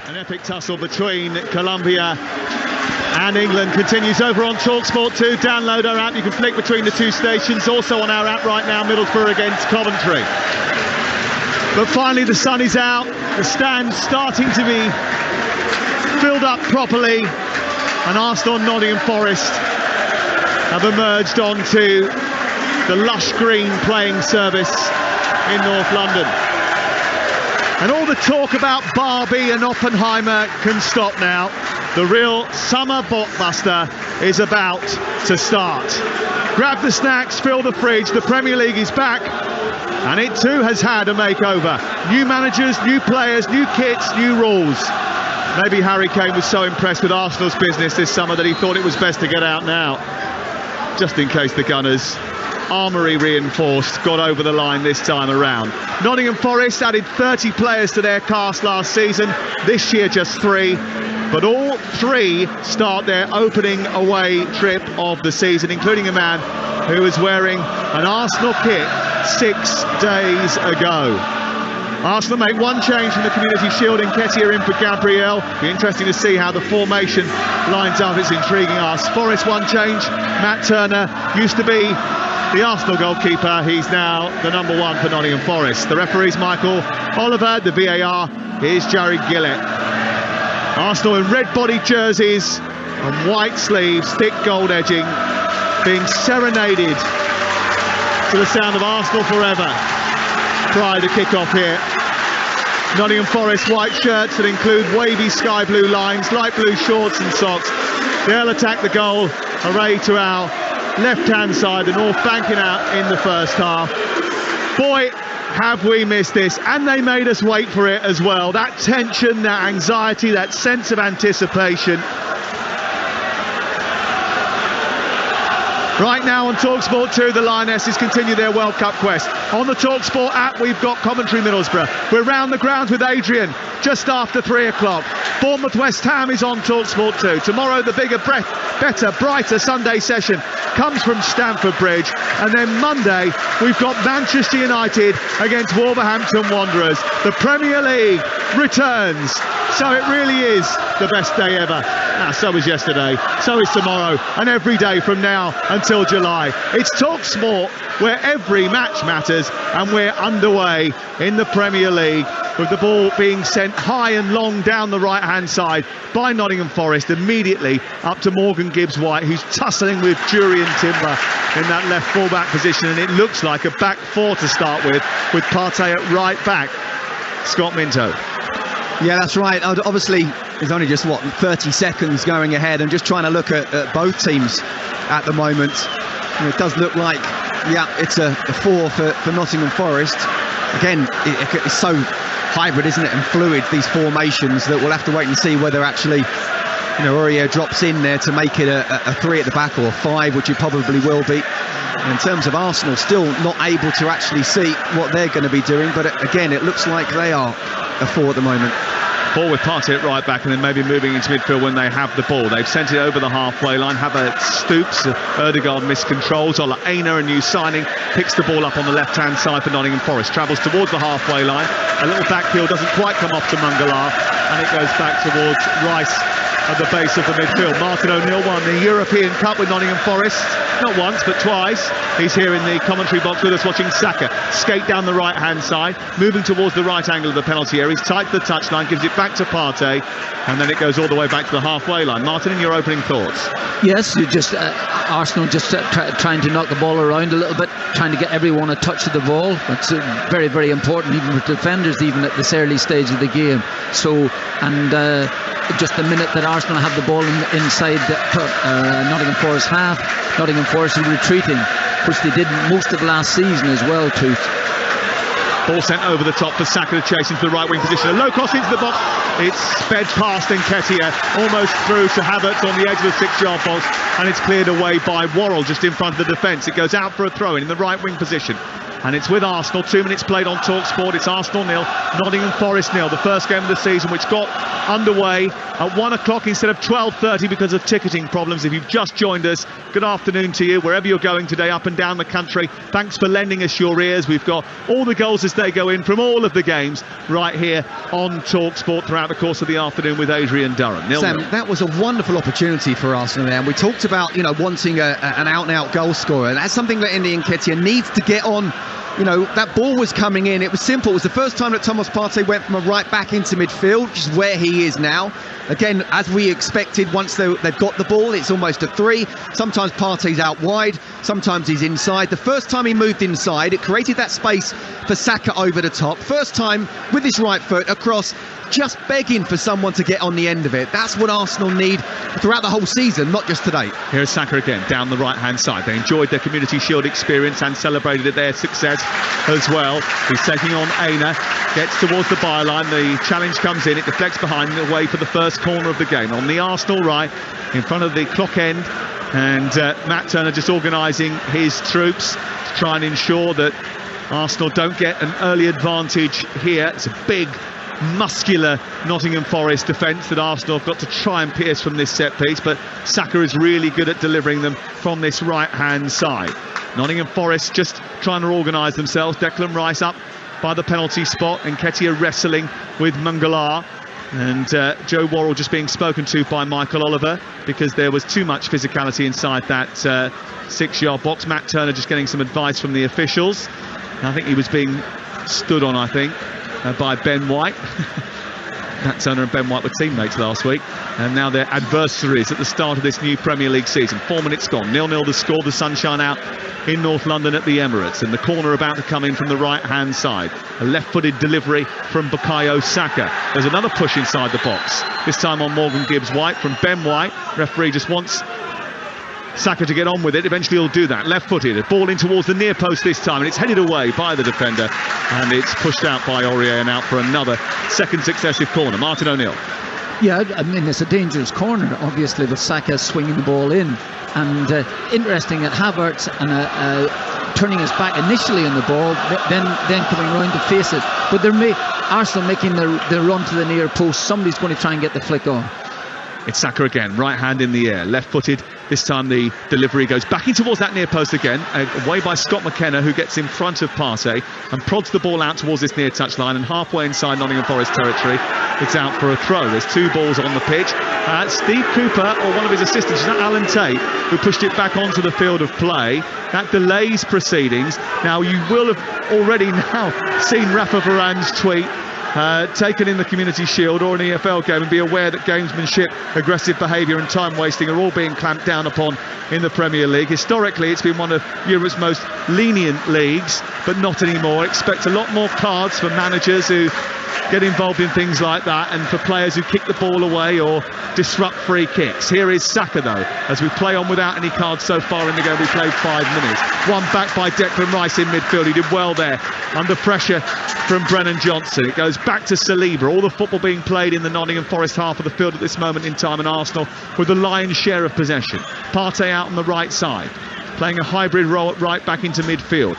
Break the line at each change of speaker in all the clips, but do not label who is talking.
An epic tussle between Colombia and England continues over on Talksport 2. Download our app. You can flick between the two stations. Also on our app right now, Middlesbrough against Coventry. But finally the sun is out. The stands starting to be filled up properly. And Arsenal and Nottingham Forest have emerged onto the lush green playing surface in North London. And all the talk about Barbie and Oppenheimer can stop now. The real summer blockbuster is about to start. Grab the snacks, fill the fridge, the Premier League is back, and it too has had a makeover. New managers, new players, new kits, new rules. Maybe Harry Kane was so impressed with Arsenal's business this summer that he thought it was best to get out now, just in case the Gunners, armoury reinforced, got over the line this time around. Nottingham Forest added 30 players to their cast last season, this year just 3, but all 3 start their opening away trip of the season, including a man who was wearing an Arsenal kit 6 days ago. Arsenal make one change from the Community Shield, and Nketiah in for Gabriel. Be interesting to see how the formation lines up. It's intriguing us. Forest one change. Matt Turner used to be the Arsenal goalkeeper. He's now the number 1 for Nottingham Forest. The referee's Michael Oliver. The VAR is Jared Gillett. Arsenal in red-bodied jerseys and white sleeves, thick gold edging, being serenaded to the sound of Arsenal Forever prior to kick-off here. Nottingham Forest white shirts that include wavy sky blue lines, light blue shorts and socks. They'll attack the goal. Array to our left-hand side, the North banking out in the first half. Boy, have we missed this, and they made us wait for it as well. That tension, that anxiety, that sense of anticipation. Right now on Talksport 2, the Lionesses continue their World Cup quest. On the Talksport app, we've got Coventry Middlesbrough. We're round the grounds with Adrian just after 3 o'clock. Bournemouth West Ham is on Talksport 2. Tomorrow, the bigger, better, brighter Sunday session comes from Stamford Bridge. And then Monday, we've got Manchester United against Wolverhampton Wanderers. The Premier League returns. So it really is the best day ever. So is yesterday, so is tomorrow, and every day from now until July. It's Talksport, where every match matters, and we're underway in the Premier League, with the ball being sent high and long down the right-hand side by Nottingham Forest, immediately up to Morgan Gibbs-White, who's tussling with Jurien Timber in that left full-back position, and it looks like a back 4 to start with Partey at right back. Scott Minto.
Yeah, that's right. Obviously, it's only just, 30 seconds going ahead, and just trying to look at both teams at the moment. It does look like, it's a 4 for Nottingham Forest. Again, it's so hybrid, isn't it, and fluid, these formations, that we'll have to wait and see whether actually, Aurier drops in there to make it a 3 at the back, or a 5, which it probably will be. And in terms of Arsenal, still not able to actually see what they're going to be doing, but again, it looks like they are a 4 at the moment.
Ball with Partey at right back, and then maybe moving into midfield when they have the ball. They've sent it over the halfway line. Havertz stoops, Ødegaard miscontrols. Ola Aina, a new signing, picks the ball up on the left-hand side for Nottingham Forest. Travels towards the halfway line. A little backfield doesn't quite come off to Mangala, and it goes back towards Rice at the base of the midfield. Martin O'Neill won the European Cup with Nottingham Forest, not once but twice. He's here in the commentary box with us, watching Saka skate down the right hand side, moving towards the right angle of the penalty area. He's tight to the touchline, gives it back to Partey, and then it goes all the way back to the halfway line. Martin, in your opening thoughts?
Yes, Arsenal just trying to knock the ball around a little bit, trying to get everyone a touch of the ball. That's very, very important, even for defenders, even at this early stage of the game. So, and just the minute that Arsenal have the ball inside Nottingham Forest half, Nottingham Forest are retreating, which they did most of last season as well, too.
Ball sent over the top for Saka to chase into the right wing position. A low cross into the box. It's sped past Nketiah, almost through to Havertz on the edge of the 6-yard box, and it's cleared away by Worrell just in front of the defence. It goes out for a throw in the right wing position. And it's with Arsenal. 2 minutes played on Talksport. It's Arsenal 0, Nottingham Forest 0. The first game of the season, which got underway at 1 o'clock instead of 12:30 because of ticketing problems. If you've just joined us, good afternoon to you wherever you're going today, up and down the country. Thanks for lending us your ears. We've got all the goals as they go in from all of the games right here on Talksport throughout the course of the afternoon with Adrian Durham.
Sam, that was a wonderful opportunity for Arsenal there. And we talked about, wanting an out-and-out goal scorer. That's something that Indi Nketiah needs to get on. That ball was coming in. It was simple. It was the first time that Thomas Partey went from a right back into midfield, which is where he is now. Again, as we expected, once they've got the ball, it's almost a 3. Sometimes Partey's out wide, sometimes he's inside. The first time he moved inside, it created that space for Saka over the top. First time with his right foot across, just begging for someone to get on the end of it. That's what Arsenal need throughout the whole season, not just today.
Here's Saka again, down the right-hand side. They enjoyed their Community Shield experience and celebrated their success as well. He's taking on Aina, gets towards the byline. The challenge comes in, it deflects behind and away for the first corner of the game. On the Arsenal right, in front of the clock end, and Matt Turner just organising his troops to try and ensure that Arsenal don't get an early advantage here. It's a big, muscular Nottingham Forest defence that Arsenal have got to try and pierce from this set piece, but Saka is really good at delivering them from this right hand side. Nottingham Forest just trying to organise themselves. Declan Rice up by the penalty spot, and Nketiah wrestling with Mangala, and Joe Worrell just being spoken to by Michael Oliver because there was too much physicality inside that 6-yard box. Matt Turner just getting some advice from the officials. I think he was being stood on, by Ben White. Matt Turner and Ben White were teammates last week, and now they're adversaries at the start of this new Premier League season. 4 minutes gone, 0-0 the score, the sunshine out in North London at the Emirates, and the corner about to come in from the right-hand side. A left-footed delivery from Bukayo Saka. There's another push inside the box, this time on Morgan Gibbs-White from Ben White. Referee just wants Saka to get on with it. Eventually he'll do that. Left-footed, a ball in towards the near post this time, and it's headed away by the defender, and it's pushed out by Aurier and out for another second successive corner. Martin O'Neill.
Yeah, it's a dangerous corner, obviously, with Saka swinging the ball in. And interesting that Havertz and turning his back initially on the ball, then coming round to face it. But Arsenal making the run to the near post. Somebody's going to try and get the flick on.
It's Saka again, right hand in the air, left-footed. This time the delivery goes back in towards that near post again, away by Scott McKenna, who gets in front of Partey and prods the ball out towards this near touch line, and halfway inside Nottingham Forest territory, it's out for a throw. There's 2 balls on the pitch. Steve Cooper, or one of his assistants, is that Alan Tate, who pushed it back onto the field of play. That delays proceedings. Now, you will have already now seen Rafa Varane's tweet taken in the Community Shield or an EFL game, and be aware that gamesmanship, aggressive behaviour and time wasting are all being clamped down upon in the Premier League. Historically, it's been one of Europe's most lenient leagues, but not anymore. Expect a lot more cards for managers who get involved in things like that, and for players who kick the ball away or disrupt free kicks. Here is Saka, though, as we play on without any cards so far in the game. We played 5 minutes. One back by Declan Rice in midfield. He did well there under pressure from Brennan Johnson. It goes back to Saliba. All the football being played in the Nottingham Forest half of the field at this moment in time, and Arsenal with the lion's share of possession. Partey out on the right side, playing a hybrid role at right back into midfield.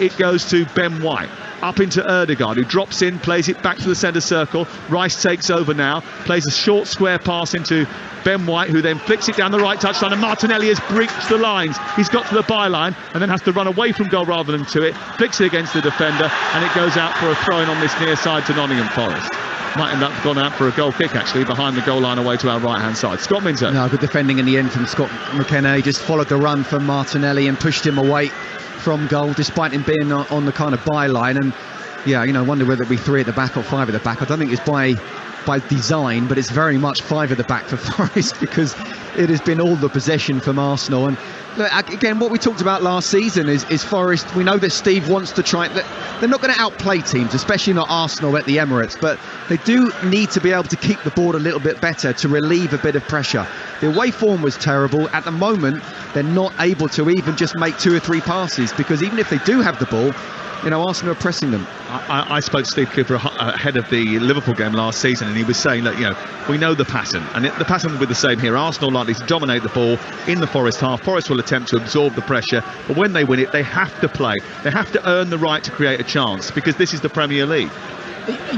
It goes to Ben White. Up into Ødegaard, who drops in, plays it back to the centre circle. Rice takes over now, plays a short square pass into Ben White, who then flicks it down the right touchline, and Martinelli has breached the lines. He's got to the byline and then has to run away from goal rather than to it, flicks it against the defender, and it goes out for a throw-in on this near side to Nottingham Forest. Might end up gone out for a goal kick, actually, behind the goal line away to our right-hand side. Scott Minter.
No, good defending in the end from Scott McKenna. He just followed the run from Martinelli and pushed him away from goal, despite him being on the kind of byline. And yeah, I wonder whether it be 3 at the back or 5 at the back. I don't think it's by design, but it's very much 5 at the back for Forest, because it has been all the possession from Arsenal. And look, again, what we talked about last season is Forest. We know that Steve wants to try. They're not going to outplay teams, especially not Arsenal at the Emirates, but they do need to be able to keep the ball a little bit better to relieve a bit of pressure. The away form was terrible. At the moment, they're not able to even just make 2 or 3 passes, because even if they do have the ball, Arsenal are pressing them.
I spoke to Steve Cooper ahead of the Liverpool game last season, and he was saying that, we know the pattern, and the pattern will be the same here. Arsenal likely to dominate the ball in the Forest half. Forest will attempt to absorb the pressure, but when they win it, they have to play. They have to earn the right to create a chance, because this is the Premier League.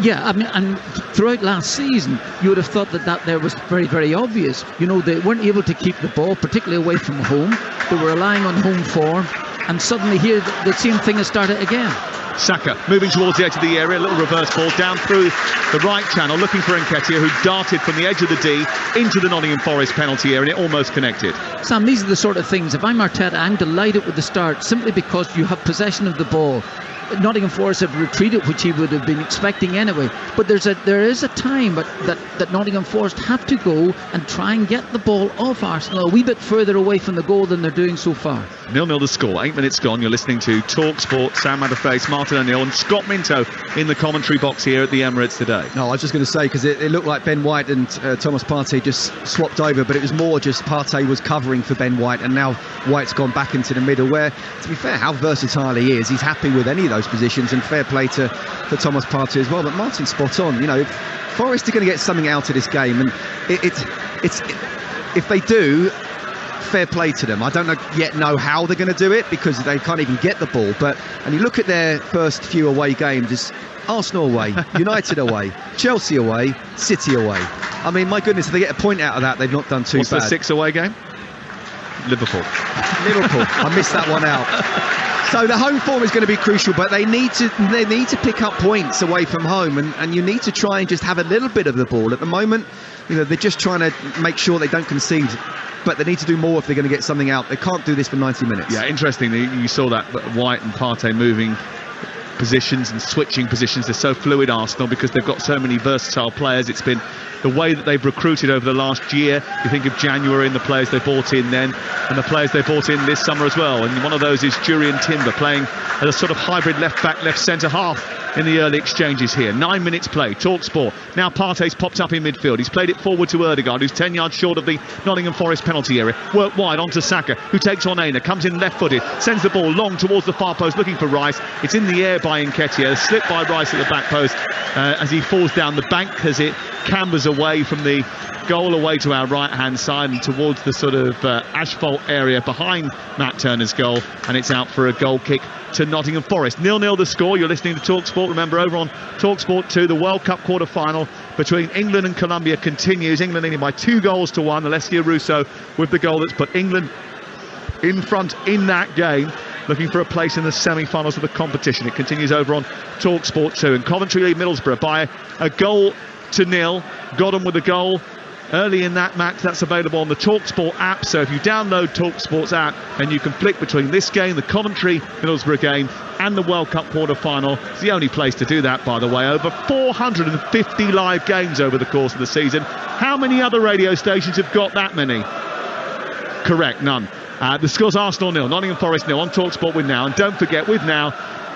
Yeah, I mean, and throughout last season, you would have thought that there was very, very obvious. You know, they weren't able to keep the ball, particularly away from home. They were relying on home form, and suddenly here the same thing has started again.
Saka moving towards the edge of the area, a little reverse ball down through the right channel, looking for Nketiah, who darted from the edge of the D into the Nottingham Forest penalty area, and it almost connected.
Sam, these are the sort of things, if I'm Arteta, I'm delighted with the start, simply because you have possession of the ball. Nottingham Forest have retreated, which he would have been expecting anyway. But there is a time that Nottingham Forest have to go and try and get the ball off Arsenal a wee bit further away from the goal than they're doing so far.
0-0 the score, 8 minutes gone. You're listening to Talksport. Sam Matterface, Martin O'Neill and Scott Minto in the commentary box here at the Emirates today.
No, I was just going to say, because it looked like Ben White and Thomas Partey just swapped over, but it was more just Partey was covering for Ben White, and now White's gone back into the middle, where, to be fair, how versatile he is. He's happy with any of those positions, and fair play to Thomas Partey as well. But Martin's spot on. You know, Forest are going to get something out of this game, and it's if they do, fair play to them. I don't know how they're going to do it, because they can't even get the ball. And you look at their first few away games, it's Arsenal away, United away, Chelsea away, City away. I mean, my goodness, if they get a point out of that, they've not done too bad.
What's the 6th away game? Liverpool.
I missed that one out. So the home form is going to be crucial, but they need to pick up points away from home, and you need to try and just have a little bit of the ball. At the moment, you know, they're just trying to make sure they don't concede, but they need to do more if they're going to get something out. They can't do this for 90 minutes.
Yeah, interestingly, you saw that White and Partey moving positions and switching positions. They're so fluid, Arsenal, because they've got so many versatile players. It's been the way that they've recruited over the last year. You think of January and the players they bought in then, and the players they bought in this summer as well. And one of those is Jurriën Timber, playing as a sort of hybrid left back, left centre half in the early exchanges here. 9 minutes play, Talksport. Now Partey's popped up in midfield. He's played it forward to Ødegaard, who's 10 yards short of the Nottingham Forest penalty area. Work wide onto Saka, who takes on Aina, comes in left-footed, sends the ball long towards the far post, looking for Rice. It's in the air by Nketiah, a slip by Rice at the back post as he falls down the bank, as it cambers away from the goal away to our right-hand side and towards the sort of asphalt area behind Matt Turner's goal, and it's out for a goal kick to Nottingham Forest. 0-0 the score. You're listening to Talksport. Remember, over on Talksport 2, the World Cup quarter-final between England and Colombia continues. England leading by 2-1. Alessia Russo with the goal that's put England in front in that game, looking for a place in the semi-finals of the competition. It continues over on Talksport 2, and Coventry lead Middlesbrough by a goal to nil. Got on with a goal early in that match. That's available on the Talksport app, so if you download Talksport's app, and you can flick between this game, the Coventry Middlesbrough game, and the World Cup quarter-final. It's the only place to do that, by the way. Over 450 live games over the course of the season. How many other radio stations have got that many? Correct, none. The score's Arsenal 0, Nottingham Forest 0 on Talksport with Now. And don't forget, with Now,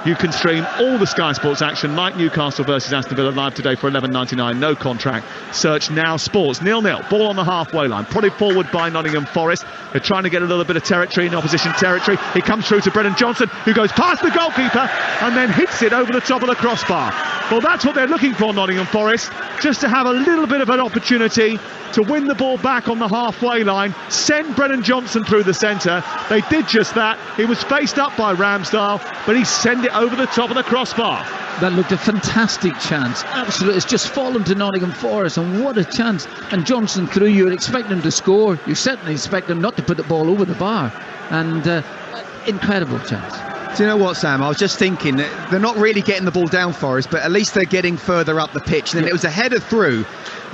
you can stream all the Sky Sports action, like Newcastle versus Aston Villa live today for $11.99, no contract. Search Now Sports. 0-0, ball on the halfway line, prodded forward by Nottingham Forest. They're trying to get a little bit of territory in opposition territory. It comes through to Brennan Johnson, who goes past the goalkeeper and then hits it over the top of the crossbar. Well, that's what they're looking for, Nottingham Forest, just to have a little bit of an opportunity to win the ball back on the halfway line, send Brennan Johnson through the centre. They did just that. He was faced up by Ramsdale, but he sent it over the top of the crossbar.
That looked a fantastic chance. Absolutely, it's just fallen to Nottingham Forest, and what a chance. And Johnson through, you would expect him to score. You certainly expect him not to put the ball over the bar. And incredible chance.
Do you know what, Sam? I was just thinking, they're not really getting the ball down, Forest, but at least they're getting further up the pitch. And it was a header through.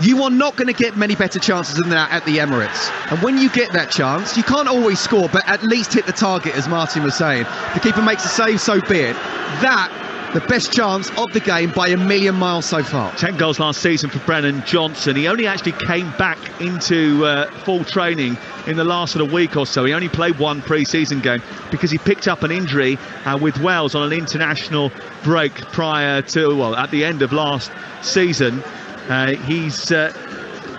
You are not going to get many better chances than that at the Emirates. And when you get that chance, you can't always score, but at least hit the target, as Martin was saying. The keeper makes a save, so be it. The best chance of the game by a million miles so far. 10
goals last season for Brennan Johnson. He only actually came back into full training in the last sort of week or so. He only played one pre-season game because he picked up an injury with Wales on an international break prior to, well, at the end of last season. He's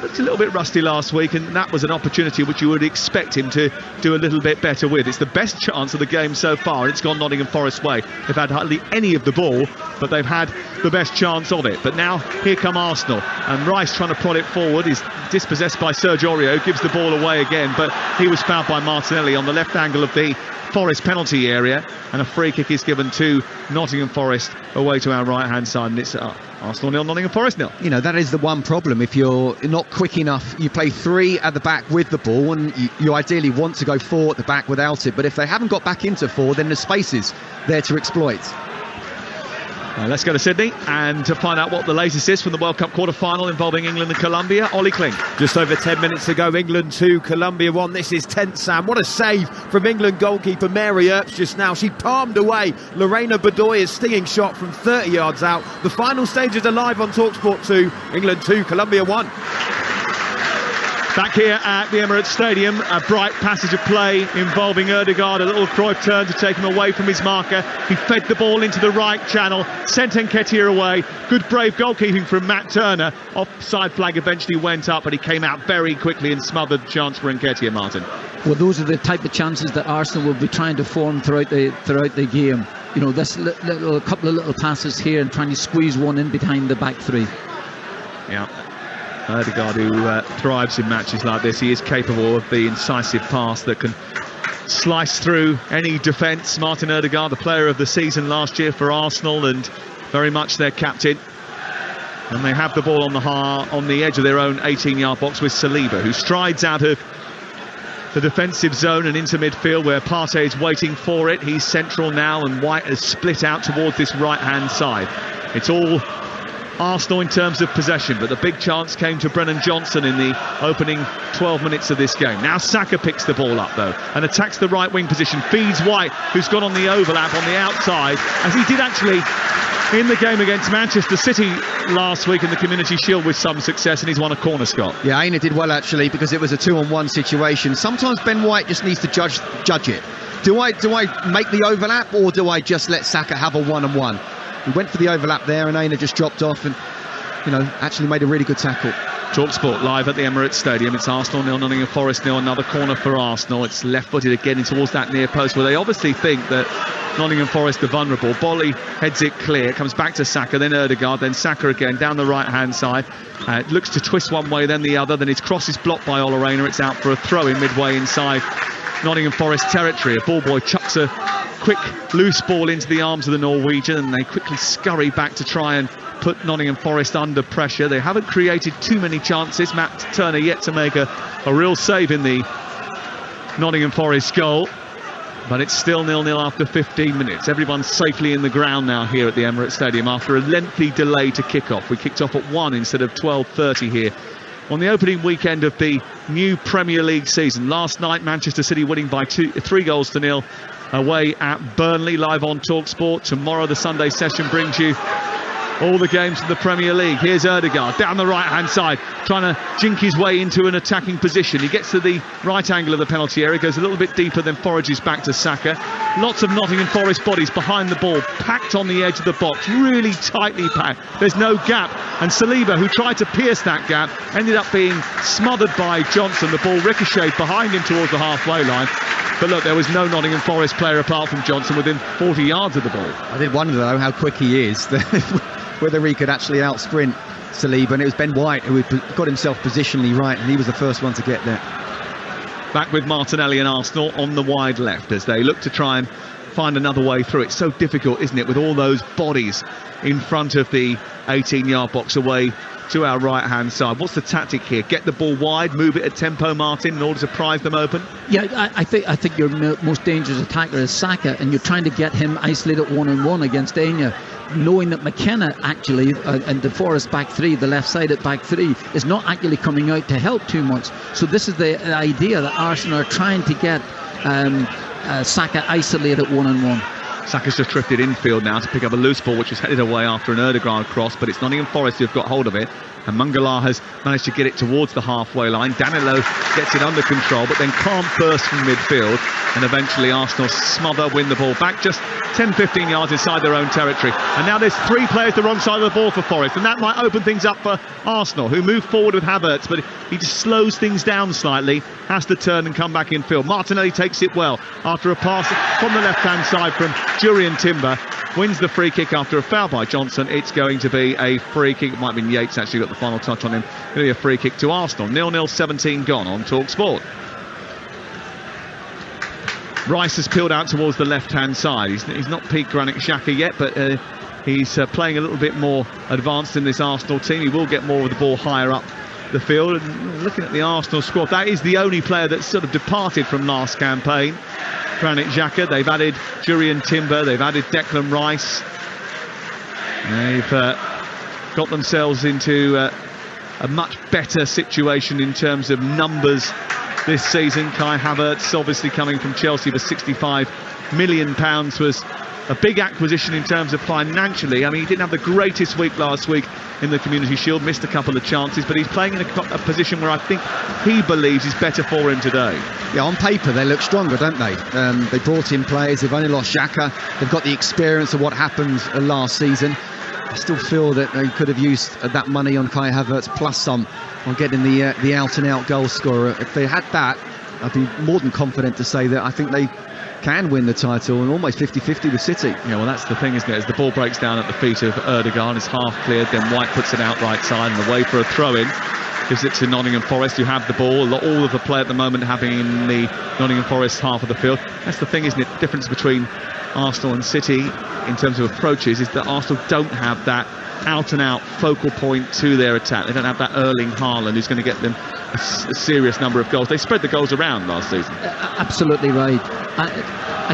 looked a little bit rusty last week, and that was an opportunity which you would expect him to do a little bit better with. It's the best chance of the game so far, and it's gone Nottingham Forest's way. They've had hardly any of the ball, but they've had the best chance of it. But now here come Arsenal, and Rice trying to prod it forward is dispossessed by Serge Aurier, gives the ball away again, but he was fouled by Martinelli on the left angle of the Forest penalty area, and a free kick is given to Nottingham Forest away to our right hand side, and it's Arsenal 0, Nottingham Forest 0.
You know, that is the one problem. If you're not quick enough, you play 3 at the back with the ball, and you ideally want to go 4 at the back without it. But if they haven't got back into 4, then the space is there to exploit.
Let's go to Sydney and to find out what the latest is from the World Cup quarter-final involving England and Colombia. Ollie Kling.
Just over 10 minutes ago, England 2, Colombia 1. This is tense, Sam. What a save from England goalkeeper Mary Earps just now. She palmed away Lorena Bedoya's stinging shot from 30 yards out. The final stages are live on Talksport 2. England 2, Colombia 1.
Back here at the Emirates Stadium, a bright passage of play involving Ødegaard. A little Cruyff turn to take him away from his marker. He fed the ball into the right channel, sent Nketiah away. Good brave goalkeeping from Matt Turner. Offside flag eventually went up, but he came out very quickly and smothered the chance for Nketiah, Martin.
Well, those are the type of chances that Arsenal will be trying to form throughout the game. You know, this a couple of little passes here and trying to squeeze one in behind the back 3.
Yeah. Ødegaard, who thrives in matches like this, he is capable of the incisive pass that can slice through any defence. Martin Ødegaard, the player of the season last year for Arsenal, and very much their captain. And they have the ball on the edge of their own 18-yard box with Saliba, who strides out of the defensive zone and into midfield where Partey is waiting for it. He's central now, and White has split out towards this right-hand side. It's all Arsenal in terms of possession, but the big chance came to Brennan Johnson in the opening 12 minutes of this game. Now Saka picks the ball up though and attacks the right wing position, feeds White, who's gone on the overlap on the outside, as he did actually in the game against Manchester City last week in the Community Shield with some success, and he's won a corner, Scott.
Yeah, Aina did well actually, because it was a 2-on-1 situation. Sometimes Ben White just needs to judge it. Do I make the overlap, or do I just let Saka have a 1-on-1? He went for the overlap there, and Aina just dropped off and, you know, actually made a really good tackle.
Talksport live at the Emirates Stadium. It's Arsenal 0, Nottingham Forest 0. Another corner for Arsenal. It's left-footed again towards that near post, where they obviously think that Nottingham Forest are vulnerable. Bolly heads it clear, comes back to Saka, then Ødegaard, then Saka again down the right-hand side. It looks to twist one way, then the other. Then his cross is blocked by Ola Reina. It's out for a throw-in midway inside Nottingham Forest territory. A ball boy chucks a quick loose ball into the arms of the Norwegian, and they quickly scurry back to try and put Nottingham Forest under pressure. They haven't created too many chances. Matt Turner yet to make a real save in the Nottingham Forest goal, but it's still 0-0 after 15 minutes. Everyone's safely in the ground now here at the Emirates Stadium after a lengthy delay to kick off. We kicked off at 1 instead of 12:30 here on the opening weekend of the new Premier League season. Last night, Manchester City winning by 3-0 away at Burnley, live on Talksport. Tomorrow, the Sunday session brings you all the games from the Premier League. Here's Ødegaard down the right-hand side, trying to jink his way into an attacking position. He gets to the right angle of the penalty area, goes a little bit deeper, then forages back to Saka. Lots of Nottingham Forest bodies behind the ball, packed on the edge of the box, really tightly packed. There's no gap, and Saliba, who tried to pierce that gap, ended up being smothered by Johnson. The ball ricocheted behind him towards the halfway line. But look, there was no Nottingham Forest player apart from Johnson within 40 yards of the ball. I
did wonder though how quick he is, whether he could actually out-sprint Saliba, and it was Ben White who had got himself positionally right, and he was the first one to get there.
Back with Martinelli and Arsenal on the wide left as they look to try and find another way through. It's so difficult, isn't it, with all those bodies in front of the 18-yard box away to our right-hand side. What's the tactic here? Get the ball wide, move it at tempo, Martin, in order to prize them open? Yeah,
I think your most dangerous attacker is Saka, and you're trying to get him isolated one-on-one against Anya, knowing that McKenna actually, and the Forest back 3, the left-sided back 3, is not actually coming out to help too much. So this is the idea that Arsenal are trying to get Saka isolated one-on-one.
Saka's just drifted infield now to pick up a loose ball, which was headed away after an Erdegaard cross, but it's Nottingham Forest who've got hold of it, and Mangala has managed to get it towards the halfway line. Danilo gets it under control, but then can't burst from midfield, and eventually Arsenal smother, win the ball back just 10-15 yards inside their own territory. And now there's 3 players the wrong side of the ball for Forest, and that might open things up for Arsenal, who move forward with Havertz, but he just slows things down slightly, has to turn and come back in field. Martinelli takes it well after a pass from the left-hand side from Jurrien Timber, wins the free kick after a foul by Johnson. It's going to be a free kick. It might have been Yates actually got the final touch on him. Going to be a free kick to Arsenal. 0-0, 17 gone on Talksport. Rice has peeled out towards the left-hand side. He's not peaked Granit Xhaka yet, but he's playing a little bit more advanced in this Arsenal team. He will get more of the ball higher up the field. And looking at the Arsenal squad, that is the only player that's sort of departed from last campaign. Granit Xhaka, they've added Jurrien Timber, they've added Declan Rice. They've got themselves into a much better situation in terms of numbers this season. Kai Havertz, obviously coming from Chelsea for £65 million, was a big acquisition in terms of financially. I mean, he didn't have the greatest week last week in the Community Shield, missed a couple of chances, but he's playing in a position where I think he believes is better for him today.
Yeah, on paper they look stronger, don't they? They brought in players, they've only lost Xhaka, they've got the experience of what happened last season. I still feel that they could have used that money on Kai Havertz plus some on getting the out-and-out goal scorer. If they had that, I'd be more than confident to say that I think they can win the title, and almost 50-50 with City.
Yeah, well, that's the thing, isn't it? As the ball breaks down at the feet of Erdegaard, it's half cleared, then White puts it out right side and away for a throw-in. Gives it to Nottingham Forest, who have the ball. All of the play at the moment having in the Nottingham Forest half of the field. That's the thing, isn't it? The difference between Arsenal and City in terms of approaches is that Arsenal don't have that out-and-out focal point to their attack. They don't have that Erling Haaland who's going to get them a serious number of goals. They spread the goals around last season.
Absolutely right.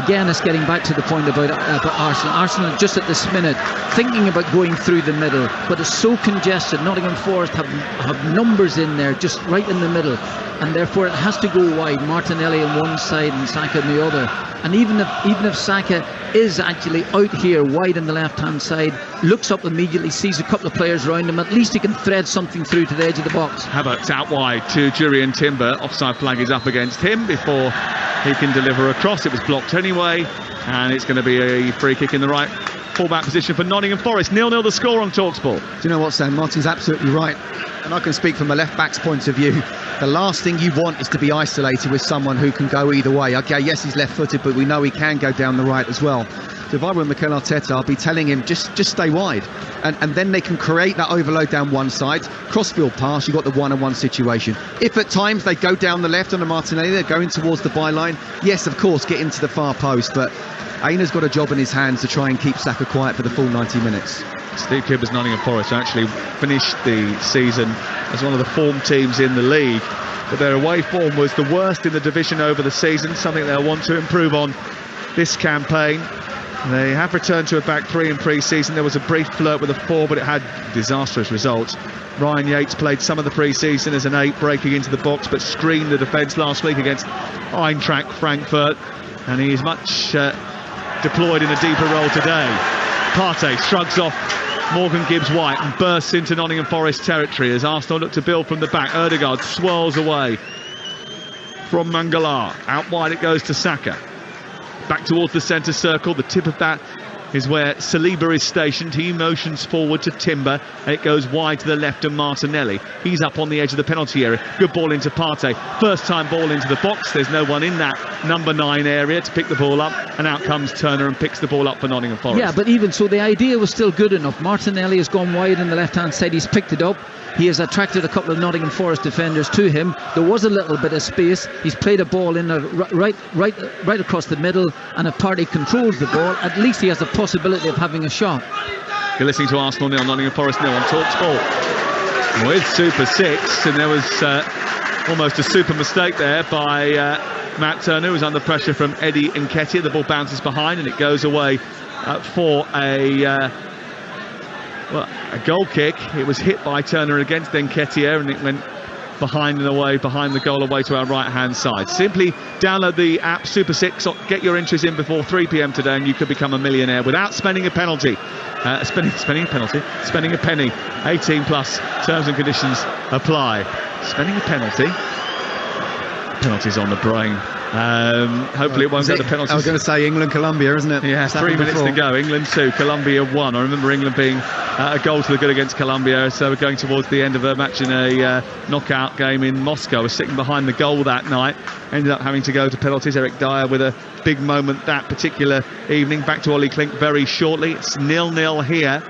Again, it's getting back to the point about Arsenal. Arsenal just at this minute thinking about going through the middle, but it's so congested. Nottingham Forest have numbers in there just right in the middle, and therefore it has to go wide. Martinelli on one side and Saka on the other. And even if Saka is actually out here wide on the left-hand side, looks up immediately, sees a couple of players around him, at least he can thread something through to the edge of the box.
Havertz out wide to Jurrien Timber. Offside flag is up against him before he can deliver a cross. It was blocked anyway, and it's going to be a free kick in the right full-back position for Nottingham Forest. 0-0 the score on Talksport.
Do you know what, Sam? Martin's absolutely right, and I can speak from a left-back's point of view. The last thing you want is to be isolated with someone who can go either way. Okay, yes, he's left-footed, but we know he can go down the right as well. So if I were Mikel Arteta, I'll be telling him just stay wide, and then they can create that overload down one side. Crossfield pass, you've got the one-on-one situation. If at times they go down the left on the Martinelli, they're going towards the byline, yes, of course, get into the far post, but Aina's got a job in his hands to try and keep Saka quiet for the full 90 minutes.
Steve Cooper's Nottingham Forest actually finished the season as one of the form teams in the league, but their away form was the worst in the division over the season, something they'll want to improve on this campaign. They have returned to a back three in pre-season. There was a brief flirt with a four, but it had disastrous results. Ryan Yates played some of the pre-season as an 8, breaking into the box, but screened the defence last week against Eintracht Frankfurt, and he is much deployed in a deeper role today. Partey shrugs off Morgan Gibbs-White and bursts into Nottingham Forest territory as Arsenal look to build from the back. Erdegaard swirls away from Mangala. Out wide it goes to Saka. Back towards the centre circle. The tip of that is where Saliba is stationed. He motions forward to Timber. It goes wide to the left of Martinelli. He's up on the edge of the penalty area. Good ball into Partey. First time ball into the box. There's no one in that number 9 area to pick the ball up. And out comes Turner and picks the ball up for Nottingham Forest.
Yeah, but even so, the idea was still good enough. Martinelli has gone wide on the left-hand side. He's picked it up. He has attracted a couple of Nottingham Forest defenders to him. There was a little bit of space. He's played a ball in right across the middle, and if Partey controls the ball, at least he has the possibility of having a shot.
You're listening to Arsenal nil, Nottingham Forest nil on Talksport with Super 6, and there was almost a super mistake there by Matt Turner, who was under pressure from Eddie Nketiah. The ball bounces behind and it goes away for a goal kick. It was hit by Turner against Nketiah, and it went behind the goal away to our right-hand side. Simply download the app Super 6, get your entries in before 3 p.m. today, and you could become a millionaire without spending a penalty. Spending a penny. 18 plus, terms and conditions apply. Spending a penalty. Penalties on the brain. Hopefully it won't go to penalties.
I was going to say England-Colombia, isn't it?
Yeah, 3 minutes to go. England 2, Colombia 1. I remember England being a goal to the good against Colombia, so we're going towards the end of a match in a knockout game in Moscow. We're sitting behind the goal that night. Ended up having to go to penalties. Eric Dyer with a big moment that particular evening. Back to Ollie Klink very shortly. It's 0-0 here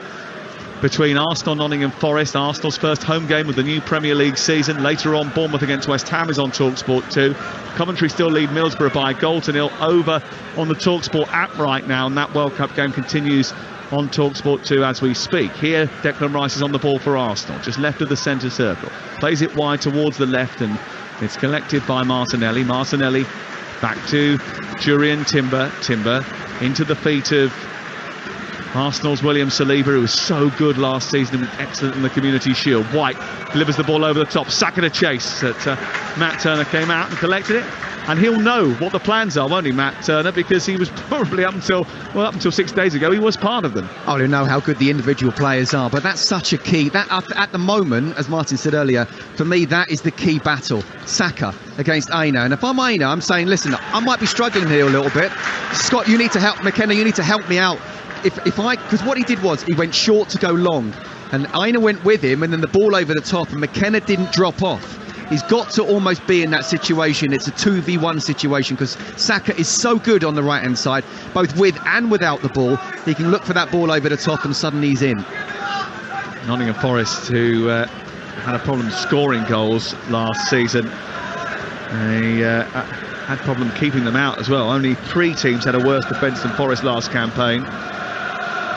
between Arsenal and Nottingham Forest. Arsenal's first home game of the new Premier League season. Later on, Bournemouth against West Ham is on Talksport 2. Coventry still lead Middlesbrough by a goal to nil over on the Talksport app right now, and that World Cup game continues on Talksport 2 as we speak. Here, Declan Rice is on the ball for Arsenal, just left of the centre circle. Plays it wide towards the left, and it's collected by Martinelli. Martinelli back to Jurriën Timber. Timber into the feet of Arsenal's William Saliba, who was so good last season and excellent in the Community Shield. White delivers the ball over the top. Saka to chase. Matt Turner came out and collected it. And he'll know what the plans are, won't he, Matt Turner? Because he was probably up until 6 days ago, he was part of them.
I don't know how good the individual players are, but that's such a key. That at the moment, as Martin said earlier, for me, that is the key battle. Saka against Aina. And if I'm Aina, I'm saying, listen, I might be struggling here a little bit. Scott, you need to help. McKenna, you need to help me out. Because what he did was he went short to go long, and Aina went with him, and then the ball over the top, and McKenna didn't drop off. He's got to almost be in that situation. It's a 2v1 situation because Saka is so good on the right hand side, both with and without the ball. He can look for that ball over the top, and suddenly he's in.
Nottingham Forest, who had a problem scoring goals last season, they had a problem keeping them out as well. Only 3 teams had a worse defence than Forest last campaign.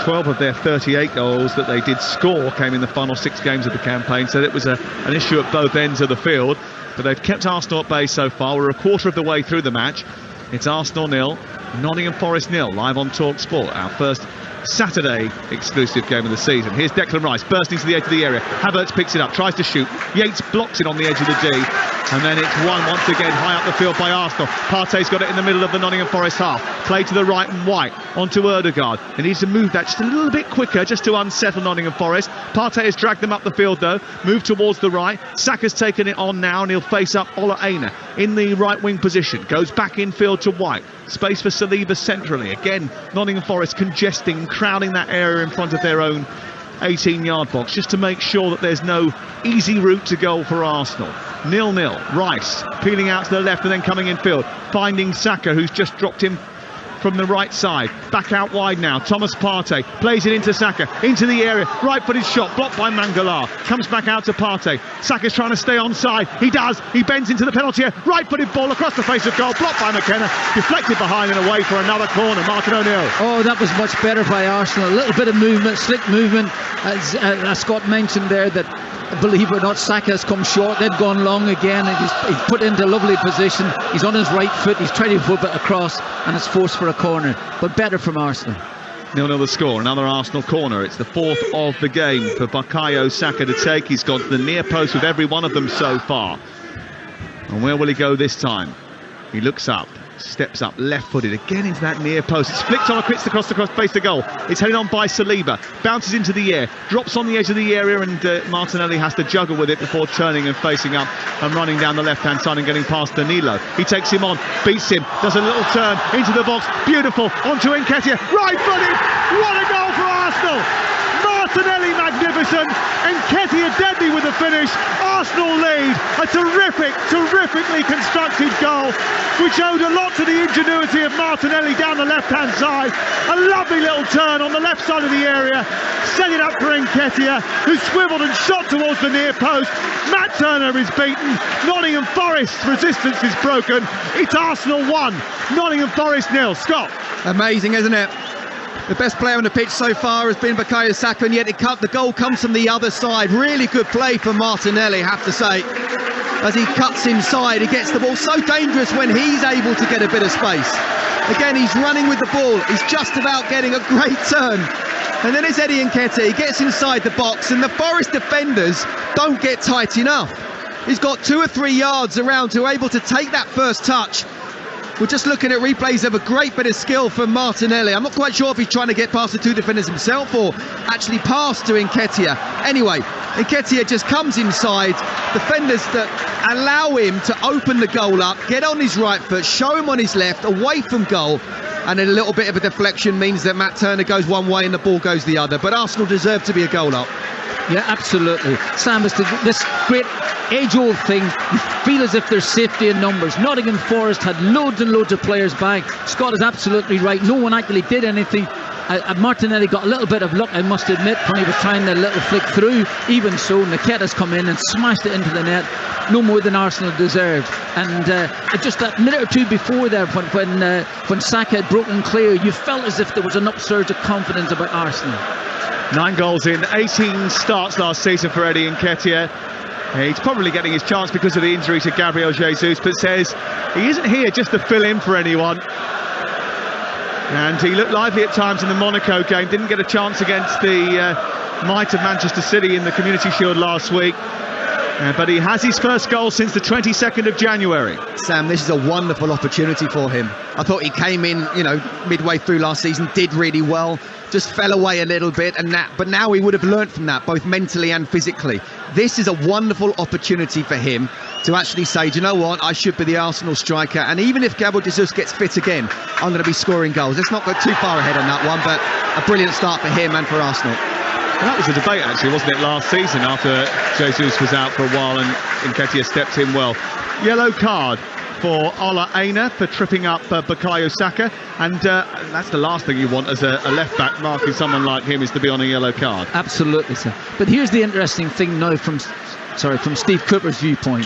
12 of their 38 goals that they did score came in the final 6 games of the campaign, so it was an issue at both ends of the field. But they've kept Arsenal at bay so far. We're a quarter of the way through the match. It's Arsenal 0, Nottingham Forest 0, live on Talksport, our first Saturday exclusive game of the season. Here's Declan Rice bursting to the edge of the area. Havertz picks it up, tries to shoot. Yates blocks it on the edge of the D, and then it's won once again high up the field by Arsenal. Partey's got it in the middle of the Nottingham Forest half. Play to the right and White onto Ødegaard. He needs to move that just a little bit quicker just to unsettle Nottingham Forest. Partey has dragged them up the field though. Move towards the right. Saka's taken it on now, and he'll face up Ola Aina in the right wing position. Goes back infield to White. Space for Saliba centrally. Again, Nottingham Forest congesting, crowding that area in front of their own 18-yard box just to make sure that there's no easy route to goal for Arsenal. 0-0. Rice peeling out to the left and then coming infield, finding Saka, who's just dropped him from the right side. Back out wide now. Thomas Partey plays it into Saka, into the area. Right-footed shot, blocked by Mangala. Comes back out to Partey. Saka's trying to stay onside. He does. He bends into the penalty area. Right-footed ball across the face of goal, blocked by McKenna. Deflected behind and away for another corner. Martin O'Neill.
Oh, that was much better by Arsenal. A little bit of movement, slick movement. As Scott mentioned there, that believe it or not, Saka has come short. They've gone long again, and he's put into a lovely position. He's on his right foot. He's trying to put it across, and it's forced for a corner. But better from Arsenal.
0-0 the score. Another Arsenal corner. It's the 4th of the game for Bukayo Saka to take. He's gone to the near post with every one of them so far. And where will he go this time? He looks up. Steps up, left-footed, again into that near post. It's flicked on, across the face to goal. It's headed on by Saliba, bounces into the air, drops on the edge of the area, and Martinelli has to juggle with it before turning and facing up and running down the left-hand side and getting past Danilo. He takes him on, beats him, does a little turn into the box, beautiful, onto Nketiah, right-footed, what a goal for Arsenal! Martinelli magnificent, Nketiah deadly with the finish. Arsenal lead, a terrifically constructed goal, which owed a lot to the ingenuity of Martinelli down the left-hand side. A lovely little turn on the left side of the area, set it up for Nketiah, who swiveled and shot towards the near post. Matt Turner is beaten. Nottingham Forest's resistance is broken. It's Arsenal 1, Nottingham Forest 0. Scott.
Amazing, isn't it? The best player on the pitch so far has been Bukayo Saka, and yet the goal comes from the other side. Really good play from Martinelli, I have to say. As he cuts inside, he gets the ball. So dangerous when he's able to get a bit of space. Again, he's running with the ball. He's just about getting a great turn. And then it's Eddie Nketiah. He gets inside the box, and the Forest defenders don't get tight enough. He's got 2 or 3 yards around to able to take that first touch. We're just looking at replays of a great bit of skill from Martinelli. I'm not quite sure if he's trying to get past the 2 defenders himself or actually past to Nketiah. Anyway, Nketiah just comes inside. Defenders that allow him to open the goal up, get on his right foot, show him on his left, away from goal. And then a little bit of a deflection means that Matt Turner goes one way and the ball goes the other. But Arsenal deserve to be a goal up.
Yeah, absolutely. Sam, it's this great age-old thing. You feel as if there's safety in numbers. Nottingham Forest had loads and loads of players back. Scott is absolutely right. No one actually did anything. Martinelli got a little bit of luck, I must admit, when he was trying the little flick through. Even so, Nketiah's come in and smashed it into the net. No more than Arsenal deserved. And just that minute or two before there, when Saka had broken clear, you felt as if there was an upsurge of confidence about Arsenal.
9 goals in 18 starts last season for Eddie Nketiah. He's probably getting his chance because of the injury to Gabriel Jesus, but says he isn't here just to fill in for anyone. And he looked lively at times in the Monaco game, didn't get a chance against the might of Manchester City in the Community Shield last week. But he has his first goal since the 22nd of January.
Sam, this is a wonderful opportunity for him. I thought he came in, midway through last season, did really well, just fell away a little bit, but now he would have learnt from that, both mentally and physically. This is a wonderful opportunity for him to actually say, do you know what, I should be the Arsenal striker, and even if Gabriel Jesus gets fit again, I'm going to be scoring goals. Let's not go too far ahead on that one, but a brilliant start for him and for Arsenal.
And that was a debate, actually, wasn't it, last season after Jesus was out for a while and Nketiah stepped in well. Yellow card for Ola Aina for tripping up Bukayo Saka, and that's the last thing you want as a left-back marking someone like him, is to be on a yellow card.
Absolutely, sir. But here's the interesting thing now from Steve Cooper's viewpoint.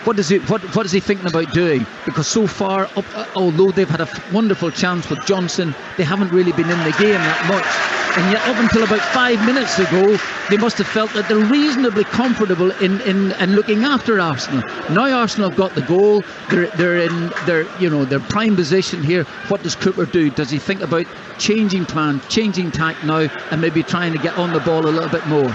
What is he thinking about doing? Because so far, although they've had a wonderful chance with Johnson, they haven't really been in the game that much. And yet, up until about 5 minutes ago, they must have felt that they're reasonably comfortable in looking after Arsenal. Now Arsenal have got the goal. They're in their prime position here. What does Cooper do? Does he think about changing plan, changing tack now, and maybe trying to get on the ball a little bit more?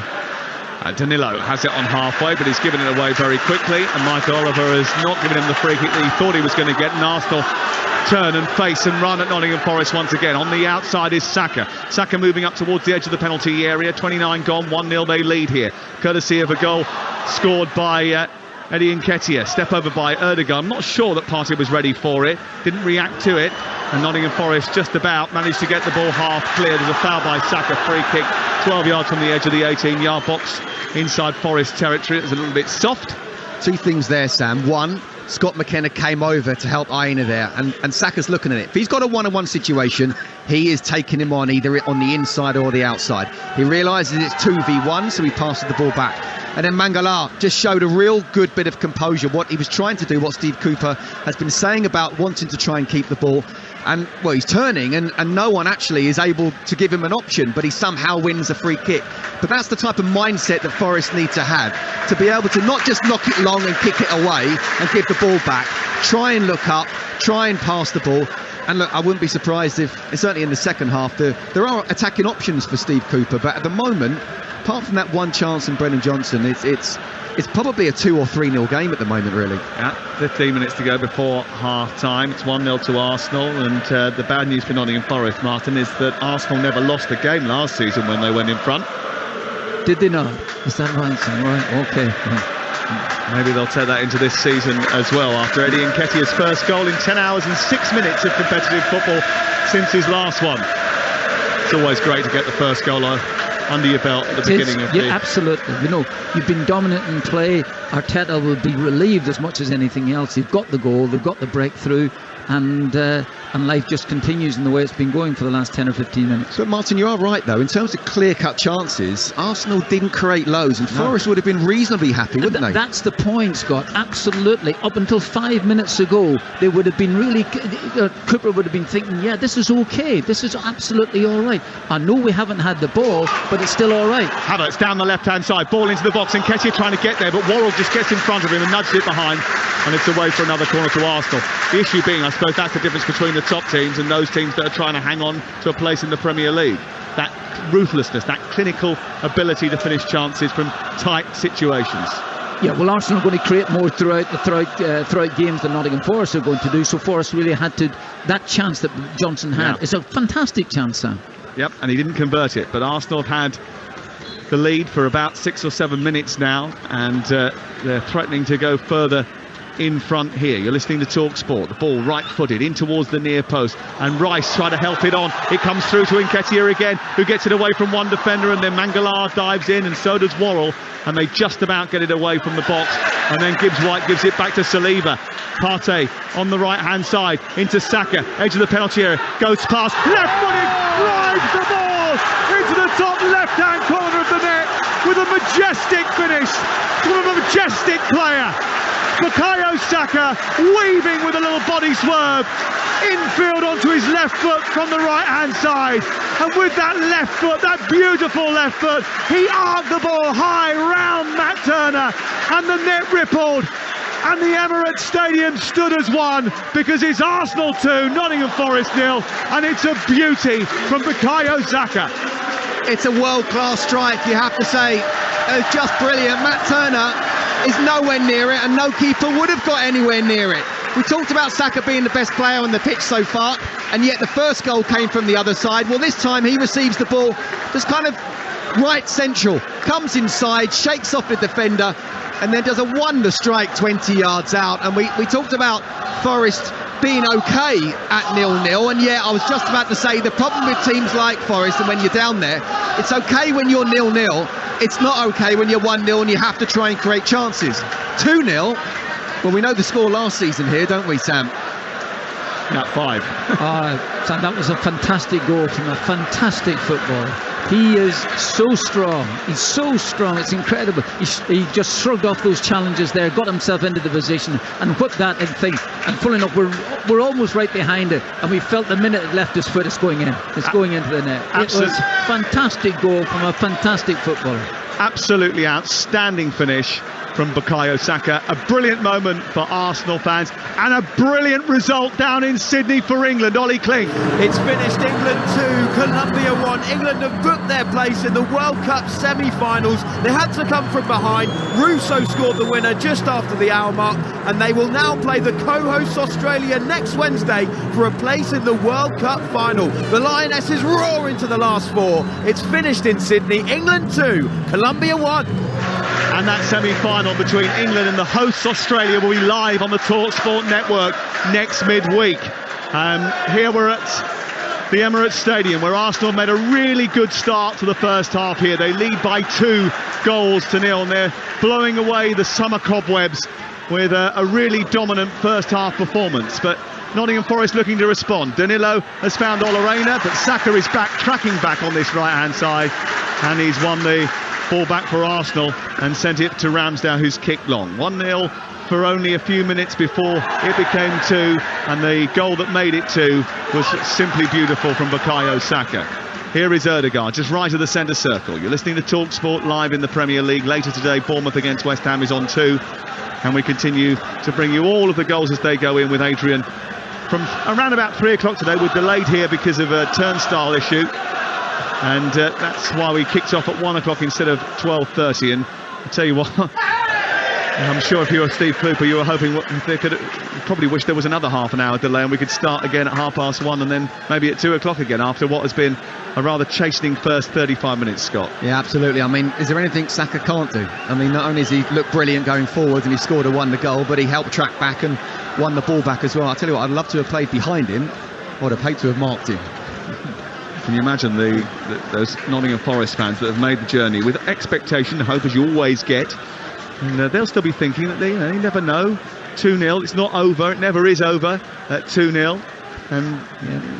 Danilo has it on halfway, but he's given it away very quickly, and Mike Oliver has not given him the free kick that he thought he was going to get, and Arsenal turn and face and run at Nottingham Forest once again. On the outside is Saka. Saka moving up towards the edge of the penalty area. 29 gone, 1-0 they lead here, courtesy of a goal scored by Eddie Nketiah. Step over by Erdogan. I'm not sure that Partey was ready for it, didn't react to it, and Nottingham Forest just about managed to get the ball half clear. There's a foul by Saka, free kick 12 yards from the edge of the 18-yard box inside Forest territory. It was a little bit soft.
2 things there, Sam. One, Scott McKenna came over to help Aina there, and Saka's looking at it. If he's got a one-on-one situation, he is taking him on either on the inside or the outside. He realises it's 2v1, so he passes the ball back. And then Mangala just showed a real good bit of composure, what he was trying to do, what Steve Cooper has been saying about wanting to try and keep the ball. And, well, he's turning, and no one actually is able to give him an option, but he somehow wins a free kick. But that's the type of mindset that Forest need to have, to be able to not just knock it long and kick it away and give the ball back, try and look up, try and pass the ball. And look, I wouldn't be surprised if, certainly in the second half, there are attacking options for Steve Cooper, but at the moment, apart from that one chance from Brennan Johnson, it's probably a 2 or 3-0 game at the moment, really.
Yeah, 15 minutes to go before half-time. It's 1-0 to Arsenal, and the bad news for Nottingham Forest, Martin, is that Arsenal never lost a game last season when they went in front.
Did they not? Is that right, son? Right, okay.
Maybe they'll take that into this season as well, after Eddie Nketiah's first goal in 10 hours and 6 minutes of competitive football since his last one. It's always great to get the first goal under your belt at the beginning of the...
Yeah, absolutely. You've been dominant in play. Arteta will be relieved as much as anything else. They've got the goal, they've got the breakthrough, and life just continues in the way it's been going for the last 10 or 15 minutes.
So, Martin, you are right, though. In terms of clear-cut chances, Arsenal didn't create loads, and Forest would have been reasonably happy, wouldn't they?
That's the point, Scott. Absolutely. Up until 5 minutes ago, they would have been really... Cooper would have been thinking, yeah, this is okay. This is absolutely all right. I know we haven't had the ball, but it's still all right.
Havertz down the left-hand side, ball into the box, and Nketiah trying to get there, but Worrell just gets in front of him and nudges it behind, and it's away for another corner to Arsenal. The issue being, I suppose, that's the difference between the top teams and those teams that are trying to hang on to a place in the Premier League. That ruthlessness, that clinical ability to finish chances from tight situations.
Yeah, well, Arsenal are going to create more throughout games than Nottingham Forest are going to do. So Forest really had to, that chance that Johnson had, it's a fantastic chance, Sam.
Yep, and he didn't convert it. But Arsenal have had the lead for about 6 or 7 minutes now, and they're threatening to go further in front here. You're listening to Talksport. The ball right-footed in towards the near post, and Rice trying to help it on. It comes through to Nketiah again, who gets it away from one defender, and then Mangala dives in, and so does Worrell, and they just about get it away from the box. And then Gibbs White gives it back to Saliba. Partey on the right-hand side into Saka, edge of the penalty area, goes past, left-footed, drives the ball into the top left-hand corner of the net with a majestic finish from a majestic player. Bukayo Saka weaving with a little body swerve infield onto his left foot from the right hand side, and with that left foot, that beautiful left foot, he arced the ball high round Matt Turner, and the net rippled and the Emirates Stadium stood as one, because it's Arsenal 2, Nottingham Forest 0, and it's a beauty from Bukayo Saka.
It's a world-class strike, you have to say. It's just brilliant. Matt Turner is nowhere near it, and no keeper would have got anywhere near it. We talked about Saka being the best player on the pitch so far, and yet the first goal came from the other side. Well, this time he receives the ball just kind of right central, comes inside, shakes off the defender, and then does a wonder strike 20 yards out. And we talked about Forest being okay at 0-0, and yeah, I was just about to say the problem with teams like Forest, and when you're down there, it's okay when you're 0-0, it's not okay when you're 1-0 and you have to try and create chances. 2-0, well, we know the score last season here, don't we, Sam?
Yeah, 5.
Sam, that was a fantastic goal from a fantastic footballer. He is so strong. He's so strong. It's incredible. He just shrugged off those challenges there, got himself into the position, and whipped that thing. And pulling up, we're almost right behind it, and we felt the minute it left his foot, it's going in. It's going into the net. It
Absolutely.
was a fantastic goal from a fantastic footballer.
Absolutely outstanding finish from Bukayo Saka. A brilliant moment for Arsenal fans, and a brilliant result down in Sydney for England. Ollie Kling.
It's finished England 2, Colombia 1. England have booked their place in the World Cup semi-finals. They had to come from behind. Russo scored the winner just after the hour mark, and they will now play the co-hosts Australia next Wednesday for a place in the World Cup final. The Lionesses roar into the last 4. It's finished in Sydney. England 2, Colombia 1.
And that semi-final between England and the hosts Australia will be live on the Talksport network next midweek. Here we're at the Emirates Stadium, where Arsenal made a really good start to the first half here. They lead by 2 goals to 0, and they're blowing away the summer cobwebs with a really dominant first half performance. But Nottingham Forest looking to respond. Danilo has found Olarena, but Saka is tracking back on this right-hand side, and he's won the ball back for Arsenal and sent it to Ramsdale, who's kicked long. 1-0 for only a few minutes before it became 2, and the goal that made it 2 was simply beautiful from Bukayo Saka. Here is Ødegaard, just right of the centre circle. You're listening to Talksport live in the Premier League. Later today, Bournemouth against West Ham is on 2, and we continue to bring you all of the goals as they go in with Adrian from around about 3 o'clock today. We're delayed here because of a turnstile issue, and that's why we kicked off at 1 o'clock instead of 12:30. And I'll tell you what, I'm sure if you were Steve Cooper, you were hoping they could probably wish there was another half an hour delay and we could start again at 1:30 and then maybe at 2 o'clock again after what has been a rather chastening first 35 minutes, Scott.
Yeah, absolutely. I mean, is there anything Saka can't do? I mean, not only has he looked brilliant going forward and he scored a wonder goal, but he helped track back and won the ball back as well. I'll tell you what, I'd love to have played behind him. I would have hated to have marked him.
Can you imagine those Nottingham Forest fans that have made the journey with expectation and hope, as you always get, and they'll still be thinking that you never know. 2-0, it's not over, it never is over at 2-0. And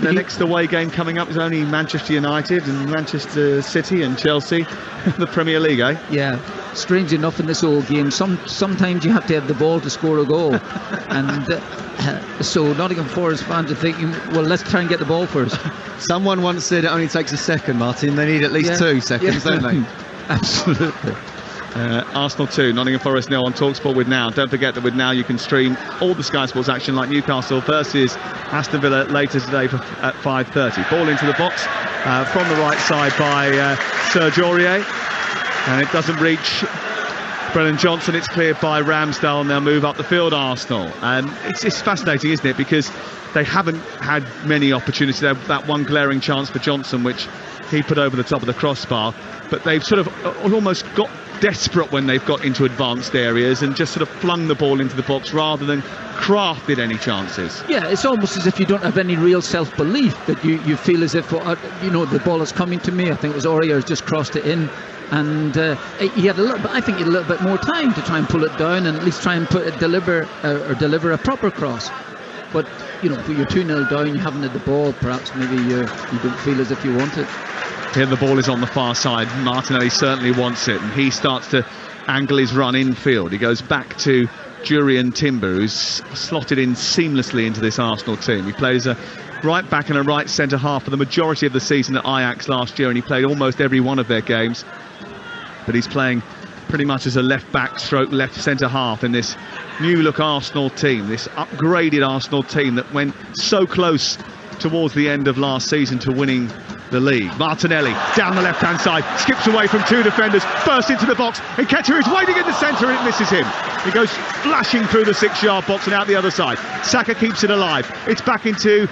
the next away game coming up is only Manchester United and Manchester City and Chelsea, the Premier League, eh?
Yeah, strange enough in this old game, sometimes you have to have the ball to score a goal. And so Nottingham Forest fans are thinking, well, let's try and get the ball first.
Someone once said it only takes a second, Martin. They need at least 2 seconds, don't they?
Absolutely.
Arsenal 2, Nottingham Forest 0 on Talksport with Now. Don't forget that with Now you can stream all the Sky Sports action, like Newcastle versus Aston Villa later today at 5:30. Ball into the box from the right side by Serge Aurier, and it doesn't reach Brennan Johnson, it's cleared by Ramsdale, and they'll move up the field, Arsenal. And it's fascinating, isn't it? Because they haven't had many opportunities. They have that one glaring chance for Johnson, which he put over the top of the crossbar. But they've sort of almost got desperate when they've got into advanced areas and just sort of flung the ball into the box rather than crafted any chances.
Yeah, it's almost as if you don't have any real self-belief, that you feel as if, the ball is coming to me. I think it was Aurier who's just crossed it in. And he had I think he had a little bit more time to try and pull it down and at least try and deliver a proper cross. But if you're 2-0 down, you haven't had the ball, perhaps maybe you don't feel as if you want it.
Here the ball is on the far side. Martinelli certainly wants it, and he starts to angle his run infield. He goes back to Jurrien Timber, who's slotted in seamlessly into this Arsenal team. He plays a right back and a right centre half for the majority of the season at Ajax last year, and he played almost every one of their games. But he's playing pretty much as a left back stroke left centre half in this new look Arsenal team, this upgraded Arsenal team that went so close towards the end of last season to winning the league. Martinelli down the left hand side, skips away from two defenders, bursts into the box, and Nketiah is waiting in the centre and it misses him. He goes flashing through the 6-yard box and out the other side. Saka keeps it alive. It's back into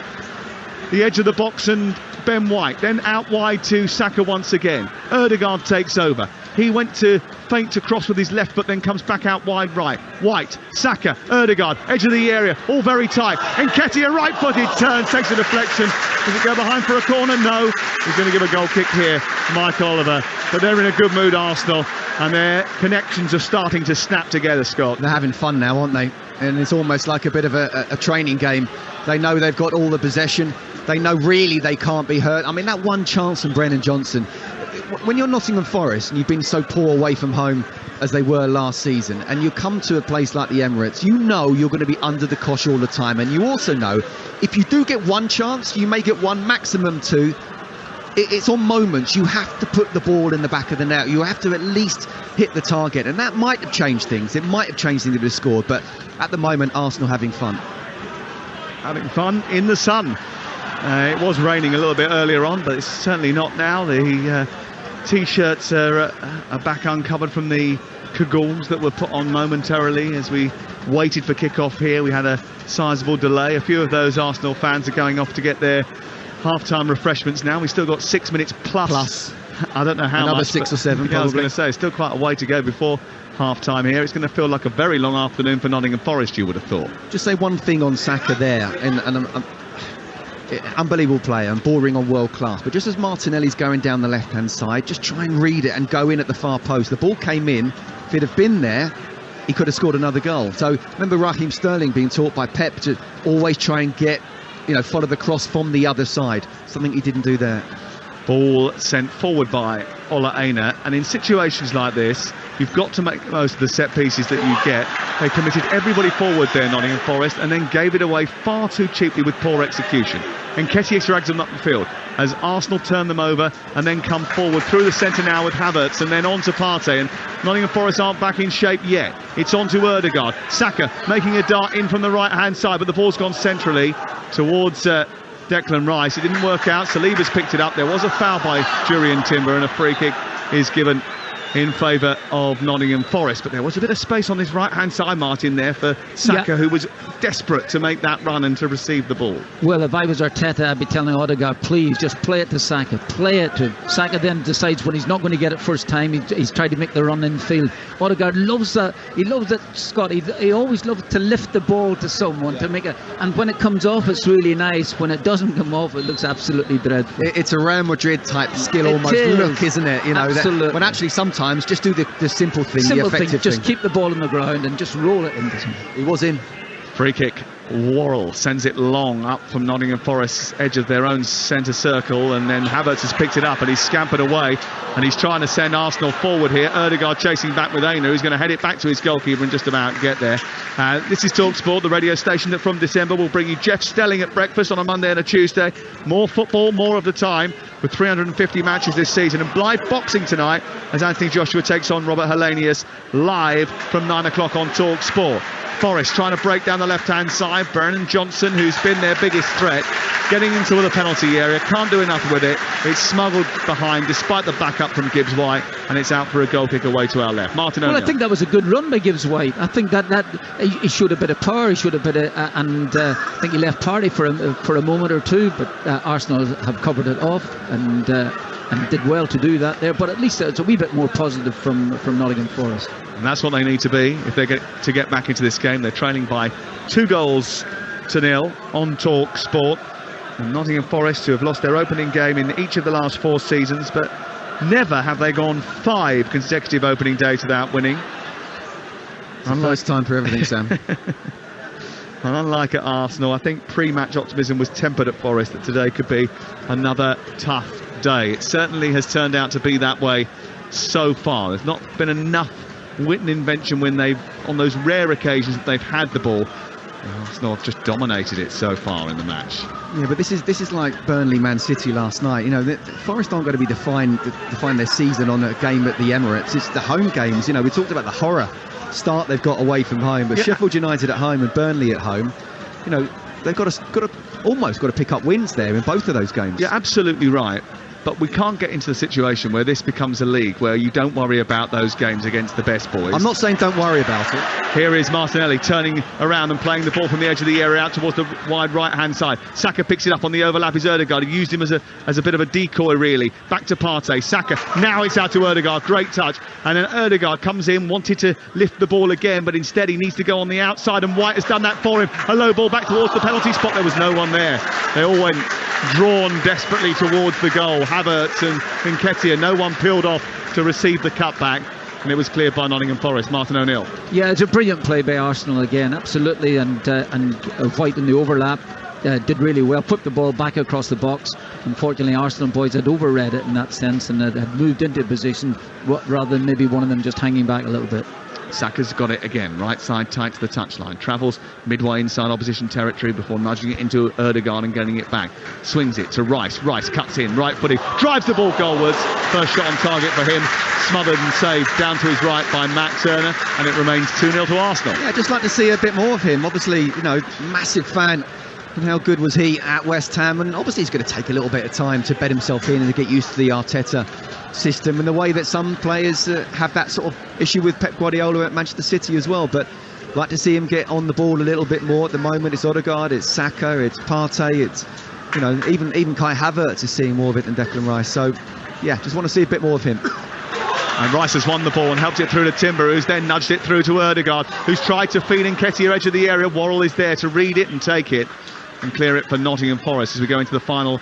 the edge of the box and Ben White, then out wide to Saka once again. Ødegaard takes over. He went to feint to cross with his left, but then comes back out wide right. White, Saka, Ødegaard, edge of the area, all very tight. Nketiah right-footed, turns, takes a deflection. Does it go behind for a corner? No. He's going to give a goal kick here, Mike Oliver. But they're in a good mood, Arsenal, and their connections are starting to snap together, Scott.
They're having fun now, aren't they? And it's almost like a bit of a training game. They know they've got all the possession. They know really they can't be hurt. I mean, that one chance from Brennan Johnson, when you're Nottingham Forest and you've been so poor away from home as they were last season, and you come to a place like the Emirates, you know you're going to be under the cosh all the time, and you also know if you do get one chance, you may get one, maximum two. It's on moments. You have to put the ball in the back of the net. You have to at least hit the target, and that might have changed things. It might have changed things if it had scored, but at the moment, Arsenal having fun.
Having fun in the sun. It was raining a little bit earlier on, but it's certainly not now. The T-shirts are back uncovered from the cagoons that were put on momentarily as we waited for kick-off here. We had a sizable delay. A few of those Arsenal fans are going off to get their half-time refreshments now. We've still got 6 minutes plus. I don't know how
another
much.
6 or 7 probably.
I was going to say, still quite a way to go before half-time here. It's going to feel like a very long afternoon for Nottingham Forest, you would have thought.
Just say one thing on Saka there, and unbelievable player and bordering on world class, but just as Martinelli's going down the left hand side, just try and read it and go in at the far post. The ball came in. If it had been there, he could have scored another goal. So remember Raheem Sterling being taught by Pep to always try and get, follow the cross from the other side, something he didn't do there.
Ball sent forward by Ola Aina, and in situations like this you've got to make the most of the set pieces that you get. They committed everybody forward there, Nottingham Forest, and then gave it away far too cheaply with poor execution. And Nketiah drags them up the field as Arsenal turn them over and then come forward through the centre now with Havertz and then on to Partey, and Nottingham Forest aren't back in shape yet. It's on to Ødegaard. Saka making a dart in from the right hand side, but the ball's gone centrally towards Declan Rice. It didn't work out. Saliba's picked it up. There was a foul by Jurrien Timber and a free kick is given in favour of Nottingham Forest, but there was a bit of space on this right hand side, Martin, there for Saka, who was desperate to make that run and to receive the ball.
Well, if I was Arteta, I'd be telling Ødegaard, please just play it to Saka, play it to him. Saka then decides when he's not going to get it first time, he's tried to make the run in field. Ødegaard loves that. He loves that, Scott. He always loves to lift the ball to someone to make it, and when it comes off, it's really nice. When it doesn't come off, it looks absolutely dreadful.
It's a Real Madrid type skill, almost look, isn't it?
Absolutely.
When actually sometimes just do the simple thing, the effective
just
thing.
Keep the ball on the ground and just roll it into him.
He was in.
Free kick. Worrell sends it long up from Nottingham Forest's edge of their own centre circle, and then Havertz has picked it up and he's scampered away and he's trying to send Arsenal forward here. Ødegaard chasing back with Aina, who's going to head it back to his goalkeeper and just about get there. This is Talksport, the radio station that from December will bring you Jeff Stelling at breakfast on a Monday and a Tuesday. More football, more of the time, with 350 matches this season, and live boxing tonight as Anthony Joshua takes on Robert Hellenius live from 9 o'clock on Talksport. Forest trying to break down the left hand side. drive. Brennan Johnson, who's been their biggest threat, getting into the penalty area, can't do enough with it. It's smuggled behind despite the backup from Gibbs White, and it's out for a goal kick away to our left. Martin O'Neill.
Well, I think that was a good run by Gibbs White. I think that he showed a bit of power. He showed a bit of, I think he left party for a moment or two, but Arsenal have covered it off and did well to do that there. But at least it's a wee bit more positive from Nottingham Forest.
And that's what they need to be if they get back into this game. They're trailing by 2-0 on Talksport. And Nottingham Forest, who have lost their opening game in each of the last 4 seasons, but never have they gone 5 consecutive opening days without winning.
It's the first time for everything, Sam.
And unlike at Arsenal, I think pre-match optimism was tempered at Forest that today could be another tough day. It certainly has turned out to be that way so far. There's not been enough wit and invention when on those rare occasions that they've had the ball. Arsenal have just dominated it so far in the match.
Yeah, but this is like Burnley Man City last night. You know, Forest aren't going to be define their season on a game at the Emirates. It's the home games. You know, we talked about the horror start they've got away from home, but Sheffield United at home and Burnley at home, you know, they've almost got to pick up wins there in both of those games.
Yeah, absolutely right. But we can't get into the situation where this becomes a league where you don't worry about those games against the best boys.
I'm not saying don't worry about it.
Here is Martinelli turning around and playing the ball from the edge of the area out towards the wide right-hand side. Saka picks it up on the overlap. Is Ødegaard. He used him as a bit of a decoy, really. Back to Partey. Saka. Now it's out to Ødegaard. Great touch. And then Ødegaard comes in, wanted to lift the ball again, but instead he needs to go on the outside, and White has done that for him. A low ball back towards the penalty spot. There was no one there. They all went drawn desperately towards the goal. Havertz and Nketiah, no one peeled off to receive the cutback, and it was cleared by Nottingham Forest. Martin O'Neill.
Yeah, it's a brilliant play by Arsenal again, absolutely, and White in the overlap did really well, put the ball back across the box. Unfortunately, Arsenal boys had overread it in that sense and had moved into position rather than maybe one of them just hanging back a little bit.
Saka's got it again, right side tight to the touchline, travels midway inside opposition territory before nudging it into Ødegaard and getting it back. Swings it to Rice. Rice cuts in, right footed, drives the ball goalwards. First shot on target for him, smothered and saved down to his right by Matt Turner, and it remains 2-0 to Arsenal.
Yeah, I'd just like to see a bit more of him. Obviously, you know, massive fan. And how good was he at West Ham? And obviously he's going to take a little bit of time to bed himself in and to get used to the Arteta system and the way that some players have that sort of issue with Pep Guardiola at Manchester City as well. But I'd like to see him get on the ball a little bit more. At the moment it's Ødegaard, it's Saka, it's Partey, it's, you know, even Kai Havertz is seeing more of it than Declan Rice. So yeah, just want to see a bit more of him.
And Rice has won the ball and helped it through to Timber, who's then nudged it through to Ødegaard, who's tried to feed Nketiah edge of the area. Worrell is there to read it and take it and clear it for Nottingham Forest as we go into the final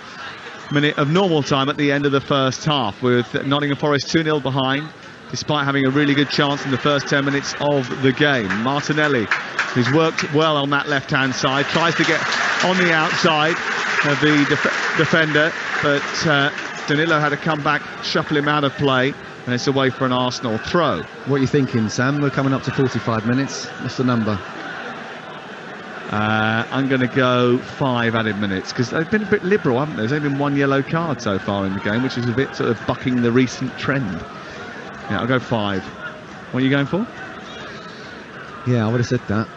minute of normal time at the end of the first half, with Nottingham Forest 2-0 behind, despite having a really good chance in the first 10 minutes of the game. Martinelli, who's worked well on that left-hand side, tries to get on the outside of the defender, but Danilo had to come back, shuffle him out of play, and it's away for an Arsenal throw.
What are you thinking, Sam? We're coming up to 45 minutes. What's the number?
I'm going to go 5 added minutes, because they've been a bit liberal, haven't they? There's only been 1 yellow card so far in the game, which is a bit sort of bucking the recent trend. Yeah, I'll go 5. What are you going for?
Yeah, I would have said that.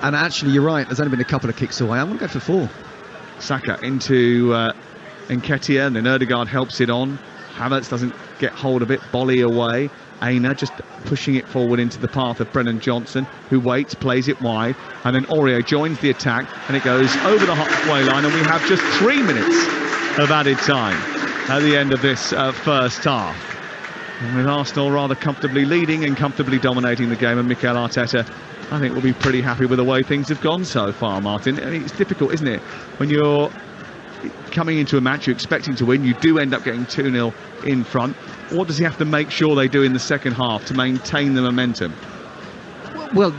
And actually, you're right, there's only been a couple of kicks away. I'm going to go for 4.
Saka into Nketiah, and then Ødegaard helps it on. Havertz doesn't get hold of it, volley away. Aina just pushing it forward into the path of Brennan Johnson, who waits, plays it wide, and then Aurier joins the attack, and it goes over the halfway line, and we have just 3 minutes of added time at the end of this first half. And with Arsenal rather comfortably leading and comfortably dominating the game, and Mikel Arteta, I think, will be pretty happy with the way things have gone so far, Martin. I mean, it's difficult, isn't it? When you're coming into a match, you're expecting to win, you do end up getting 2-0 in front. What does he have to make sure they do in the second half to maintain the momentum?
Well,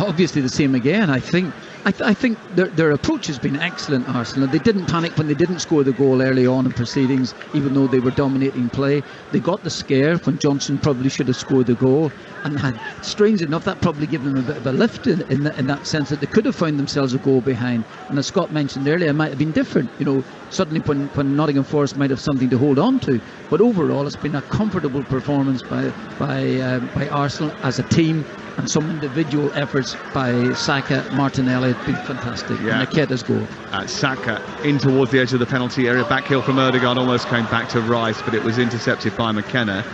obviously the same again. I think I think their approach has been excellent, Arsenal. They didn't panic when they didn't score the goal early on in proceedings, even though they were dominating play. They got the scare when Johnson probably should have scored the goal, and strange enough, that probably gave them a bit of a lift in that sense, that they could have found themselves a goal behind. And as Scott mentioned earlier, it might have been different. Suddenly when Nottingham Forest might have something to hold on to. But overall, it's been a comfortable performance by Arsenal as a team. And some individual efforts by Saka, Martinelli have been fantastic.
Yeah.
And Aketa's goal.
Saka in towards the edge of the penalty area. Back heel from Ødegaard, almost came back to Rice, but it was intercepted by McKenna.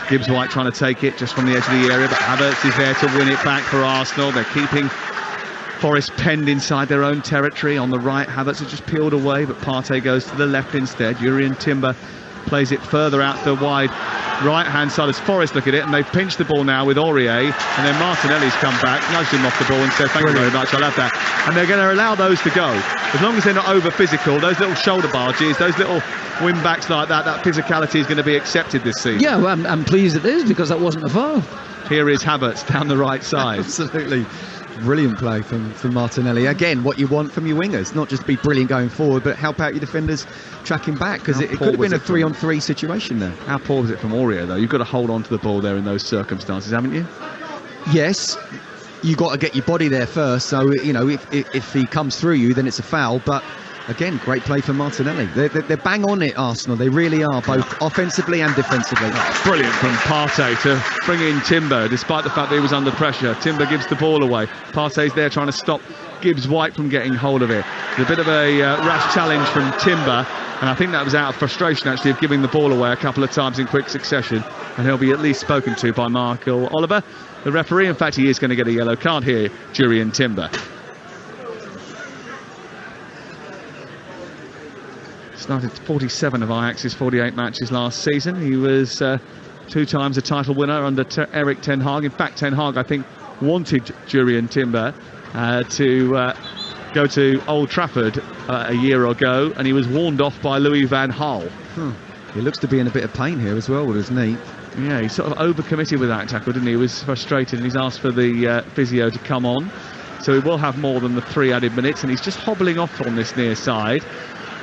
Gibbs White trying to take it just from the edge of the area, but Havertz is there to win it back for Arsenal. They're keeping Forest penned inside their own territory. On the right, Havertz has just peeled away, but Partey goes to the left instead. Jurrien Timber plays it further out the wide right-hand side as Forest look at it, and they've pinched the ball now with Aurier, and then Martinelli's come back, nudged him off the ball and said, thank you very much, I'll have that. And they're going to allow those to go. As long as they're not over-physical, those little shoulder barges, those little win-backs like that physicality is going to be accepted this season.
Yeah, well, I'm pleased it is, because that wasn't a foul.
Here is Havertz down the right side.
Absolutely. Brilliant play from Martinelli. Again, what you want from your wingers, not just be brilliant going forward, but help out your defenders tracking back, because it could have been a 3-on-3 situation there.
How poor was it from Aurier, though? You've got to hold on to the ball there in those circumstances, haven't you?
Yes, you got to get your body there first, so if he comes through you, then it's a foul. But again, great play for Martinelli. They're bang on it, Arsenal. They really are, both offensively and defensively.
Brilliant from Partey to bring in Timber, despite the fact that he was under pressure. Timber gives the ball away. Partey's there trying to stop Gibbs White from getting hold of it. It's a bit of a rash challenge from Timber, and I think that was out of frustration actually of giving the ball away a couple of times in quick succession, and he'll be at least spoken to by Michael Oliver, the referee. In fact, he is going to get a yellow card here, Jurrien Timber. Started 47 of Ajax's 48 matches last season. He was 2 times a title winner under Erik ten Hag. In fact, ten Hag, I think, wanted Jurrien Timber to go to Old Trafford a year ago, and he was warned off by Louis van Gaal.
He looks to be in a bit of pain here as well with his knee.
Yeah, he sort of overcommitted with that tackle, didn't he? He was frustrated, and he's asked for the physio to come on. So he will have more than the 3 added minutes, and he's just hobbling off on this near side.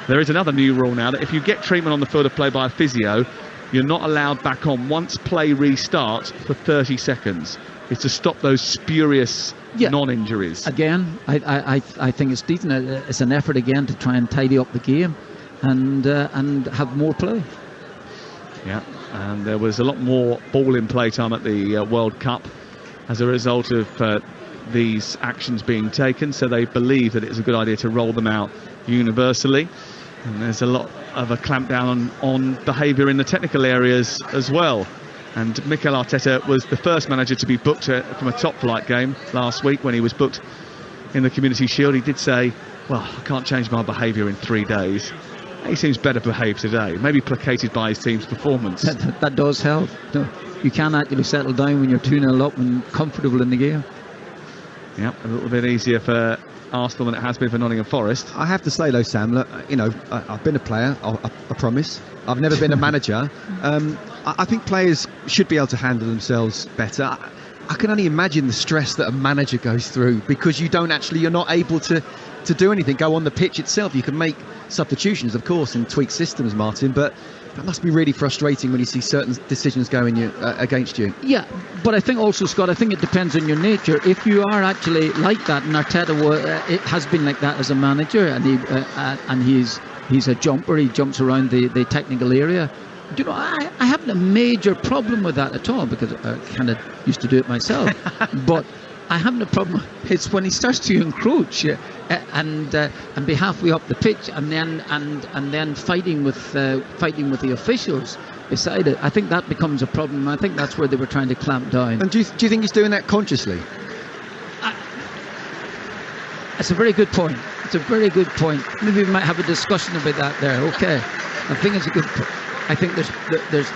There is another new rule now that if you get treatment on the field of play by a physio, you're not allowed back on once play restarts for 30 seconds. It's to stop those spurious non-injuries.
Again, I think it's decent. It's an effort again to try and tidy up the game and have more play.
Yeah, and there was a lot more ball in play time at the World Cup as a result of these actions being taken, so they believe that it's a good idea to roll them out universally. And there's a lot of a clampdown on behaviour in the technical areas as well. And Mikel Arteta was the first manager to be booked from a top-flight game last week when he was booked in the Community Shield. He did say, well, I can't change my behaviour in 3 days. He seems better behaved today, maybe placated by his team's performance.
That does help. You can actually settle down when you're 2-0 up and comfortable in the game.
Yeah, a little bit easier for Arsenal than it has been for Nottingham Forest.
I have to say though, Sam, look, I've been a player, I promise. I've never been a manager. I think players should be able to handle themselves better. I can only imagine the stress that a manager goes through, because you're not able to do anything, go on the pitch itself. You can make substitutions, of course, and tweak systems, Martin, but that must be really frustrating when you see certain decisions going against you.
Yeah, but I think also, Scott, I think it depends on your nature. If you are actually like that, and Arteta it has been like that as a manager, and he's a jumper, he jumps around the technical area. I haven't a major problem with that at all, because I kind of used to do it myself. But I haven't a problem. It's when he starts to encroach and be halfway up the pitch, and then fighting with the officials beside it. I think that becomes a problem. I think that's where they were trying to clamp down.
And do you think he's doing that consciously?
It's a very good point. It's a very good point. Maybe we might have a discussion about that there. Okay, I think it's a good point. I think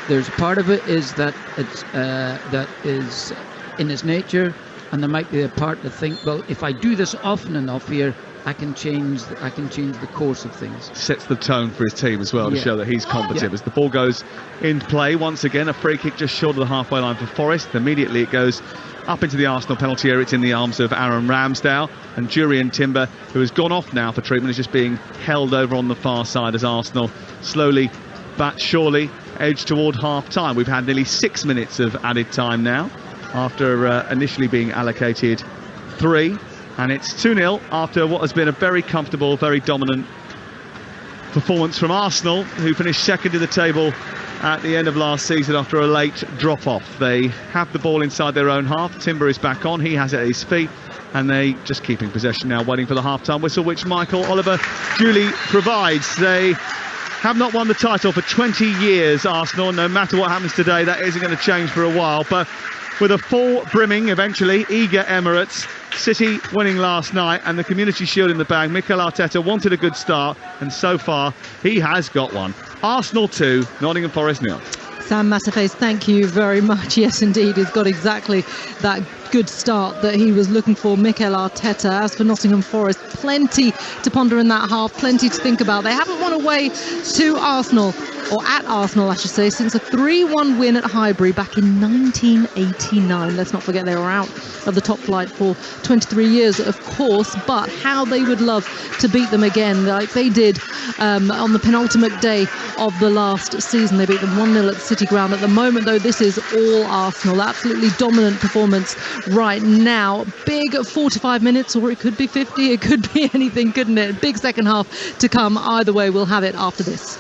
there's part of it is that it's that is in its nature. and there might be a part to think, well, if I do this often enough here, I can change the course of things.
Sets the tone for his team as well to show that he's competent. As the ball goes into play, once again a free kick just short of the halfway line for Forest. Immediately it goes up into the Arsenal penalty area. It's in the arms of Aaron Ramsdale, and Jurrien Timber, who has gone off now for treatment, is just being held over on the far side as Arsenal slowly but surely edge toward half time. We've had nearly 6 minutes of added time now after initially being allocated 3. And it's 2-0 after what has been a very comfortable, very dominant performance from Arsenal, who finished second in the table at the end of last season after a late drop-off. They have the ball inside their own half. Timber is back on. He has it at his feet. And they just keeping possession now, waiting for the half-time whistle, which Michael Oliver duly provides. They have not won the title for 20 years, Arsenal. No matter what happens today, that isn't going to change for a while. But with a full brimming, eventually, eager Emirates, City winning last night and the Community Shield in the bag, Mikel Arteta wanted a good start, and so far he has got one. Arsenal 2, Nottingham Forest 0.
Sam Massaface, thank you very much. Yes, indeed, he's got exactly that good start that he was looking for, Mikel Arteta. As for Nottingham Forest, plenty to ponder in that half, plenty to think about. They haven't won away to Arsenal, or at Arsenal I should say, since a 3-1 win at Highbury back in 1989. Let's not forget they were out of the top flight for 23 years, of course, but how they would love to beat them again, like they did on the penultimate day of the last season. They beat them 1-0 at the City Ground. At the moment, though, this is all Arsenal. Absolutely dominant performance right now. Big 45 minutes, or it could be 50, it could be anything, couldn't it? Big second half to come. Either way, we'll have it after this.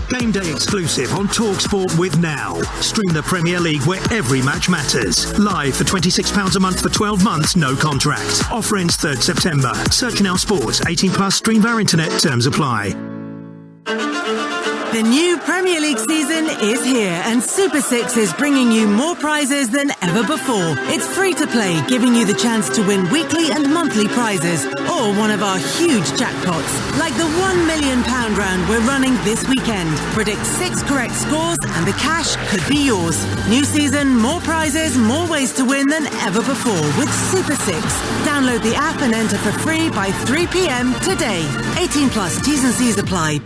Game day exclusive on Talksport with Now. Stream the Premier League where every match matters. Live for £26 a month for 12 months, no contract. Offer ends 3rd September. Search Now Sports. 18 plus. Stream via internet. Terms apply.
The new Premier League season is here, and Super 6 is bringing you more prizes than ever before. It's free to play, giving you the chance to win weekly and monthly prizes, or one of our huge jackpots, like the £1 million round we're running this weekend. Predict 6 correct scores and the cash could be yours. New season, more prizes, more ways to win than ever before with Super 6. Download the app and enter for free by 3 p.m. today. 18 plus, T's and C's apply.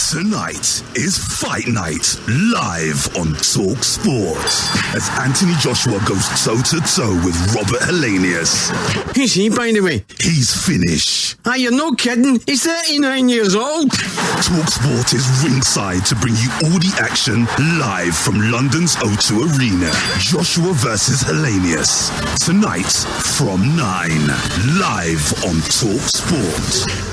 Tonight is Fight Night, live on Talksport, as Anthony Joshua goes toe-to-toe with Robert Hellenius.
Who's he, by the way?
He's Finnish.
Ah, you're no kidding. He's 39 years old.
Talksport is ringside to bring you all the action live from London's O2 Arena. Joshua versus Hellenius. Tonight from 9, live on Talksport.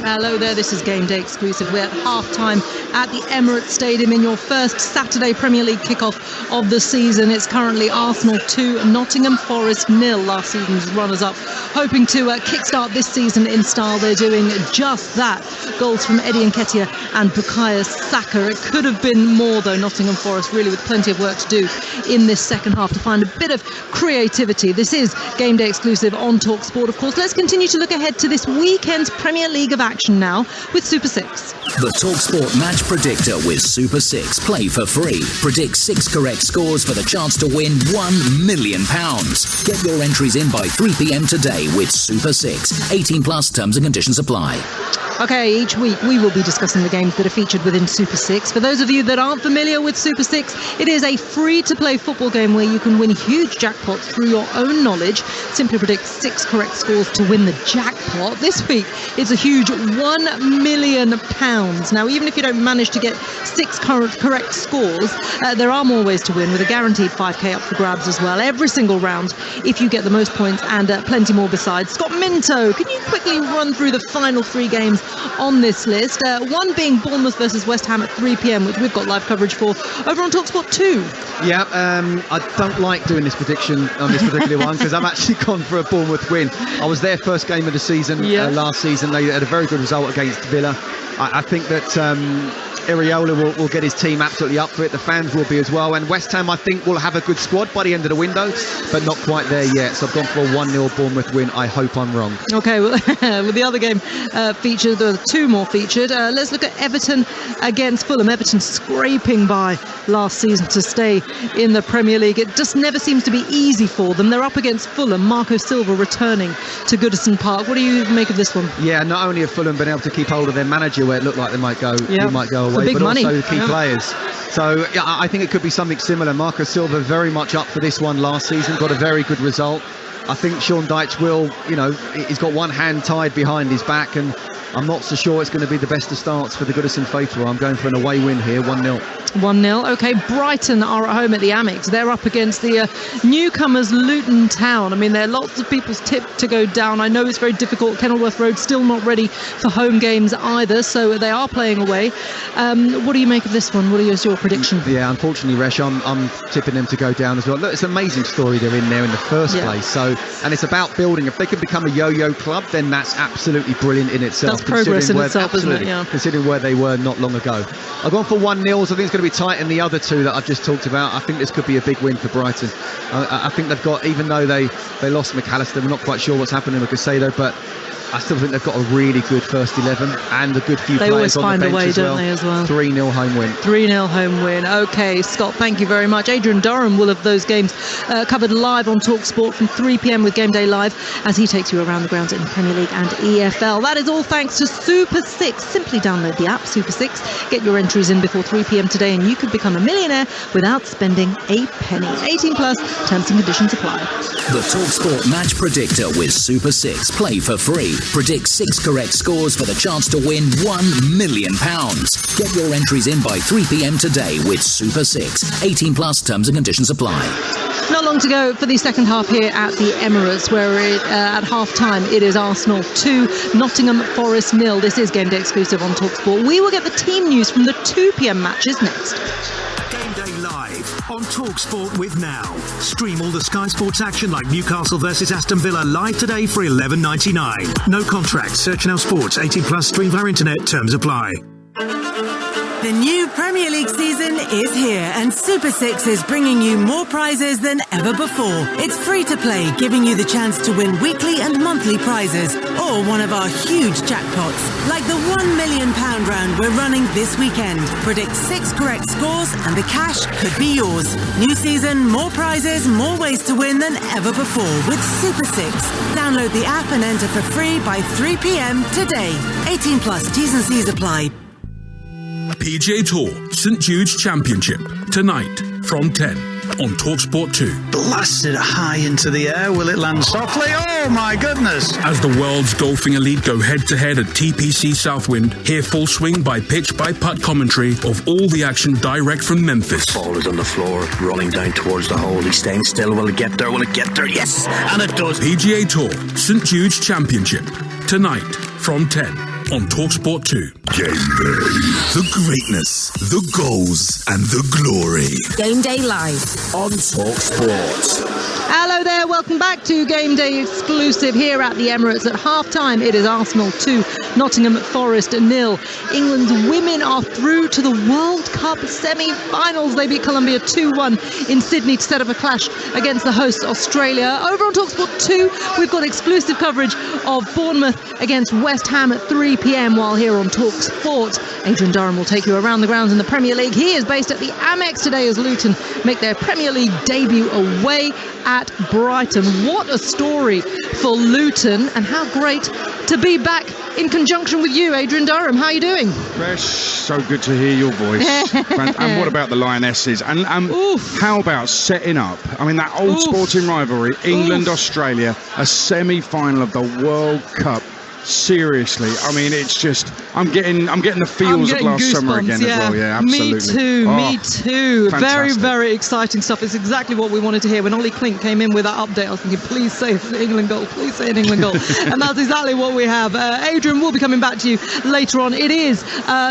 Hello there, this is Game Day exclusive. We're at half-time at the Emirates Stadium in your first Saturday Premier League kickoff of the season. It's currently Arsenal 2, Nottingham Forest 0, last season's runners-up. Hoping to kickstart this season in style. They're doing just that. Goals from Eddie Nketiah and Bukayo Saka. It could have been more, though. Nottingham Forest really with plenty of work to do in this second half to find a bit of creativity. This is Game Day exclusive on Talksport, of course. Let's continue to look ahead to this weekend's Premier League of action now with Super 6.
The Talksport Match Predictor with Super 6. Play for free. Predict 6 correct scores for the chance to win £1 million. Get your entries in by 3 p.m. today with Super 6. 18 plus, terms and conditions apply.
Okay, each week we will be discussing the games that are featured within Super 6. For those of you that aren't familiar with Super 6, it is a free-to-play football game where you can win huge jackpots through your own knowledge. Simply predict 6 correct scores to win the jackpot. This week, it's a huge £1 million. Now, even if you don't manage to get 6 correct scores, there are more ways to win with a guaranteed 5k up for grabs as well. Every single round, if you get the most points, and plenty more besides. Scott Minto, can you quickly run through the final 3 games on this list? One being Bournemouth versus West Ham at 3 p.m, which we've got live coverage for over on Talksport 2.
Yeah, I don't like doing this prediction on this particular one because I've actually gone for a Bournemouth win. I was their first game of the season last season. They had a very good result against Villa. I think that Iraola will get his team absolutely up for it. The fans will be as well. And West Ham, I think, will have a good squad by the end of the window, but not quite there yet. So I've gone for a 1-0 Bournemouth win. I hope I'm wrong.
Okay, well, with the other game featured, there are two more featured. Let's look at Everton against Fulham. Everton scraping by last season to stay in the Premier League. It just never seems to be easy for them. They're up against Fulham. Marco Silva returning to Goodison Park. What do you make of this one?
Yeah, not only have Fulham been able to keep hold of their manager where it looked like they might go away, but
money.
also key players. So yeah, I think it could be something similar. Marco Silva very much up for this one last season, got a very good result. I think Sean Dyche will, he's got one hand tied behind his back, and I'm not so sure it's going to be the best of starts for the Goodison faithful. I'm going for an away win here, 1-0.
1-0. Okay, Brighton are at home at the Amex. They're up against the newcomers Luton Town. I mean, there are lots of people's tip to go down. I know it's very difficult. Kenilworth Road still not ready for home games either, so they are playing away. What do you make of this one? What is your prediction?
Yeah, unfortunately, Resh, I'm tipping them to go down as well. Look, it's an amazing story they're in there in the first place. So, and it's about building. If they can become a yo-yo club, then that's absolutely brilliant in itself.
That's progress in itself, isn't it? Yeah.
Considering where they were not long ago. I've gone for 1-0, so I think it's going to be tight in the other two that I've just talked about. I think this could be a big win for Brighton. I think they've got, even though they lost McAllister, we're not quite sure what's happening with Caicedo, but I still think they've got a really good first 11 and a good few players on the bench
as well. They always find a way, don't they, as well?
3-0 home win.
3-0 home win. OK, Scott, thank you very much. Adrian Durham will have those games covered live on Talksport from 3 p.m. with Game Day Live as he takes you around the grounds in the Premier League and EFL. That is all thanks to Super 6. Simply download the app, Super 6. Get your entries in before 3 p.m. today and you could become a millionaire without spending a penny. 18 plus, terms and conditions apply.
The Talksport Match Predictor with Super 6. Play for free. Predict 6 correct scores for the chance to win £1 million. Get your entries in by 3 p.m. today with Super 6. 18 plus, terms and conditions apply.
Not long to go for the second half here at the Emirates, where at half-time it is Arsenal 2, Nottingham Forest 0. This is Game Day exclusive on Talksport. We will get the team news from the 2 p.m. matches next.
Game Day Live on Talksport with Now. Stream all the Sky Sports action like Newcastle versus Aston Villa live today for $11.99. No contract. Search Now Sports. 18 plus. Stream via internet. Terms apply.
The new Premier League season is here and Super 6 is bringing you more prizes than ever before. It's free to play, giving you the chance to win weekly and monthly prizes or one of our huge jackpots, like the £1 million round we're running this weekend. Predict 6 correct scores and the cash could be yours. New season, more prizes, more ways to win than ever before with Super 6. Download the app and enter for free by 3 p.m. today. 18 plus, T's and C's apply.
PGA Tour St Jude's Championship tonight from 10 on Talksport 2.
Blasted high into the air. Will it land softly? Oh my goodness!
As the world's golfing elite go head-to-head at TPC Southwind, hear full swing by pitch by putt commentary of all the action direct from Memphis.
Ball is on the floor, rolling down towards the hole. He's staying still. Will it get there? Will it get there? Yes! And it does.
PGA Tour St Jude's Championship tonight from 10 on Talksport 2.
Game Day. The greatness, the goals, and the glory.
Game Day Live
on Talksport.
Hello there, welcome back to Game Day exclusive here at the Emirates. At half-time, it is Arsenal 2, Nottingham Forest 0. England's women are through to the World Cup semi-finals. They beat Colombia 2-1 in Sydney to set up a clash against the hosts Australia. Over on Talksport 2, we've got exclusive coverage of Bournemouth against West Ham at 3 p.m, while here on Talksport, Adrian Durham will take you around the grounds in the Premier League. He is based at the Amex today as Luton make their Premier League debut away at Brighton. What a story for Luton, and how great to be back in conjunction with you, Adrian Durham. How are you doing?
Fresh, so good to hear your voice. And what about the Lionesses? And how about setting up, I mean, that old sporting rivalry, England-Australia, a semi-final of the World Cup. Seriously, I mean, it's just I'm getting the feels of last summer again as well. Yeah, absolutely.
Me too.
Fantastic.
Very, very exciting stuff. It's exactly what we wanted to hear. When Ollie Klink came in with that update, I was thinking, please say an England goal, please say an England goal. And that's exactly what we have. Adrian will be coming back to you later on. It is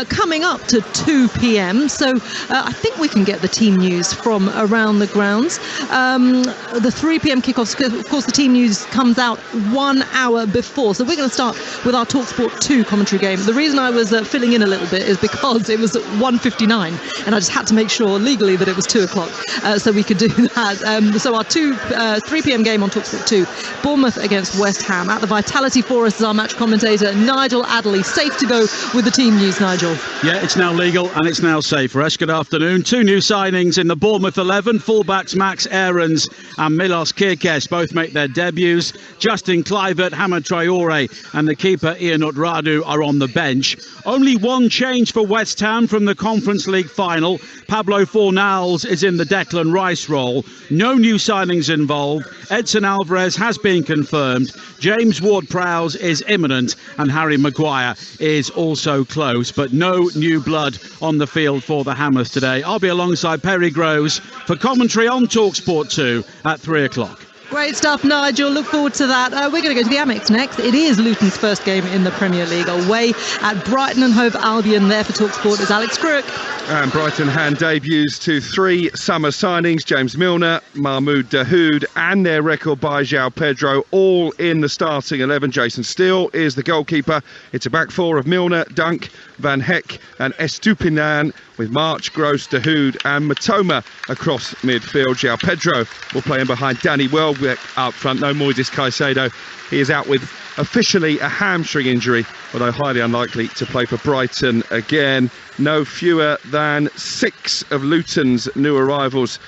coming up to 2 p.m, so I think we can get the team news from around the grounds. The 3 p.m kickoff, of course, the team news comes out 1 hour before, so we're going to start with our Talksport 2 commentary game. The reason I was filling in a little bit is because it was at 1:59 and I just had to make sure legally that it was 2 o'clock so we could do that. So our 3 p.m. game on Talksport 2, Bournemouth against West Ham. At the Vitality Forest is our match commentator, Nigel Adderley. Safe to go with the team news, Nigel.
Yeah, it's now legal and it's now safe. Resh, good afternoon. 2 new signings in the Bournemouth 11. Fullbacks Max Aarons and Milos Kirkes both make their debuts. Justin Kluivert, Hamad Traore and the keeper Ian Utradu are on the bench. Only one change for West Ham from the Conference League final. Pablo Fornals is in the Declan Rice role. No new signings involved. Edson Alvarez has been confirmed. James Ward-Prowse is imminent and Harry Maguire is also close, but no new blood on the field for the Hammers today. I'll be alongside Perry Groves for commentary on Talksport 2 at 3 o'clock.
Great stuff, Nigel. Look forward to that. We're going to go to the Amex next. It is Luton's first game in the Premier League. Away at Brighton and Hove Albion. There for Talksport is Alex Crook.
And Brighton hand debuts to 3 summer signings. James Milner, Mahmoud Dahoud and their record buy João Pedro, all in the starting 11. Jason Steele is the goalkeeper. It's a back 4 of Milner, Dunk, Van Heck and Estupiñán, with March, Gross, Dahoud and Matoma across midfield. João Pedro will play in behind Danny Welbeck up front. No Moises Caicedo. He is out with officially a hamstring injury, although highly unlikely to play for Brighton again. No fewer than 6 of Luton's new arrivals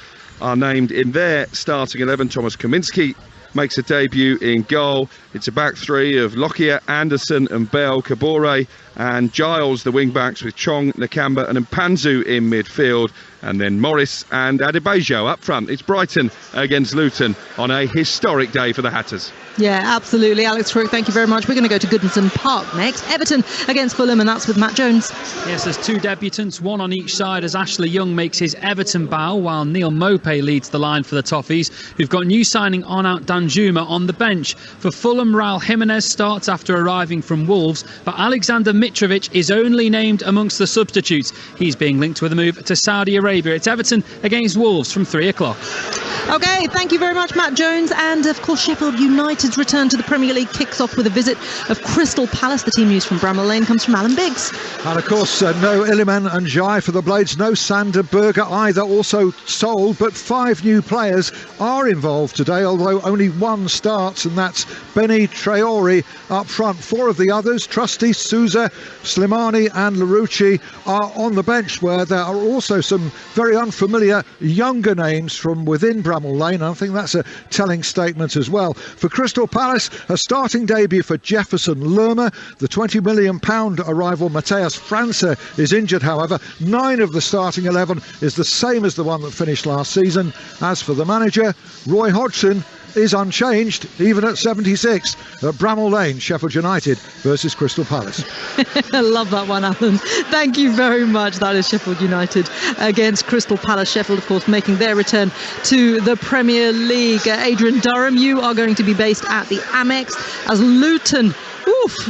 are named in their starting 11. Thomas Kaminski makes a debut in goal. It's a back 3 of Lockyer, Anderson and Bell, Kabore and Giles, the wing-backs, with Chong, Nakamba and Mpanzu in midfield. And then Morris and Adebayo up front. It's Brighton against Luton on a historic day for the Hatters.
Yeah, absolutely. Alex Crook, thank you very much. We're going to go to Goodison Park next. Everton against Fulham, and that's with Matt Jones.
Yes, there's 2 debutants, one on each side as Ashley Young makes his Everton bow, while Neil Maupay leads the line for the Toffees. We've got new signing Onat Danjuma on the bench. For Fulham, Raul Jimenez starts after arriving from Wolves, but Alexander Mitrovic is only named amongst the substitutes. He's being linked with a move to Saudi Arabia. It's Everton against Wolves from 3 o'clock.
OK, thank you very much, Matt Jones. And, of course, Sheffield United's return to the Premier League kicks off with a visit of Crystal Palace. The team news from Bramall Lane comes from Alan Biggs.
And, of course, no Iliman and Jai for the Blades, no Sander Berger either, also sold, but 5 new players are involved today, although only one starts, and that's Benny Traore up front. 4 of the others, Trusty, Souza, Slimani and Larouci, are on the bench, where there are also some very unfamiliar younger names from within Bramall Lane. I think that's a telling statement as well. For Crystal Palace, a starting debut for Jefferson Lerma. The £20 million arrival Mateus França is injured, however. 9 of the starting 11 is the same as the one that finished last season. As for the manager, Roy Hodgson is unchanged, even at 76, at Bramall Lane, Sheffield United versus Crystal Palace.
I love that one, Alan. Thank you very much. That is Sheffield United against Crystal Palace. Sheffield, of course, making their return to the Premier League. Adrian Durham, you are going to be based at the Amex as Luton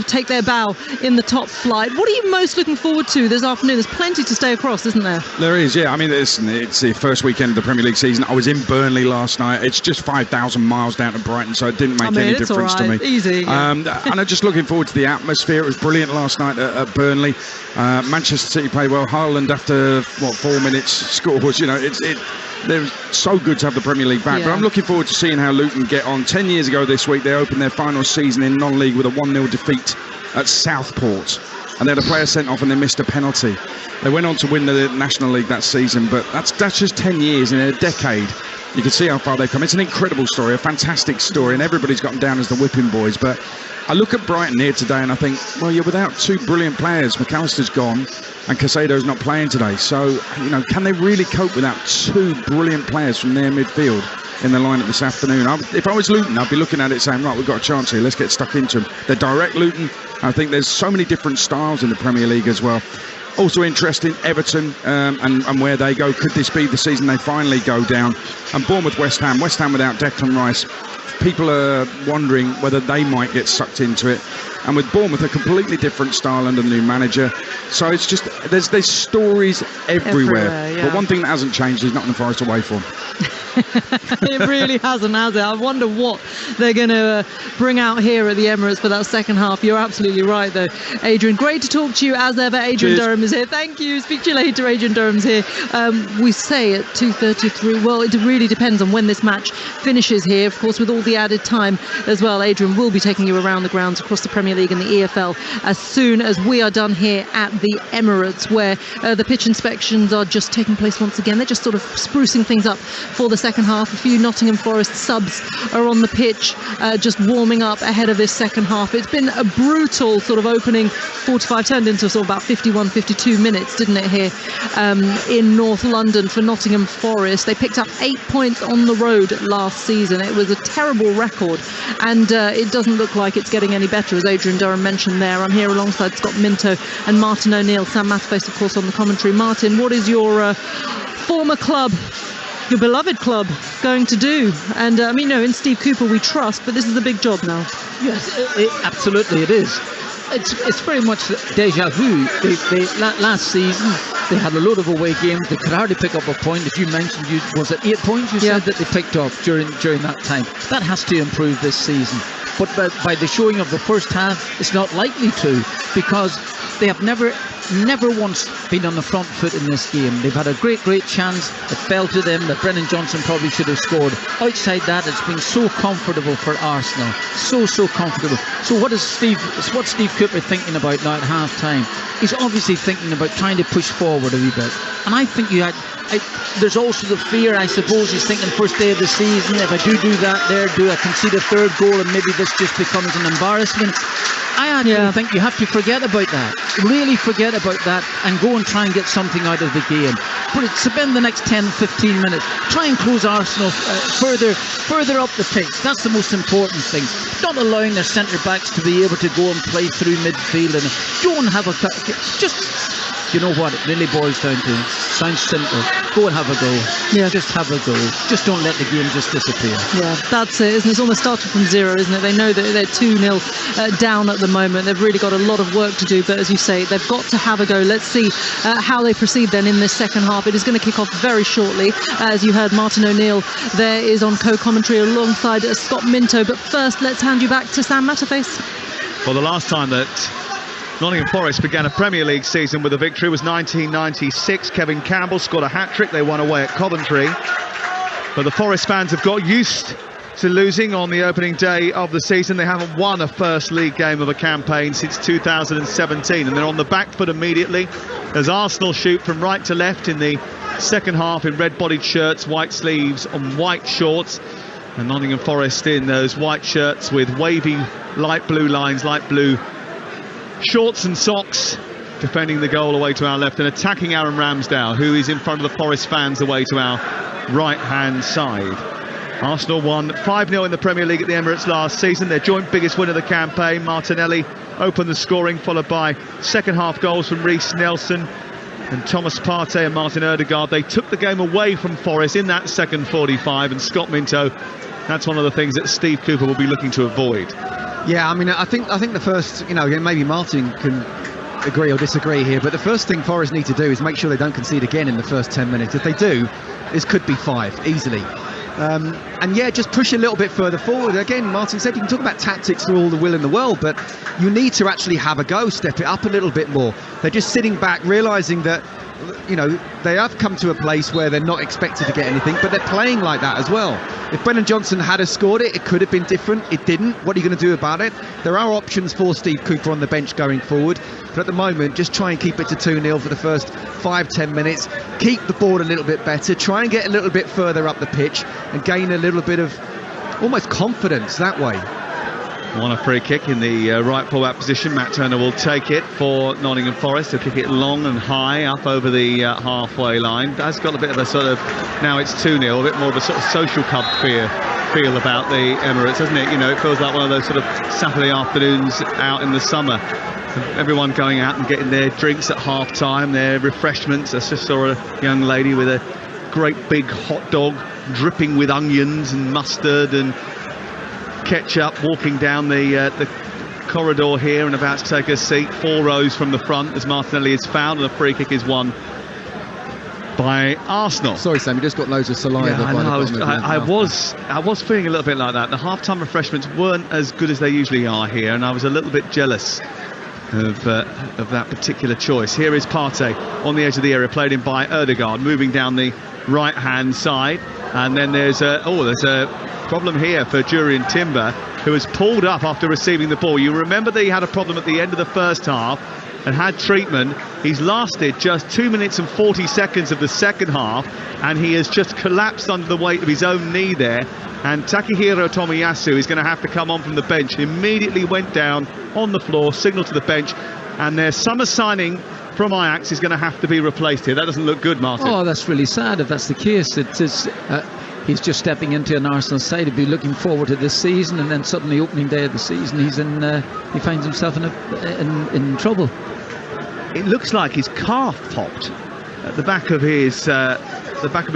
take their bow in the top flight. What are you most looking forward to this afternoon? There's plenty to stay across, isn't there?
There is, yeah. I mean, it's the first weekend of the Premier League season. I was in Burnley last night. It's just 5,000 miles down to Brighton, so it didn't make any difference to me.
Easy. Yeah.
And I'm just looking forward to the atmosphere. It was brilliant last night at Burnley. Manchester City played well. Haaland, after 4 minutes, scores. You know, they're so good to have the Premier League back. Yeah. But I'm looking forward to seeing how Luton get on. 10 years ago this week, they opened their final season in non-league with a 1-0 defeat at Southport. And they had a player sent off and they missed a penalty. They went on to win the National League that season, but that's just 10 years in a decade. You can see how far they've come. It's an incredible story, a fantastic story, and everybody's got them down as the whipping boys. But I look at Brighton here today and I think, well, you're without 2 brilliant players. McAllister's gone and Caicedo's not playing today. So, you know, can they really cope without 2 brilliant players from their midfield in the lineup this afternoon? If I was Luton, I'd be looking at it saying, right, we've got a chance here. Let's get stuck into them. They're direct Luton. I think there's so many different styles in the Premier League as well. Also interesting, Everton and where they go. Could this be the season they finally go down? And Bournemouth, West Ham without Declan Rice. People are wondering whether they might get sucked into it. And with Bournemouth, a completely different style and a new manager. So it's just, there's stories everywhere.
Yeah.
But one thing that hasn't changed is Nottingham Forest away form.
It really hasn't, has it? I wonder what they're going to bring out here at the Emirates for that second half. You're absolutely right, though, Adrian. Great to talk to you as ever. Adrian Durham is here. Thank you. Speak to you later. Adrian Durham's here. We say at 2:33. Well, it really depends on when this match finishes here. Of course, with all the added time as well, Adrian will be taking you around the grounds across the Premier League and the EFL as soon as we are done here at the Emirates, where the pitch inspections are just taking place once again. They're just sort of sprucing things up for the second half. A few Nottingham Forest subs are on the pitch, just warming up ahead of this second half. It's been a brutal sort of opening 45, turned into sort of about 51, 52 minutes, didn't it, here in North London for Nottingham Forest. They picked up 8 points on the road last season. It was a terrible record, and it doesn't look like it's getting any better, as Adrian Durham mentioned there. I'm here alongside Scott Minto and Martin O'Neill. Sam Matterface, of course, on the commentary. Martin, what is your former club, your beloved club, going to do? And I mean, in Steve Cooper we trust, but this is a big job now.
Yes, absolutely it is. It's very much deja vu. Last season they had a load of away games. They could hardly pick up a point. If you mentioned, was it 8 points you said that they picked up during that time? That has to improve this season. But by the showing of the first half, it's not likely to, because they have never once been on the front foot in this game. They've had a great chance. It fell to them that Brennan Johnson probably should have scored. Outside that, it's been so comfortable for Arsenal. So comfortable. So what's Steve Cooper thinking about now at half time? He's obviously thinking about trying to push forward a wee bit. And I think there's also the fear, I suppose, he's thinking first day of the season, if I do that do I concede a third goal and maybe this just becomes an embarrassment? I actually think you have to forget about that. Really forget about that and go and try and get something out of the game. Spend the next 10-15 minutes. Try and close Arsenal further up the pitch. That's the most important thing. Not allowing their centre-backs to be able to go and play through midfield. And don't have you know what it really boils down to? Sounds simple. Go and have a go. Yeah. Just have a go. Just don't let the game just disappear.
Yeah, that's it, isn't it? It's almost started from zero, isn't it? They know that they're 2-0 down at the moment. They've really got a lot of work to do, but as you say, they've got to have a go. Let's see how they proceed then in this second half. It is going to kick off very shortly. As you heard, Martin O'Neill there is on co-commentary alongside Scott Minto. But first, let's hand you back to Sam Matterface.
Well, the last time that Nottingham Forest began a Premier League season with a victory was 1996. Kevin Campbell scored a hat-trick. They won away at Coventry. But the Forest fans have got used to losing on the opening day of the season. They haven't won a first league game of a campaign since 2017, and they're on the back foot immediately as Arsenal shoot from right to left in the second half in red-bodied shirts, white sleeves and white shorts, and Nottingham Forest in those white shirts with wavy light blue lines, light blue shorts and socks, defending the goal away to our left and attacking Aaron Ramsdale, who is in front of the Forest fans away to our right-hand side. Arsenal won 5-0 in the Premier League at the Emirates last season, their joint biggest win of the campaign. Martinelli opened the scoring, followed by second half goals from Reece Nelson and Thomas Partey and Martin Ødegaard. They took the game away from Forest in that second 45, and Scott Minto, that's one of the things that Steve Cooper will be looking to avoid.
Yeah, I mean, I think the first, maybe Martin can agree or disagree here, but the first thing Forest need to do is make sure they don't concede again in the first 10 minutes. If they do, this could be 5 easily. And yeah, just push a little bit further forward. Again, Martin said you can talk about tactics for all the will in the world, but you need to actually have a go, step it up a little bit more. They're just sitting back, realising that, they have come to a place where they're not expected to get anything, but they're playing like that as well. If Brennan Johnson had scored it, it could have been different. It didn't. What are you going to do about it? There are options for Steve Cooper on the bench going forward, but at the moment, just try and keep it to 2-0 for the first 5-10 minutes. Keep the ball a little bit better. Try and get a little bit further up the pitch and gain a little bit of almost confidence that way.
On a free kick in the right full-back position, Matt Turner will take it for Nottingham Forest. He'll kick it long and high up over the halfway line. That's got a bit of a sort of, now it's 2-0, a bit more of a sort of social club feel about the Emirates, doesn't it? It feels like one of those sort of Saturday afternoons out in the summer. Everyone going out and getting their drinks at half-time, their refreshments. I just saw a young lady with a great big hot dog dripping with onions and mustard and ketchup, walking down the corridor here and about to take a seat 4 rows from the front as Martinelli is fouled and a free kick is won
by Arsenal.
Sorry, Sam, you just got loads of saliva.
Yeah, I
by
know.
the bottom of your mouth.
I was feeling a little bit like that. The half-time refreshments weren't as good as they usually are here, and I was a little bit jealous of that particular choice. Here is Partey on the edge of the area, played in by Ødegaard, moving down the right-hand side, and then there's a problem here for Jurrien Timber, who was pulled up after receiving the ball. You remember that he had a problem at the end of the first half and had treatment. He's lasted just 2 minutes and 40 seconds of the second half, and he has just collapsed under the weight of his own knee there. And Takehiro Tomiyasu is going to have to come on from the bench. He immediately went down on the floor, signalled to the bench, and their summer signing from Ajax is going to have to be replaced here. That doesn't look good, Martin.
Oh, that's really sad if that's the case. He's just stepping into an Arsenal side. He'd be looking forward to this season, and then suddenly opening day of the season, he finds himself in trouble.
It looks like his calf popped at the back of his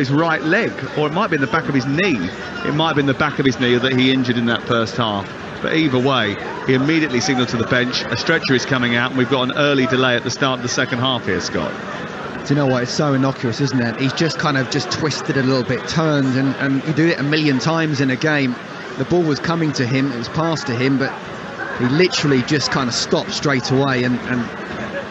right leg, or it might be in the back of his knee. It might have been the back of his knee that he injured in that first half. But either way, he immediately signalled to the bench. A stretcher is coming out, and we've got an early delay at the start of the second half here, Scott.
Do you know what? It's so innocuous, isn't it? He's just kind of just twisted a little bit, turned, and you do it a million times in a game. The ball was coming to him, it was passed to him, but he literally just kind of stopped straight away, and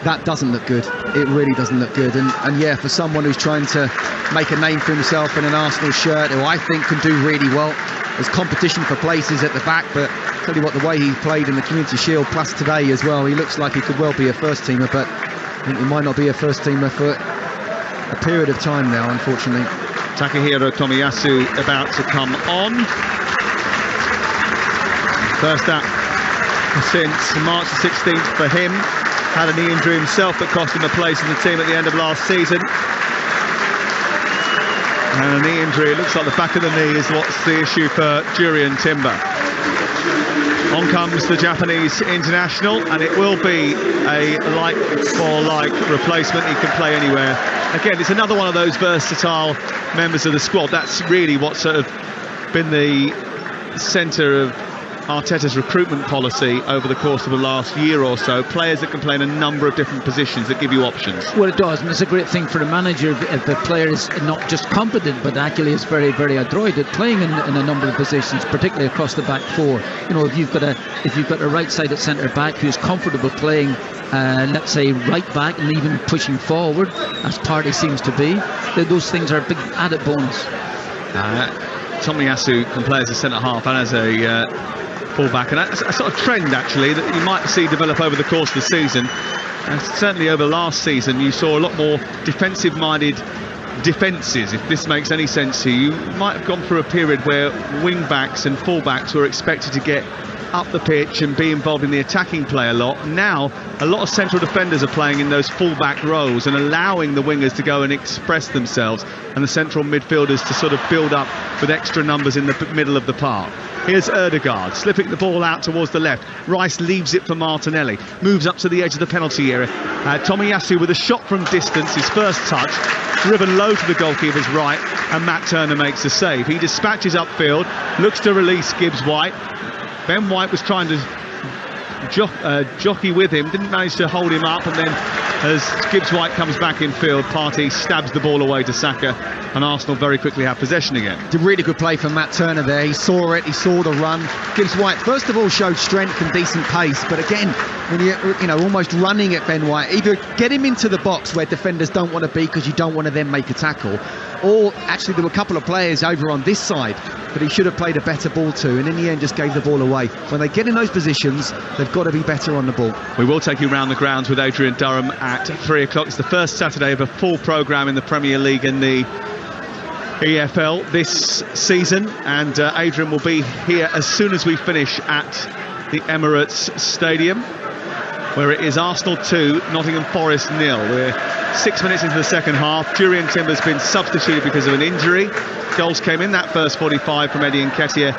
that doesn't look good. It really doesn't look good. And yeah, for someone who's trying to make a name for himself in an Arsenal shirt, who I think can do really well, there's competition for places at the back, but I'll tell you what, the way he played in the Community Shield plus today as well, he looks like he could well be a first teamer, but I think he might not be a first teamer for a period of time now, unfortunately.
Takehiro Tomiyasu about to come on. First up since March the 16th for him. Had a knee injury himself that cost him a place in the team at the end of last season. And a knee injury, it looks like the back of the knee is what's the issue for Jurrien Timber. On comes the Japanese international, and it will be a like-for-like replacement. He can play anywhere. Again, it's another one of those versatile members of the squad. That's really what's sort of been the centre of Arteta's recruitment policy over the course of the last year or so. Players that can play in a number of different positions that give you options.
Well, it does, and it's a great thing for the manager if the player is not just competent but actually is very, very adroit at playing in a number of positions, particularly across the back four. You know, if you've got a right-sided centre back who's comfortable playing, let's say right back, and even pushing forward, as Partey seems to be, those things are a big added bonus.
Tomiyasu can play as a centre half and as a full-back, and that's a sort of trend actually that you might see develop over the course of the season. And certainly over last season you saw a lot more defensive-minded defences, if this makes any sense to you. You might have gone through a period where wing-backs and full-backs were expected to get up the pitch and be involved in the attacking play a lot. Now a lot of central defenders are playing in those full-back roles and allowing the wingers to go and express themselves, and the central midfielders to sort of build up with extra numbers in the middle of the park. Here's Ødegaard slipping the ball out towards the left. Rice leaves it for Martinelli, moves up to the edge of the penalty area. Tomiyasu with a shot from distance, his first touch, driven low to the goalkeeper's right, and Matt Turner makes the save. He dispatches upfield, looks to release Gibbs-White. Ben White was trying to jockey with him, didn't manage to hold him up, and then as Gibbs-White comes back in field, Partey stabs the ball away to Saka, and Arsenal very quickly have possession again.
It's a really good play from Matt Turner there. He saw it, he saw the run. Gibbs-White first of all showed strength and decent pace, but again, when you're almost running at Ben White, either get him into the box where defenders don't want to be because you don't want to then make a tackle, or actually there were a couple of players over on this side but he should have played a better ball to, and in the end just gave the ball away. When they get in those positions, they've got to be better on the ball.
We will take you round the grounds with Adrian Durham at 3 o'clock. It's the first Saturday of a full programme in the Premier League and the EFL this season, and Adrian will be here as soon as we finish at the Emirates Stadium, where it is Arsenal 2, Nottingham Forest 0. We're 6 minutes into the second half. Jurrien Timber's been substituted because of an injury. Goals came in that first 45 from Eddie Nketiah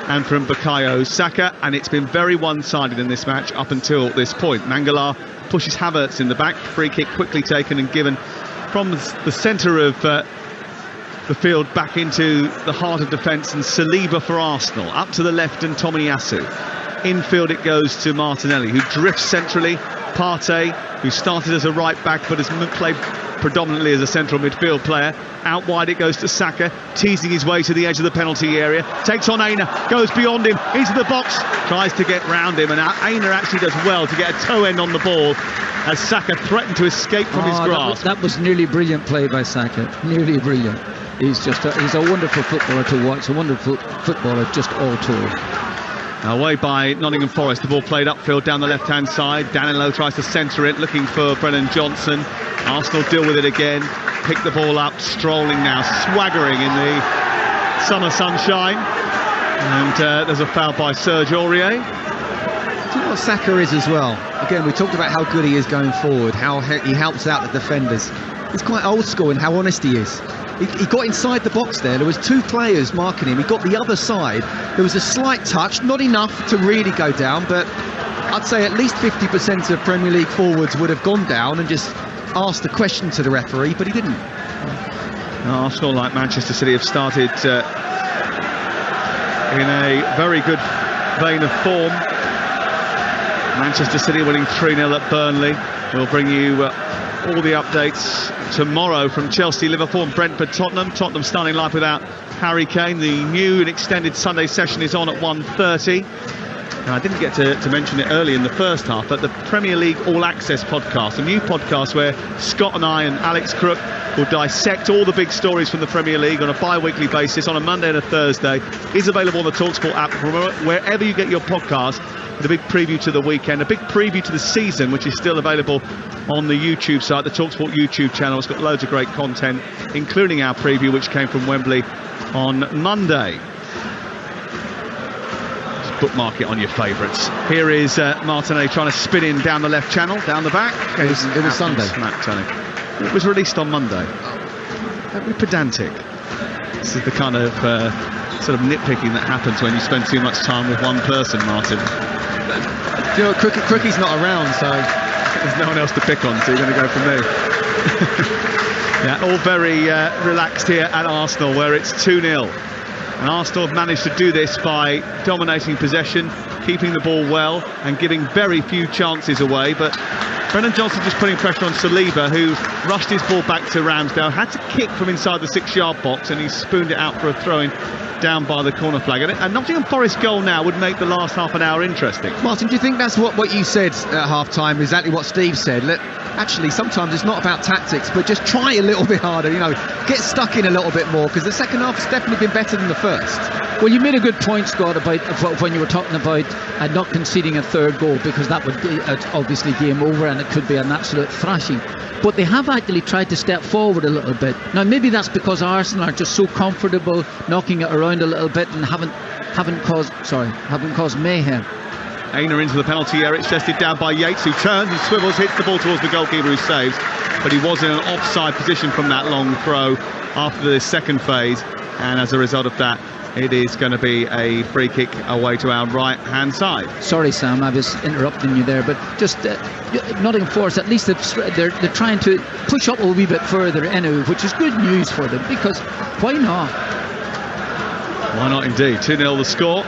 and from Bukayo Saka, and it's been very one-sided in this match up until this point. Mangala pushes Havertz in the back, free kick quickly taken and given from the centre of the field back into the heart of defence, and Saliba for Arsenal. Up to the left and Tomiyasu. Infield it goes to Martinelli, who drifts centrally. Partey, who started as a right back but has played
predominantly as a central midfield player. Out wide it goes to Saka, teasing his way to the edge of the penalty area, takes on Aina, goes beyond him, into the box, tries to get round him, and Aina actually does well to get a toe end on the ball as Saka threatened to escape from his grasp.
That was nearly brilliant play by Saka, nearly brilliant. He's a wonderful footballer to watch, a wonderful footballer just all told.
Away by Nottingham Forest, the ball played upfield down the left-hand side. Danilo tries to centre it, looking for Brennan Johnson. Arsenal deal with it again, pick the ball up, strolling now, swaggering in the summer sunshine. And there's a foul by Serge Aurier.
Do you know what Saka is as well? Again, we talked about how good he is going forward, how he helps out the defenders. He's quite old school in how honest he is. He got inside the box there was 2 players marking him, he got the other side, there was a slight touch, not enough to really go down, but I'd say at least 50% of Premier League forwards would have gone down and just asked a question to the referee, but he didn't.
Arsenal, like Manchester City, have started in a very good vein of form. Manchester City winning 3-0 at Burnley. We'll bring you all the updates tomorrow from Chelsea, Liverpool and Brentford, Tottenham. Tottenham starting live without Harry Kane. The new and extended Sunday session is on at 1:30. Now, I didn't get to mention it early in the first half, but the Premier League All Access podcast, a new podcast where Scott and I and Alex Crook will dissect all the big stories from the Premier League on a bi-weekly basis on a Monday and a Thursday, is available on the Talksport app wherever you get your podcast, with a big preview to the weekend, a big preview to the season, which is still available on the YouTube site, the Talksport YouTube channel. It's got loads of great content, including our preview, which came from Wembley on Monday. Just bookmark it on your favourites. Here is Martinelli trying to spin in down the left channel, down the back.
It was Sunday.
It was released on Monday. Don't be pedantic. This is the kind of sort of nitpicking that happens when you spend too much time with one person, Martin.
You know, Crookie's not around, so
there's no one else to pick on, so you're going to go for me. Yeah, all very relaxed here at Arsenal, where it's 2-0. And Arsenal have managed to do this by dominating possession, keeping the ball well, and giving very few chances away. But Brennan Johnson just putting pressure on Saliba, who rushed his ball back to Ramsdale, had to kick from inside the 6-yard box, and he spooned it out for a throw-in down by the corner flag. And Nottingham Forest goal now would make the last half an hour interesting.
Martin, do you think that's what you said at half-time, exactly what Steve said? Actually, sometimes it's not about tactics, but just try a little bit harder, you know, get stuck in a little bit more, because the second half has definitely been better than the first.
Well, you made a good point, Scott, about when you were talking about not conceding a third goal, because that would be obviously game over and it could be an absolute thrashing. But they have actually tried to step forward a little bit. Now, maybe that's because Arsenal are just so comfortable knocking it around a little bit and haven't caused mayhem.
Aina into the penalty area, it's chested down by Yates, who turns and swivels, hits the ball towards the goalkeeper, who saves, but he was in an offside position from that long throw after the second phase, and as a result of that, it is going to be a free kick away to our right-hand side.
Sorry, Sam, I was interrupting you there, but just Nottingham Forest, at least they're trying to push up a wee bit further anyway, which is good news for them, because why not?
Why not indeed? 2-0 the score.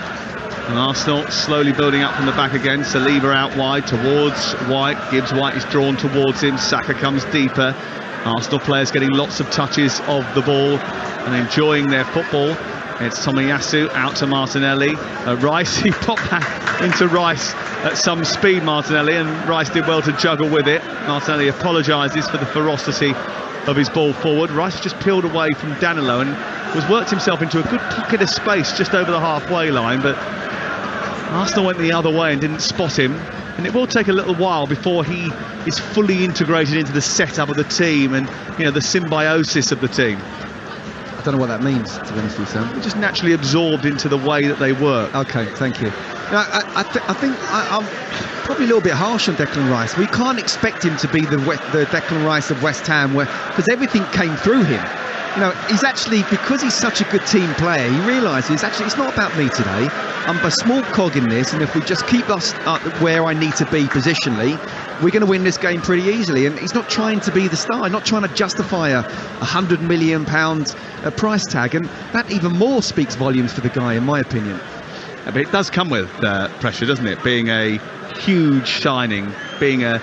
And Arsenal slowly building up from the back again. Saliba out wide towards White. Gibbs White is drawn towards him. Saka comes deeper. Arsenal players getting lots of touches of the ball and enjoying their football. It's Tomiyasu out to Martinelli. Rice, he popped back into Rice at some speed, Martinelli, and Rice did well to juggle with it. Martinelli apologises for the ferocity of his ball forward. Rice just peeled away from Danilo and was worked himself into a good pocket of space just over the halfway line, but Arsenal went the other way and didn't spot him, and it will take a little while before he is fully integrated into the setup of the team and, you know, the symbiosis of the team.
I don't know what that means, to be honest with you, Sam.
Just naturally absorbed into the way that they work.
Okay, thank you. Now, I think I'm probably a little bit harsh on Declan Rice. We can't expect him to be the Declan Rice of West Ham, because everything came through him. You know, he's actually, because he's such a good team player, he realises, actually, it's not about me today. I'm a small cog in this, and if we just keep us where I need to be positionally, we're going to win this game pretty easily. And he's not trying to be the star, not trying to justify a £100 million price tag, and that even more speaks volumes for the guy, in my opinion.
But it does come with pressure, doesn't it? Being a huge signing, being a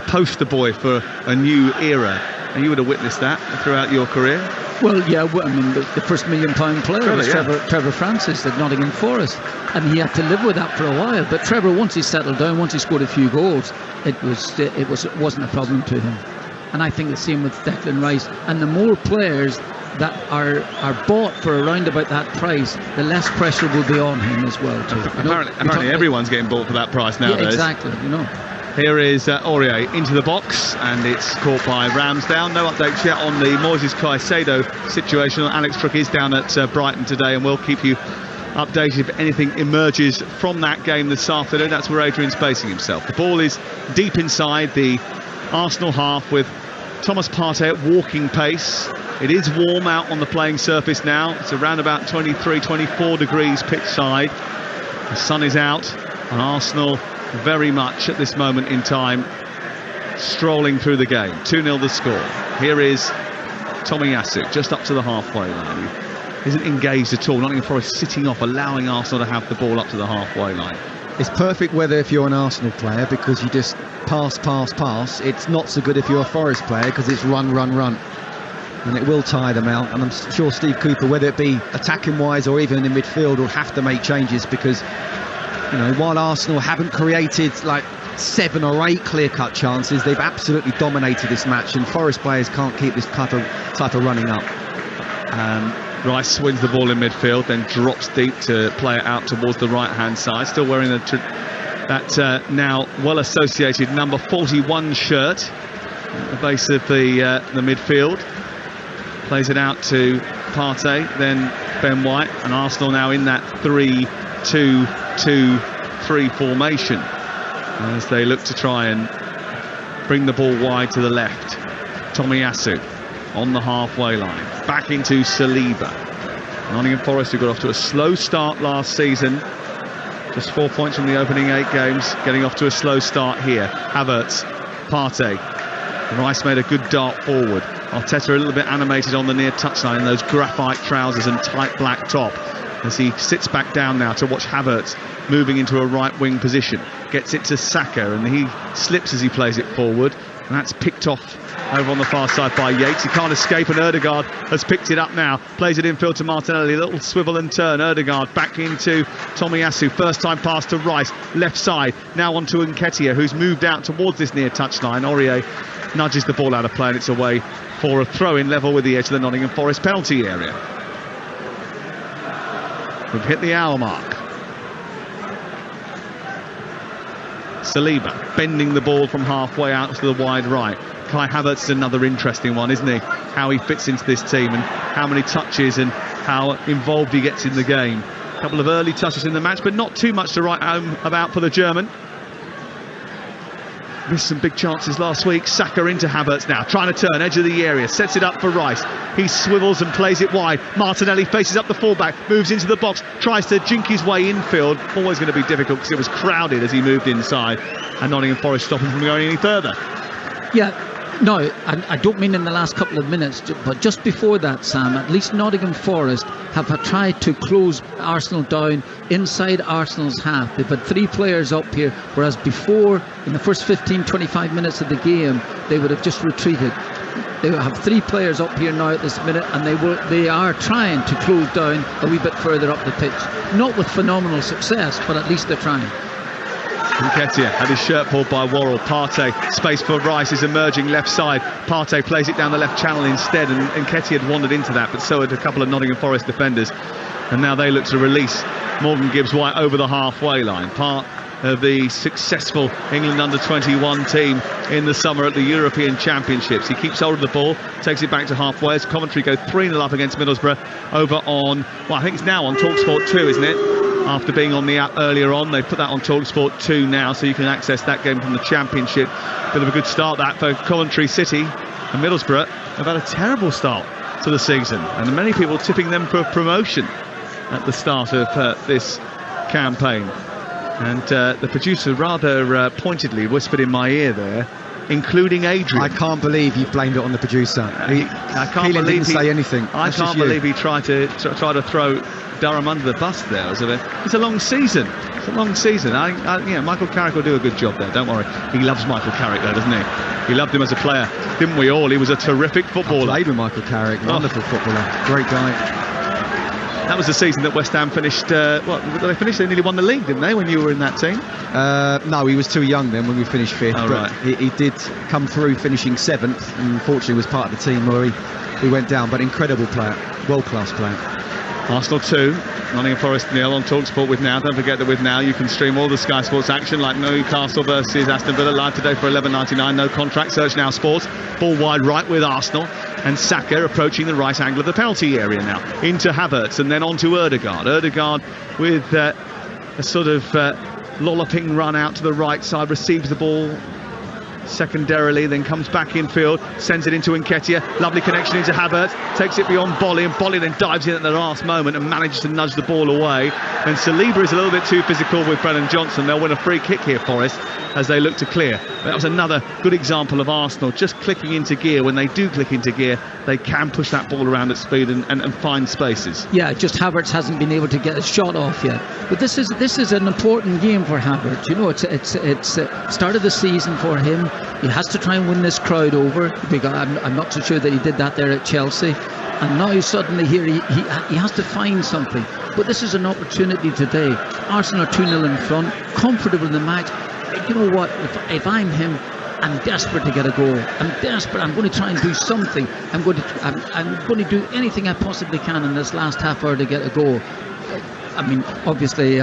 poster boy for a new era. And you would have witnessed that throughout your career.
Well, yeah, I mean, the first £1 million player was Trevor Francis at Nottingham Forest, and he had to live with that for a while. But Trevor, once he settled down, once he scored a few goals, it wasn't a problem to him. And I think the same with Declan Rice. And the more players that are bought for around about that price, the less pressure will be on him as well too.
Apparently everyone's getting bought for that price nowadays.
Yeah, exactly.
Here is Aurier into the box, and it's caught by Ramsdale. No updates yet on the Moises Caicedo situation. Alex Crook is down at Brighton today, and we'll keep you updated if anything emerges from that game this afternoon. That's where Adrian's basing himself. The ball is deep inside the Arsenal half with Thomas Partey at walking pace. It is warm out on the playing surface now. It's around about 23, 24 degrees pitch side. The sun is out, and Arsenal very much at this moment in time strolling through the game. 2-0 the score. Here is Tomiyasu just up to the halfway line. He isn't engaged at all. Nottingham Forest sitting off, allowing Arsenal to have the ball up to the halfway line.
It's perfect weather if you're an Arsenal player, because you just pass. It's not so good if you're a Forest player, because it's run. And it will tire them out. And I'm sure Steve Cooper, whether it be attacking wise or even in midfield, will have to make changes, because while Arsenal haven't created like 7 or 8 clear-cut chances, they've absolutely dominated this match, and Forest players can't keep this type of running up.
Rice wins the ball in midfield, then drops deep to play it out towards the right-hand side, still wearing that now well-associated number 41 shirt at the base of the midfield. Plays it out to Partey, then Ben White, and Arsenal now in that 3-2-2-3 formation as they look to try and bring the ball wide to the left. Tomiyasu on the halfway line, back into Saliba. Nottingham Forest, who got off to a slow start last season, just 4 points from the opening 8 games, getting off to a slow start here. Havertz, Partey, Rice made a good dart forward. Arteta a little bit animated on the near touchline in those graphite trousers and tight black top, as he sits back down now to watch Havertz moving into a right wing position. Gets it to Saka, and he slips as he plays it forward, and that's picked off over on the far side by Yates. He can't escape, and Ødegaard has picked it up now. Plays it infield to Martinelli, a little swivel and turn. Ødegaard back into Tomiyasu. First time pass to Rice, left side. Now on to Nketiah, who's moved out towards this near touchline. Aurier nudges the ball out of play, and it's away for a throw-in level with the edge of the Nottingham Forest penalty area. We've hit the hour mark. Saliba bending the ball from halfway out to the wide right. Kai Havertz is another interesting one, isn't he? How he fits into this team and how many touches and how involved he gets in the game. A couple of early touches in the match, but not too much to write home about for the German. Missed some big chances last week. Saka into Havertz now, trying to turn, edge of the area, sets it up for Rice. He swivels and plays it wide. Martinelli faces up the fullback, moves into the box, tries to jink his way infield. Always going to be difficult because it was crowded as he moved inside, and Nottingham Forest stopping from going any further.
Yeah. No, I don't mean in the last couple of minutes, but just before that, Sam, at least Nottingham Forest have tried to close Arsenal down inside Arsenal's half. They've had 3 players up here, whereas before, in the first 15-25 minutes of the game, they would have just retreated. They have 3 players up here now at this minute, and they are trying to close down a wee bit further up the pitch. Not with phenomenal success, but at least they're trying.
Nketiah had his shirt pulled by Worrell. Partey, space for Rice, is emerging left side. Partey plays it down the left channel instead, and Nketiah had wandered into that, but so had a couple of Nottingham Forest defenders. And now they look to release Morgan Gibbs-White over the halfway line. Part of the successful England under-21 team in the summer at the European Championships. He keeps hold of the ball, takes it back to halfway as Coventry go 3-0 up against Middlesbrough over on, well, I think it's now on Talksport 2, isn't it? After being on the app earlier on, they've put that on Talksport 2 now, so you can access that game from the Championship. Bit of a good start that for Coventry City, and Middlesbrough have had a terrible start to the season, and many people tipping them for promotion at the start of this campaign. And the producer rather pointedly whispered in my ear there, including Adrian.
I can't believe you blamed it on the producer.
I can't believe
didn't say anything.
I can't believe he tried to throw Durham under the bus there. It's a long season It's a long season. Michael Carrick will do a good job there, don't worry. He loves Michael Carrick though, doesn't he? He loved him as a player, didn't we all? He was a terrific footballer.
I played with Michael Carrick, wonderful footballer, great guy.
That was the season that West Ham finished, they finished? They nearly won the league, didn't they, when you were in that team?
No, he was too young then when we finished 5th.
Oh,
but
right.
he did come through finishing 7th, and unfortunately was part of the team where he went down, but incredible player, world-class player.
Arsenal 2, Nottingham Forest 0 on Talksport with Now. Don't forget that with Now you can stream all the Sky Sports action like Newcastle versus Aston Villa live today for £11.99, no contract. Search Now Sports. Ball wide right with Arsenal, and Saka approaching the right angle of the penalty area now. Into Havertz and then on to Ødegaard. Ødegaard with a sort of lolloping run out to the right side, receives the ball secondarily, then comes back in field, sends it into Nketiah, lovely connection into Havertz, takes it beyond Bolly, and Bolly then dives in at the last moment and manages to nudge the ball away. And Saliba is a little bit too physical with Brennan Johnson. They'll win a free kick here, Forest, as they look to clear. That was another good example of Arsenal just clicking into gear. When they do click into gear, they can push that ball around at speed and find spaces.
Yeah, just Havertz hasn't been able to get a shot off yet. But this is an important game for Havertz. You know, it's start of the season for him. He has to try and win this crowd over. Because I'm not so sure that he did that there at Chelsea. And now suddenly here he has to find something. But this is an opportunity today. Arsenal are 2-0 in front, comfortable in the match. You know what? If I'm him, I'm desperate to get a goal. I'm desperate. I'm going to try and do something. I'm going to do anything I possibly can in this last half hour to get a goal. I mean, obviously,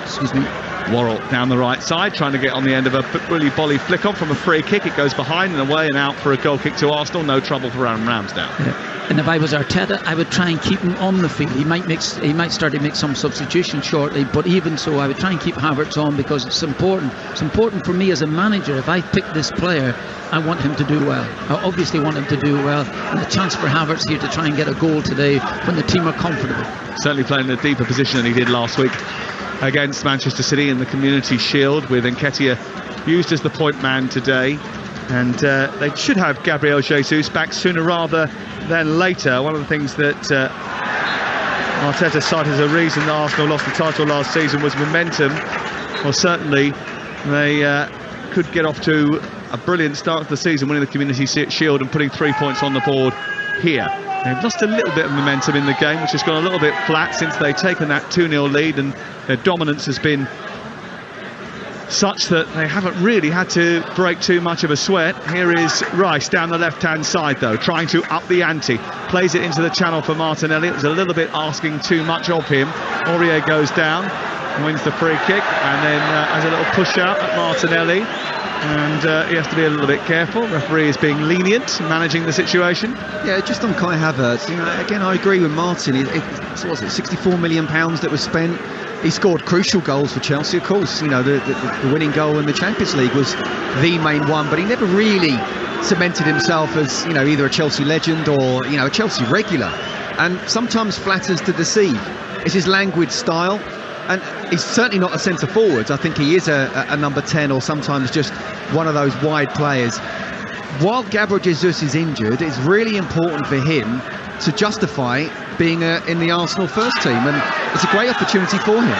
excuse me.
Worrell down the right side, trying to get on the end of a really Bolly flick on from a free kick. It goes behind and away and out for a goal kick to Arsenal. No trouble for Aaron Ramsdale.
Yeah. And if I was Arteta, I would try and keep him on the field. He might start to make some substitutions shortly, but even so, I would try and keep Havertz on because it's important. It's important for me as a manager. If I pick this player, I want him to do well. I obviously want him to do well, and a chance for Havertz here to try and get a goal today when the team are comfortable.
Certainly playing in a deeper position than he did last week against Manchester City in the Community Shield, with Nketiah used as the point man today. And they should have Gabriel Jesus back sooner rather than later. One of the things that Arteta cited as a reason that Arsenal lost the title last season was momentum. Well, certainly they could get off to a brilliant start to the season, winning the Community Shield and putting 3 points on the board here. They've lost a little bit of momentum in the game, which has gone a little bit flat since they've taken that 2-0 lead, and their dominance has been such that they haven't really had to break too much of a sweat. Here is Rice down the left-hand side, though, trying to up the ante. Plays it into the channel for Martinelli. It was a little bit asking too much of him. Aurier goes down, wins the free kick, and then has a little push out at Martinelli. And he has to be a little bit careful. The referee is being lenient, managing the situation.
Yeah, just on Kai Havertz, you know, again, I agree with Martin. What was it, £64 million that was spent? He scored crucial goals for Chelsea, of course. You know, the winning goal in the Champions League was the main one, but he never really cemented himself as, you know, either a Chelsea legend or, you know, a Chelsea regular. And sometimes flatters to deceive. It's his languid style. And he's certainly not a centre forward. I think he is a number 10 or sometimes just one of those wide players. While Gabriel Jesus is injured, it's really important for him to justify being in the Arsenal first team, and it's a great opportunity for him.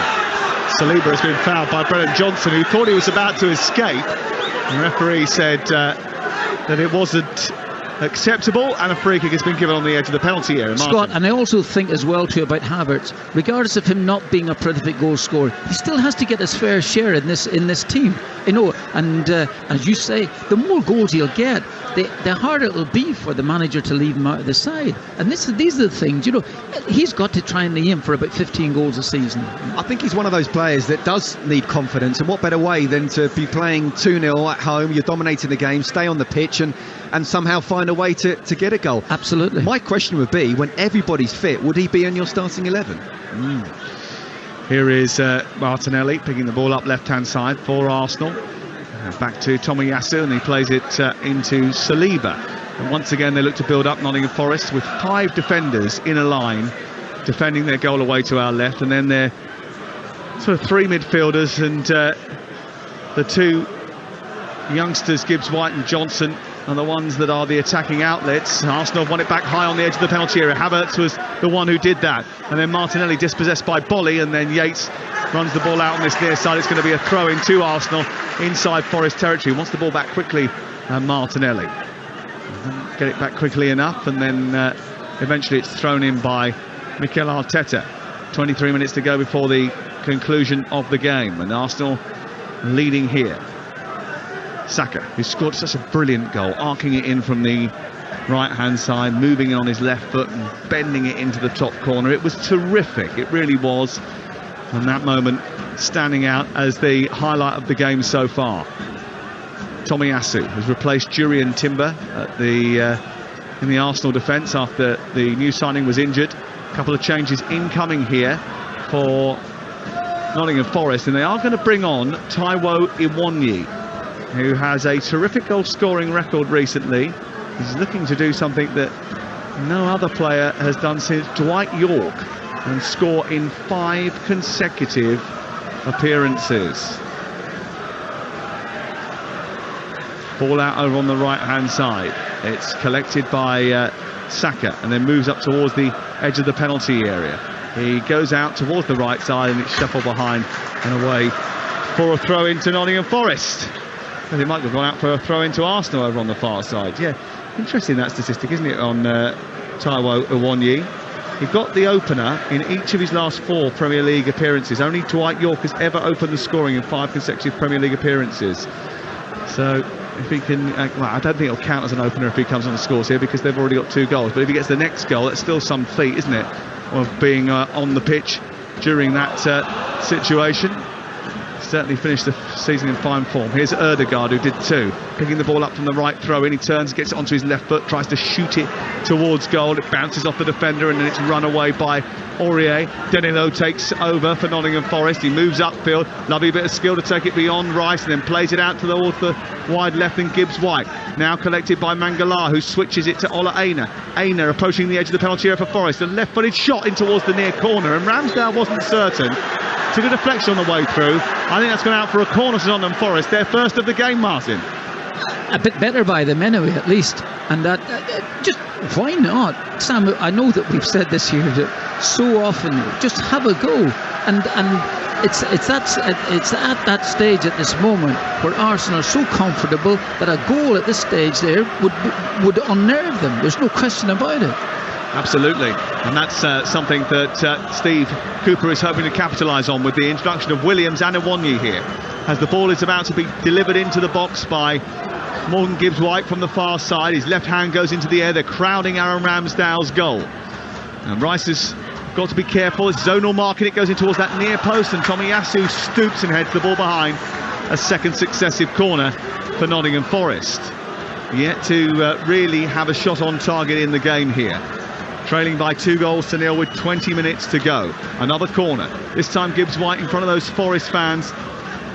Saliba has been fouled by Brennan Johnson, who thought he was about to escape. The referee said that it wasn't acceptable, and a free kick has been given on the edge of the penalty area.
Scott, and I also think as well too about Havertz, regardless of him not being a prolific goal scorer, he still has to get his fair share in this team, you know. And as you say, the more goals he'll get, the harder it'll be for the manager to leave him out of the side. And these are the things, you know, he's got to try and aim for about 15 goals a season.
I think he's one of those players that does need confidence, and what better way than to be playing 2-0 at home, you're dominating the game, stay on the pitch and somehow find a way to get a goal.
Absolutely.
My question would be, when everybody's fit, would he be in your starting 11?
Here is Martinelli picking the ball up left-hand side for Arsenal. Back to Tomiyasu, and he plays it into Saliba. And once again, they look to build up Nottingham Forest with 5 defenders in a line, defending their goal away to our left, and then their sort of 3 midfielders and the 2 youngsters, Gibbs White and Johnson, are the ones that are the attacking outlets. Arsenal have won it back high on the edge of the penalty area. Havertz was the one who did that, and then Martinelli dispossessed by Bolly, and then Yates runs the ball out on this near side. It's going to be a throw in to Arsenal inside Forest territory. Wants the ball back quickly, Martinelli. Doesn't get it back quickly enough, and then eventually it's thrown in by Mikel Arteta. 23 minutes to go before the conclusion of the game, and Arsenal leading here. Saka, who scored such a brilliant goal, arcing it in from the right-hand side, moving on his left foot and bending it into the top corner. It was terrific, it really was. And that moment standing out as the highlight of the game so far. Tomiyasu has replaced Jurriën Timber at in the Arsenal defence after the new signing was injured. A couple of changes incoming here for Nottingham Forest, and they are going to bring on Taiwo Iwonyi, who has a terrific goal scoring record recently. He's looking to do something that no other player has done since Dwight York, and score in 5 consecutive appearances. Ball out over on the right hand side. It's collected by Saka and then moves up towards the edge of the penalty area. He goes out towards the right side and it's shuffled behind and away for a throw into Nottingham Forest. And it might have gone out for a throw into Arsenal over on the far side. Yeah, interesting that statistic, isn't it, on Taiwo Iwonyi. He got the opener in each of his last 4 Premier League appearances. Only Dwight York has ever opened the scoring in 5 consecutive Premier League appearances. So if he can, well, I don't think it'll count as an opener if he comes on the scores here because they've already got 2 goals. But if he gets the next goal, that's still some feat, isn't it, of being on the pitch during that situation. Certainly finished the season in fine form. Here's Ødegaard, who did 2, picking the ball up from the right throw in. He turns, gets it onto his left foot, tries to shoot it towards goal. It bounces off the defender and then it's run away by Aurier. Danilo takes over for Nottingham Forest. He moves upfield, lovely bit of skill to take it beyond Rice and then plays it out towards the wide left and Gibbs White. Now collected by Mangala, who switches it to Ola Aina. Aina approaching the edge of the penalty area for Forest. A left-footed shot in towards the near corner, and Ramsdale wasn't certain. Took a deflection on the way through. I think that's gone out for a corner to Nottingham Forest. Their first of the game, Martin.
A bit better by them anyway, at least. And that just why not, Sam? I know that we've said this here that so often, just have a go. And it's at that stage at this moment where Arsenal are so comfortable that a goal at this stage there would unnerve them. There's no question about it.
Absolutely, and that's something that Steve Cooper is hoping to capitalise on with the introduction of Williams and Iwonyi here, as the ball is about to be delivered into the box by Morgan Gibbs-White from the far side. His left hand goes into the air. They're crowding Aaron Ramsdale's goal, and Rice has got to be careful. It's zonal marking. It goes in towards that near post, and Tomiyasu stoops and heads the ball behind. A second successive corner for Nottingham Forest. Yet to really have a shot on target in the game here. Trailing by 2-0 with 20 minutes to go. Another corner. This time Gibbs White in front of those Forest fans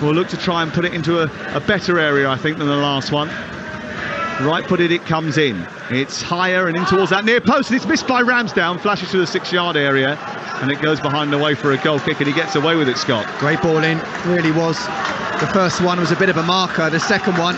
will look to try and put it into a better area, I think, than the last one. Right-footed, it comes in. It's higher and in towards that near post, and it's missed by Ramsdale. Flashes through the 6-yard area, and it goes behind and away for a goal kick, and he gets away with it, Scott.
Great ball in, really was. The first one was a bit of a marker. The second one,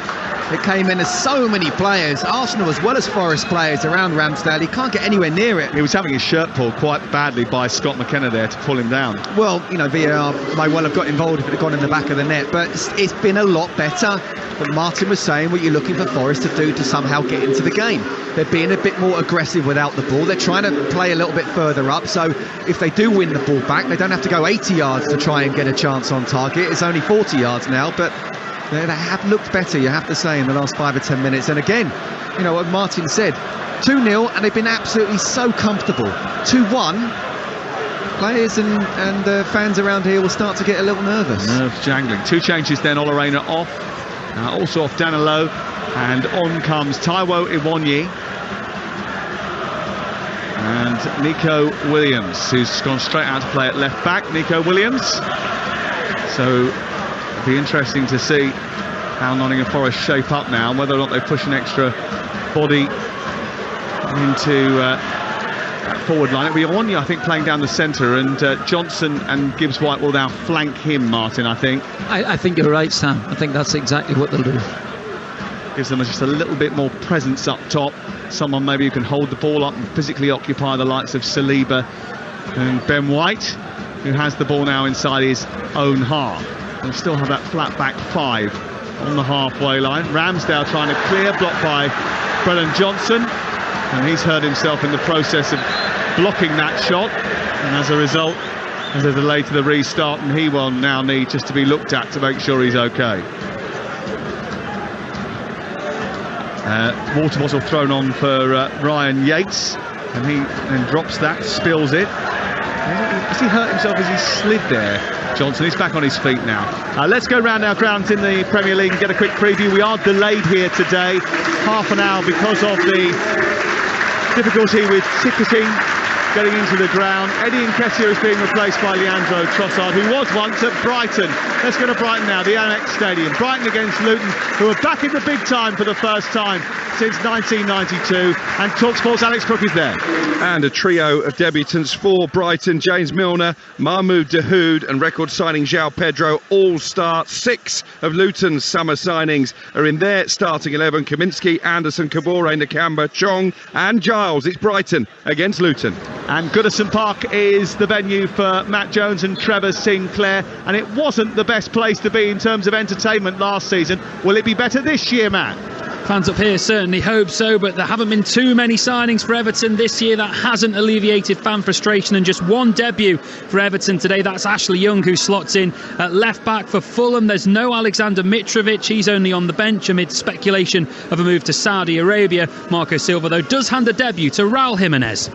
it came in as so many players, Arsenal as well as Forest players around Ramsdale. He can't get anywhere near it.
He was having his shirt pulled quite badly by Scott McKenna there to pull him down.
Well, you know, VAR might well have got involved if it had gone in the back of the net, but it's been a lot better. But Martin was saying what you're looking for Forest to do to somehow get into the game. They're being a bit more aggressive without the ball. They're trying to play a little bit further up, so if they do win the ball back, they don't have to go 80 yards to try and get a chance on target. It's only 40 yards now, but they have looked better, you have to say, in the last 5 or 10 minutes. And again, you know what Martin said, 2-0, and they've been absolutely so comfortable. 2-1, players and fans around here will start to get a little nervous.
Nerves jangling. 2 changes then, Ola Aina off, also off Danilo, and on comes Taiwo Iwonyi and Nico Williams, who's gone straight out to play at left back. Nico Williams. So it'll be interesting to see how Nottingham Forest shape up now, and whether or not they push an extra body into that forward line. It'll be Iwonyi, I think, playing down the centre, and Johnson and Gibbs-White will now flank him, Martin, I think.
I think you're right, Sam. I think that's exactly what they'll do.
Gives them just a little bit more presence up top. Someone maybe who can hold the ball up and physically occupy the likes of Saliba and Ben White. who has the ball now inside his own half. They still have that flat back 5 on the halfway line. Ramsdale trying to clear, blocked by Brennan Johnson, and he's hurt himself in the process of blocking that shot, and as a result there's a delay to the restart, and he will now need just to be looked at to make sure he's okay. Water bottle thrown on for Ryan Yates, and he then drops that, spills it. Has he hurt himself as he slid there? Johnson, he's back on his feet now. Let's go round our grounds in the Premier League and get a quick preview. We are delayed here today, half an hour, because of the difficulty with ticketing getting into the ground. Eddie Nketiah is being replaced by Leandro Trossard, who was once at Brighton. Let's go to Brighton now, the Amex Stadium. Brighton against Luton, who are back in the big time for the first time since 1992, and Talksport's Alex Crook is there.
And a trio of debutants for Brighton: James Milner, Mahmoud Dahoud and record signing João Pedro all start. 6 of Luton's summer signings are in their starting 11. Kaminsky, Anderson, Kabore, Nakamba, Chong and Giles. It's Brighton against Luton.
And Goodison Park is the venue for Matt Jones and Trevor Sinclair, and it wasn't the best place to be in terms of entertainment last season. Will it be better this year, Matt?
Fans up here certainly hope so, but there haven't been too many signings for Everton this year. That hasn't alleviated fan frustration, and just one debut for Everton today. That's Ashley Young, who slots in at left back for Fulham. There's no Alexander Mitrovic. He's only on the bench amid speculation of a move to Saudi Arabia. Marco Silva, though, does hand the debut to Raul Jimenez.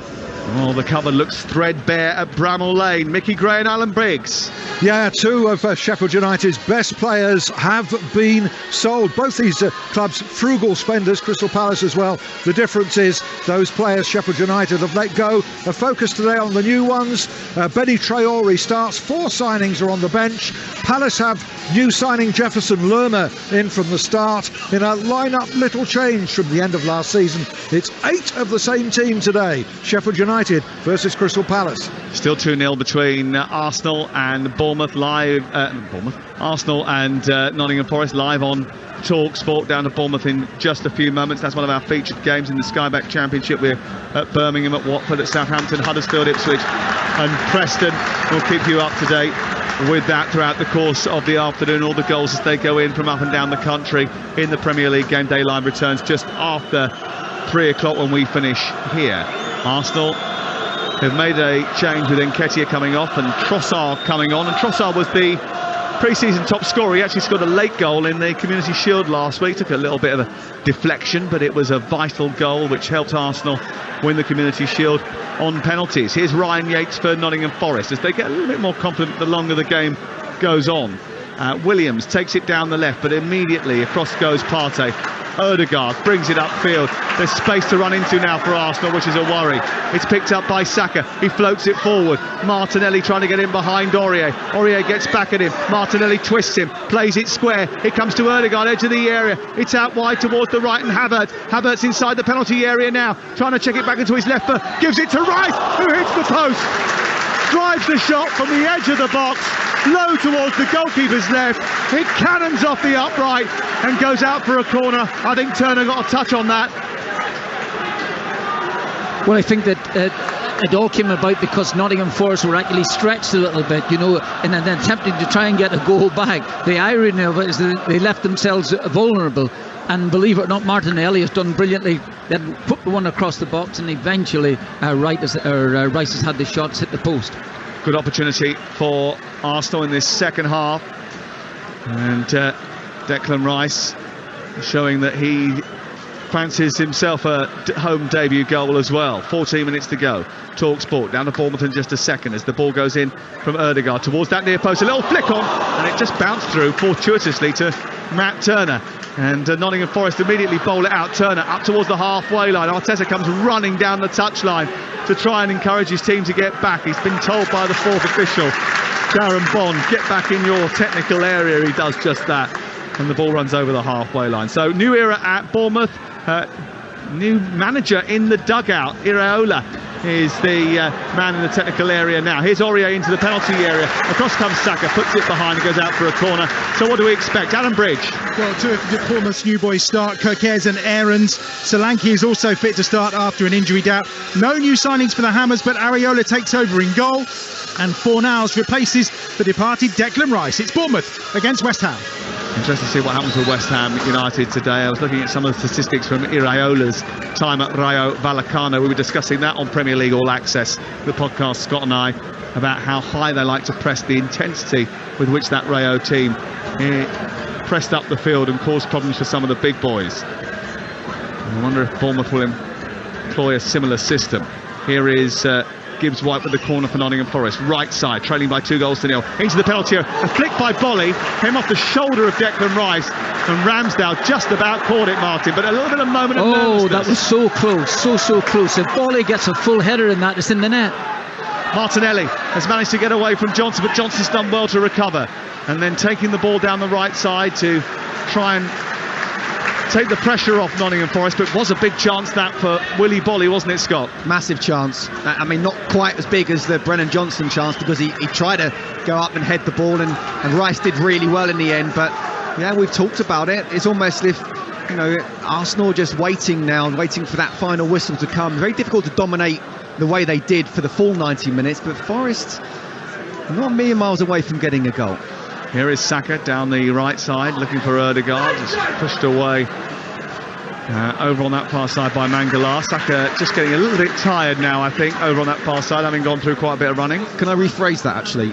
Oh, the cupboard looks threadbare at Bramall Lane. Mickey Gray and Alan Briggs.
Yeah, 2 of Sheffield United's best players have been sold. Both these clubs, frugal spenders, Crystal Palace as well. The difference is those players Sheffield United have let go. A focus today on the new ones. Benny Traore starts. 4 signings are on the bench. Palace have new signing Jefferson Lerma in from the start in a lineup little change from the end of last season. It's 8 of the same team today. Sheffield United versus Crystal Palace.
Still 2-0 between Arsenal and Bournemouth live. Arsenal and Nottingham Forest live on Talksport. Down to Bournemouth in just a few moments. That's one of our featured games in the Skyback Championship. We're at Birmingham, at Watford, at Southampton, Huddersfield, Ipswich and Preston. We'll keep you up to date with that throughout the course of the afternoon. All the goals as they go in from up and down the country in the Premier League. Game day live returns just after 3 o'clock when we finish here. Arsenal have made a change with Nketiah coming off and Trossard coming on, and Trossard was the pre-season top scorer. He actually scored a late goal in the Community Shield last week. Took a little bit of a deflection, but it was a vital goal which helped Arsenal win the Community Shield on penalties. Here's Ryan Yates for Nottingham Forest as they get a little bit more confident the longer the game goes on. Williams takes it down the left, but immediately across goes Partey. Odegaard brings it upfield. There's space to run into now for Arsenal, which is a worry. It's picked up by Saka. He floats it forward. Martinelli trying to get in behind Aurier. Aurier gets back at him. Martinelli twists him, plays it square. It comes to Odegaard, edge of the area. It's out wide towards the right, and Havertz inside the penalty area now, trying to check it back into his left foot. Gives it to Rice, who hits the post. Drives the shot from the edge of the box, low towards the goalkeeper's left. It cannons off the upright and goes out for a corner. I think Turner got a touch on that.
Well, I think that it all came about because Nottingham Forest were actually stretched a little bit, in an attempting to try and get a goal back. The irony of it is that they left themselves vulnerable. And believe it or not, Martinelli has done brilliantly. Then put the one across the box, and eventually Rice has had the shots hit the post.
Good opportunity for Arsenal in this second half, and Declan Rice showing that he fancies himself a home debut goal as well. 14 minutes to go. Talksport down to Bournemouth in just a second as the ball goes in from Odegaard towards that near post. A little flick on, and it just bounced through fortuitously to Matt Turner. And Nottingham Forest immediately bowl it out. Turner up towards the halfway line. Arteta comes running down the touchline to try and encourage his team to get back. He's been told by the 4th official, Darren Bond, get back in your technical area. He does just that, and the ball runs over the halfway line. So new era at Bournemouth. New manager in the dugout, Iraola,
is the man in the technical area now. Here's Aurier into the penalty area. Across comes Saka, puts it behind and goes out for a corner. So what do we expect? Alan Bridge.
Well, two of Bournemouth's new boys start, Kirkers and Aarons. Solanke is also fit to start after an injury doubt. No new signings for the Hammers, but Areola takes over in goal. And Fornals replaces the departed Declan Rice. It's Bournemouth against West Ham.
Interesting to see what happens with West Ham United today. I was looking at some of the statistics from Iraola's time at Rayo Vallecano. We were discussing that on Premier League All Access, the podcast, Scott and I, about how high they like to press, the intensity with which that Rayo team pressed up the field and caused problems for some of the big boys. I wonder if Bournemouth will employ a similar system. Here is Gibbs White with the corner for Nottingham Forest, right side, trailing by 2-0 into the penalty area. A flick by Bolly came off the shoulder of Declan Rice, and Ramsdale just about caught it, Martin, but a little bit of moment of nervousness.
That was so close, so close. If Bolly gets a full header in that, it's in the net.
Martinelli has managed to get away from Johnson, but Johnson's done well to recover, and then taking the ball down the right side to try and take the pressure off Nottingham Forest. But it was a big chance that for Willy Bolly, wasn't it, Scott?
Massive chance. I mean, not quite as big as the Brennan Johnson chance, because he tried to go up and head the ball, and Rice did really well in the end. But yeah, we've talked about it. It's almost as if, you know, Arsenal just waiting for that final whistle to come. Very difficult to dominate the way they did for the full 90 minutes, but Forest not a million miles away from getting a goal.
Here is Saka down the right side, looking for Ødegaard. He's pushed away over on that far side by Mangala. Saka just getting a little bit tired now, I think, over on that far side, having gone through quite a bit of running.
Can I rephrase that, actually?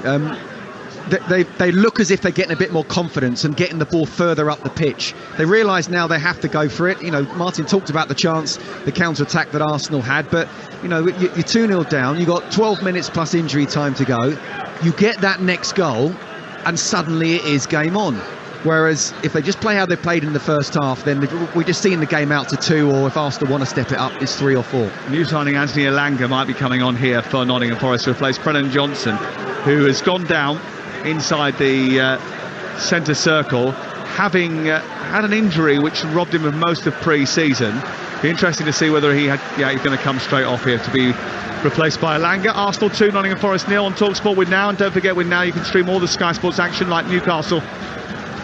They look as if they're getting a bit more confidence and getting the ball further up the pitch. They realise now they have to go for it. You know, Martin talked about the chance, the counter-attack that Arsenal had, but, you know, you're 2-0 down, you've got 12 minutes plus injury time to go. You get that next goal, and suddenly it is game on. Whereas if they just play how they played in the first half, then we're just seeing the game out to 2, or if Arsenal want to step it up, it's 3 or 4.
New signing Anthony Elanga might be coming on here for Nottingham Forest to replace Brennan Johnson, who has gone down inside the centre circle, having had an injury which robbed him of most of pre-season. Be interesting to see whether he's going to come straight off here to be replaced by Elanga. Arsenal 2, Nottingham Forest 0 on Talksport with Now, and don't forget with Now you can stream all the Sky Sports action like Newcastle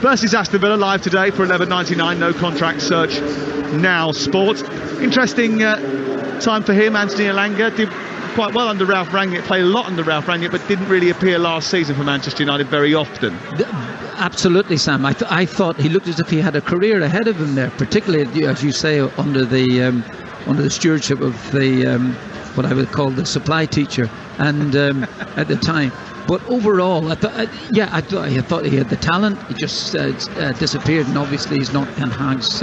versus Aston Villa live today for £11.99, no contract. Search Now Sport. Interesting time for him. Anthony Elanga did quite well under Ralph Rangnick, played a lot under Ralph Rangnick, but didn't really appear last season for Manchester United very often.
Absolutely, Sam. I thought he looked as if he had a career ahead of him there, particularly, as you say, under the stewardship of the what I would call the supply teacher, and at the time. But overall, I thought he had the talent. He just disappeared, and obviously he's not Ten Hag's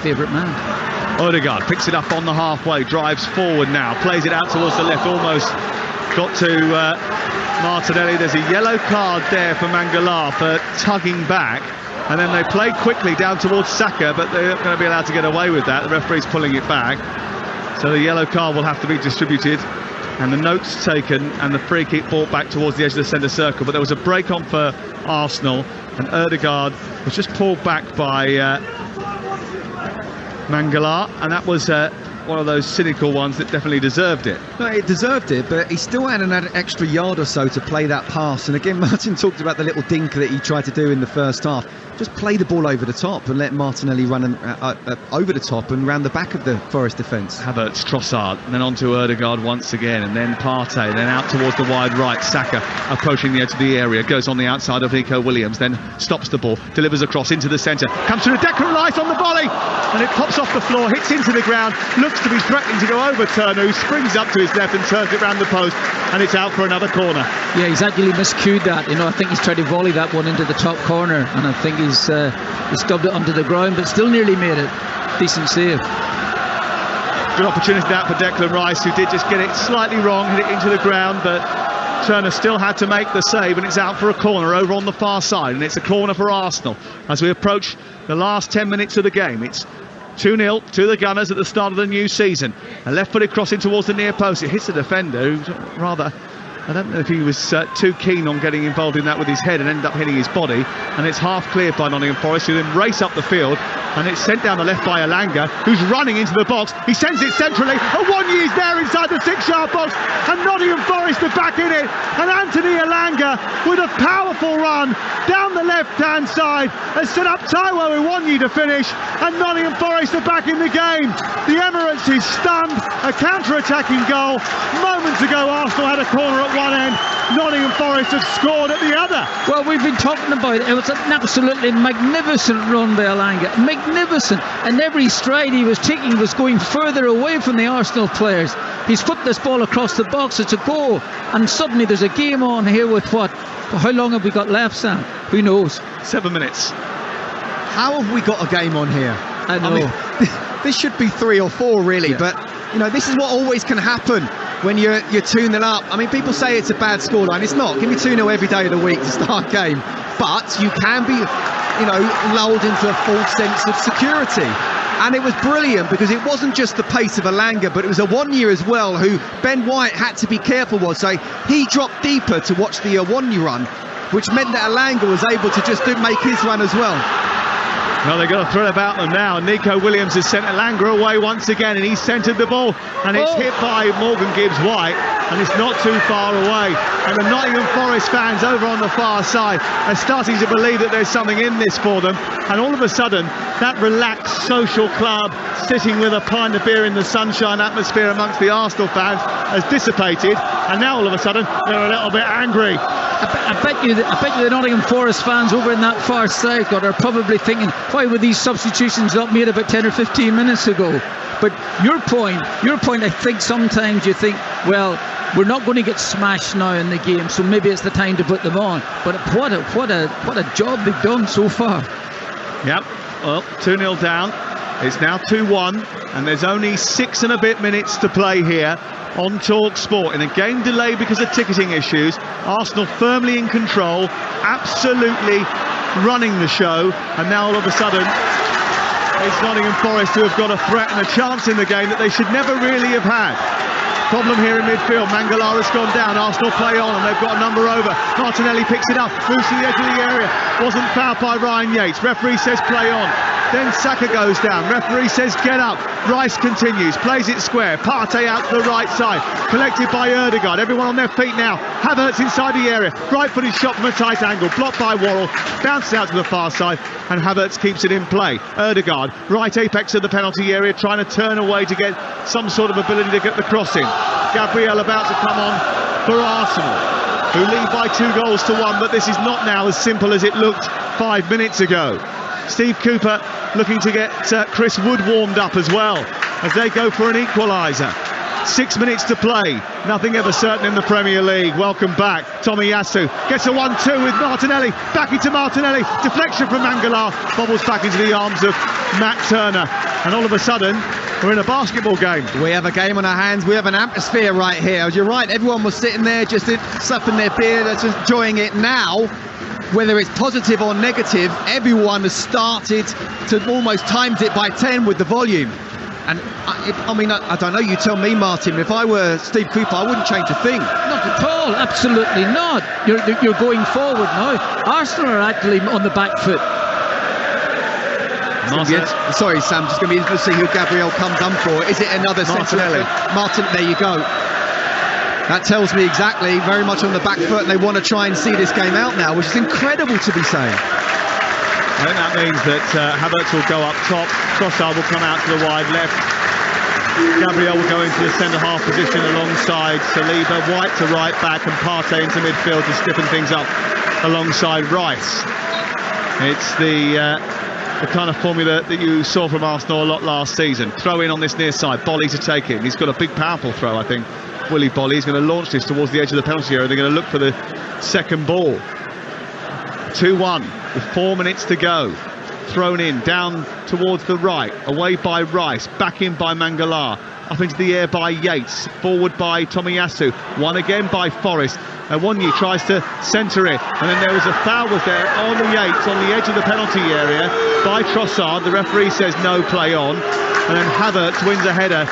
favourite man.
Ødegaard picks it up on the halfway, drives forward now, plays it out towards the left, almost got to Martinelli. There's a yellow card there for Mangala for tugging back, and then they play quickly down towards Saka, but they're not going to be allowed to get away with that. The referee's pulling it back, so the yellow card will have to be distributed, and the notes taken, and the free kick brought back towards the edge of the centre circle. But there was a break on for Arsenal, and Ødegaard was just pulled back by Mangala, and that was one of those cynical ones that definitely deserved it.
No, it deserved it, but he still had an extra yard or so to play that pass. And again, Martin talked about the little dink that he tried to do in the first half. Just play the ball over the top and let Martinelli run over the top and round the back of the Forest defence.
Havertz, Trossard, and then on to Ødegaard once again, and then Partey, then out towards the wide right. Saka approaching the edge of the area, goes on the outside of Nico Williams, then stops the ball, delivers across into the centre, comes through Declan Rice on the volley, and it pops off the floor, hits into the ground, looks to be threatening to go over Turner, who springs up to his left and turns it round the post, and it's out for another corner.
Yeah, he's actually miscued that. You know, I think he's tried to volley that one into the top corner, and I think he's stubbed it onto the ground, but still nearly made it. Decent save.
Good opportunity that for Declan Rice, who did just get it slightly wrong, hit it into the ground, but Turner still had to make the save, and it's out for a corner over on the far side, and it's a corner for Arsenal as we approach the last 10 minutes of the game. It's 2-0 to the Gunners at the start of the new season. A left-footed crossing towards the near post. It hits the defender, who's rather, I don't know if he was too keen on getting involved in that with his head, and ended up hitting his body, and it's half cleared by Nottingham Forest, who then race up the field and it's sent down the left by Elanga, who's running into the box. He sends it centrally. Awoniyi is there inside the 6-yard box, and Nottingham Forest are back in it. And Anthony Elanga, with a powerful run down the left-hand side, has set up Taiwo Awoniyi to finish, and Nottingham Forest are back in the game. The Emirates is stunned. A counter-attacking goal. Moments ago, Arsenal had a corner at one end. Nottingham Forest have scored at the other.
Well, we've been talking about it. It was an absolutely magnificent run by Elanga. Magnificent. And every stride he was taking was going further away from the Arsenal players. He's put this ball across the box. It's a goal. And suddenly there's a game on here with what? How long have we got left, Sam? Who knows?
7 minutes.
How have we got a game on here?
I know.
This should be 3 or 4 really,
Yeah.
but you know, this is what always can happen when you're 2-0 up. I mean, people say it's a bad scoreline. It's not. Give me 2-0 every day of the week to start a game, but you can be, you know, lulled into a false sense of security. And it was brilliant because it wasn't just the pace of Elanga, but it was Awoniyi as well, who Ben White had to be careful with. So he dropped deeper to watch the Awoniyi run, which meant that Elanga was able to just make his run as well.
Well, they've got a threat about them now. Nico Williams has sent Elanga away once again, and he's centred the ball, and it's hit by Morgan Gibbs-White, and it's not too far away. And the Nottingham Forest fans over on the far side are starting to believe that there's something in this for them. And all of a sudden, that relaxed social club sitting with a pint of beer in the sunshine atmosphere amongst the Arsenal fans has dissipated, and now all of a sudden they're a little bit angry.
I bet you the Nottingham Forest fans over in that far side are probably thinking, why were these substitutions not made about 10 or 15 minutes ago? But your point, I think sometimes you think, well, we're not going to get smashed now in the game, so maybe it's the time to put them on. But what a job they've done so far.
Yep, well, 2-0 down. It's now 2-1, and there's only 6 and a bit minutes to play here on Talksport. In a game delay because of ticketing issues, Arsenal firmly in control, absolutely running the show, and now all of a sudden it's Nottingham Forest who have got a threat and a chance in the game that they should never really have had. Problem here in midfield. Mangala has gone down. Arsenal play on, and they've got a number over. Martinelli picks it up, moves to the edge of the area. Wasn't fouled by Ryan Yates. Referee says play on. Then Saka goes down. Referee says get up. Rice continues, plays it square. Partey out to the right side, collected by Ødegaard. Everyone on their feet now. Havertz inside the area. Right-footed shot from a tight angle, blocked by Worrell. Bounces out to the far side, and Havertz keeps it in play. Ødegaard, right apex of the penalty area, trying to turn away to get some sort of ability to get the cross in. Gabriel about to come on for Arsenal, who lead by 2-1, but this is not now as simple as it looked 5 minutes ago. Steve Cooper looking to get Chris Wood warmed up as well as they go for an equaliser. 6 minutes to play, nothing ever certain in the Premier League. Welcome back. Tomiyasu gets a 1-2 with Martinelli, back into Martinelli, deflection from Mangala, bobbles back into the arms of Matt Turner, and all of a sudden we're in a basketball game.
We have a game on our hands. We have an atmosphere right here. You're right, everyone was sitting there just sucking their beer, that's enjoying it. Now, whether it's positive or negative, everyone has started to almost times it by 10 with the volume. And I don't know, you tell me, Martin, if I were Steve Cooper, I wouldn't change a thing.
Not at all, absolutely not. You're going forward now. Arsenal are actually on the back foot.
Sorry, Sam, just going to be interesting to see who Gabriel comes on for. Is it another
Martinelli?
Martin, there you go. That tells me exactly, very much on the back foot, and they want to try and see this game out now, which is incredible to be saying.
I think that means that Havertz will go up top, Trossard will come out to the wide left, Gabriel will go into the centre-half position alongside Saliba, White to right back, and Partey into midfield to stiffen things up alongside Rice. It's the kind of formula that you saw from Arsenal a lot last season. Throw in on this near side, Bolly to take it. He's got a big, powerful throw, I think. Willy Bolly is going to launch this towards the edge of the penalty area. They're going to look for the second ball. 2-1 with 4 minutes to go. Thrown in, down towards the right, away by Rice, back in by Mangala, up into the air by Yates, forward by Tomiyasu, one again by Forrest. Awoniyi tries to centre it, and then there was a foul there on Yates on the edge of the penalty area by Trossard. The referee says no, play on, and then Havertz wins a header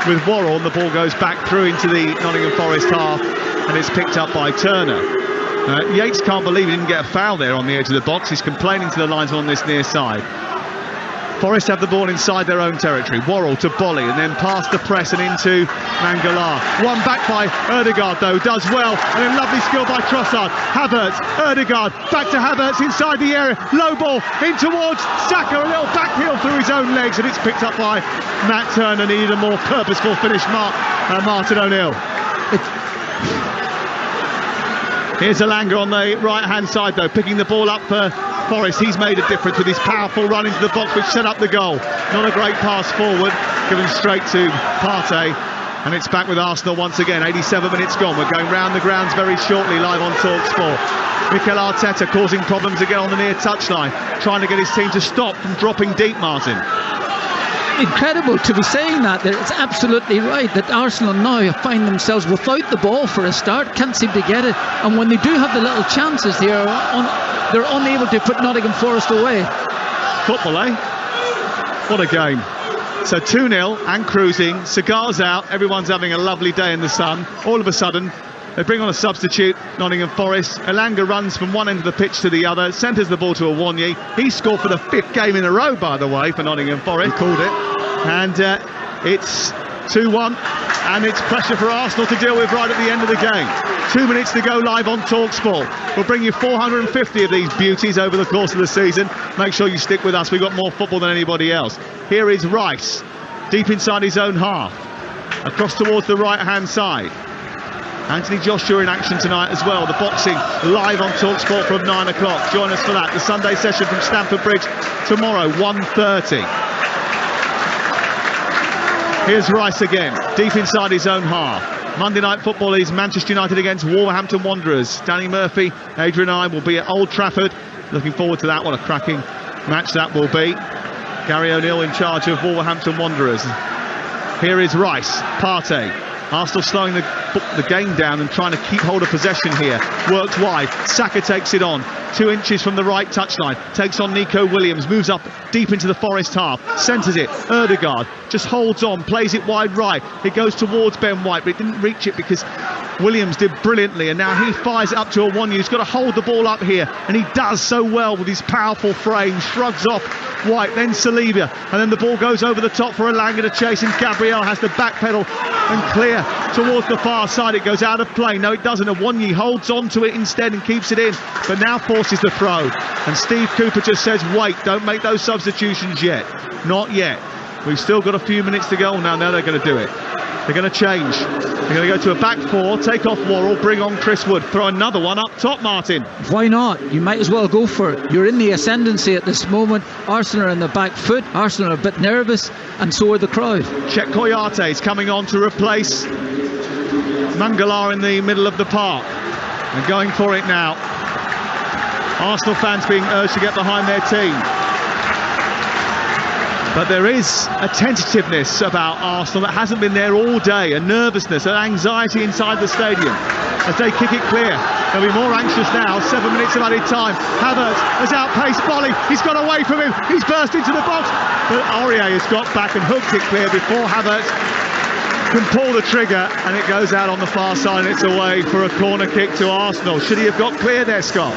with Worrell, and the ball goes back through into the Nottingham Forest half, and it's picked up by Turner. Yates can't believe he didn't get a foul there on the edge of the box. He's complaining to the linesman on this near side. Forest have the ball inside their own territory. Worrell to Bolly and then past the press and into Mangala. One back by Ødegaard though, does well, and then lovely skill by Trossard. Havertz, Ødegaard, back to Havertz inside the area. Low ball in towards Saka, a little back heel through his own legs, and it's picked up by Matt Turner. Needed a more purposeful finish, Martin O'Neill. Here's Elanga on the right-hand side though, picking the ball up for Forest. He's made a difference with his powerful run into the box, which set up the goal. Not a great pass forward, given straight to Partey, and it's back with Arsenal once again. 87 minutes gone. We're going round the grounds very shortly, live on Talksport. Mikel Arteta causing problems again on the near touchline, trying to get his team to stop from dropping deep, Martin.
Incredible to be saying that. It's absolutely right that Arsenal now find themselves without the ball for a start, can't seem to get it, and when they do have the little chances, they're unable to put Nottingham Forest away.
Football, eh? What a game. So 2-0 and cruising, cigars out, everyone's having a lovely day in the sun. All of a sudden they bring on a substitute, Nottingham Forest. Elanga runs from one end of the pitch to the other, centres the ball to Awoniyi. He scored for the 5th game in a row, by the way, for Nottingham Forest.
He called it.
And it's 2-1, and it's pressure for Arsenal to deal with right at the end of the game. 2 minutes to go live on Talksport. We'll bring you 450 of these beauties over the course of the season. Make sure you stick with us. We've got more football than anybody else. Here is Rice, deep inside his own half, across towards the right-hand side. Anthony Joshua in action tonight as well. The boxing live on Talksport from 9 o'clock. Join us for that. The Sunday session from Stamford Bridge tomorrow, 1:30. Here's Rice again, deep inside his own half. Monday Night Football is Manchester United against Wolverhampton Wanderers. Danny Murphy, Adrian and I will be at Old Trafford. Looking forward to that. What a cracking match that will be. Gary O'Neill in charge of Wolverhampton Wanderers. Here is Rice, Partey. Arsenal slowing the game down and trying to keep hold of possession here. Works wide. Saka takes it on. 2 inches from the right touchline. Takes on Nico Williams. Moves up deep into the Forest half. Centres it. Ødegaard just holds on. Plays it wide right. It goes towards Ben White, but it didn't reach it because Williams did brilliantly. And now he fires it up to Awoniyi, who's got to hold the ball up here. And he does so well with his powerful frame. Shrugs off White, then Saliba. And then the ball goes over the top for Elanga to chase. And Gabriel has to backpedal and clear towards the far side. It goes out of play. No, it doesn't. Awoniyi holds on to it instead and keeps it in, but now forces the throw. And Steve Cooper just says, wait, don't make those substitutions yet. Not yet. We've still got a few minutes to go. Now they're going to do it. They're going to change. They're going to go to a back four, take off Worrell, bring on Chris Wood, throw another one up top, Martin.
Why not? You might as well go for it. You're in the ascendancy at this moment. Arsenal are on the back foot. Arsenal are a bit nervous, and so are the crowd.
Czech Koyate is coming on to replace Mangala in the middle of the park. And going for it now. Arsenal fans being urged to get behind their team. But there is a tentativeness about Arsenal that hasn't been there all day, a nervousness, an anxiety inside the stadium as they kick it clear. They'll be more anxious now. 7 minutes of added time. Havertz has outpaced Bolly. He's got away from him. He's burst into the box. But Aurier has got back and hooked it clear before Havertz can pull the trigger, and it goes out on the far side, and it's away for a corner kick to Arsenal. Should he have got clear there, Scott?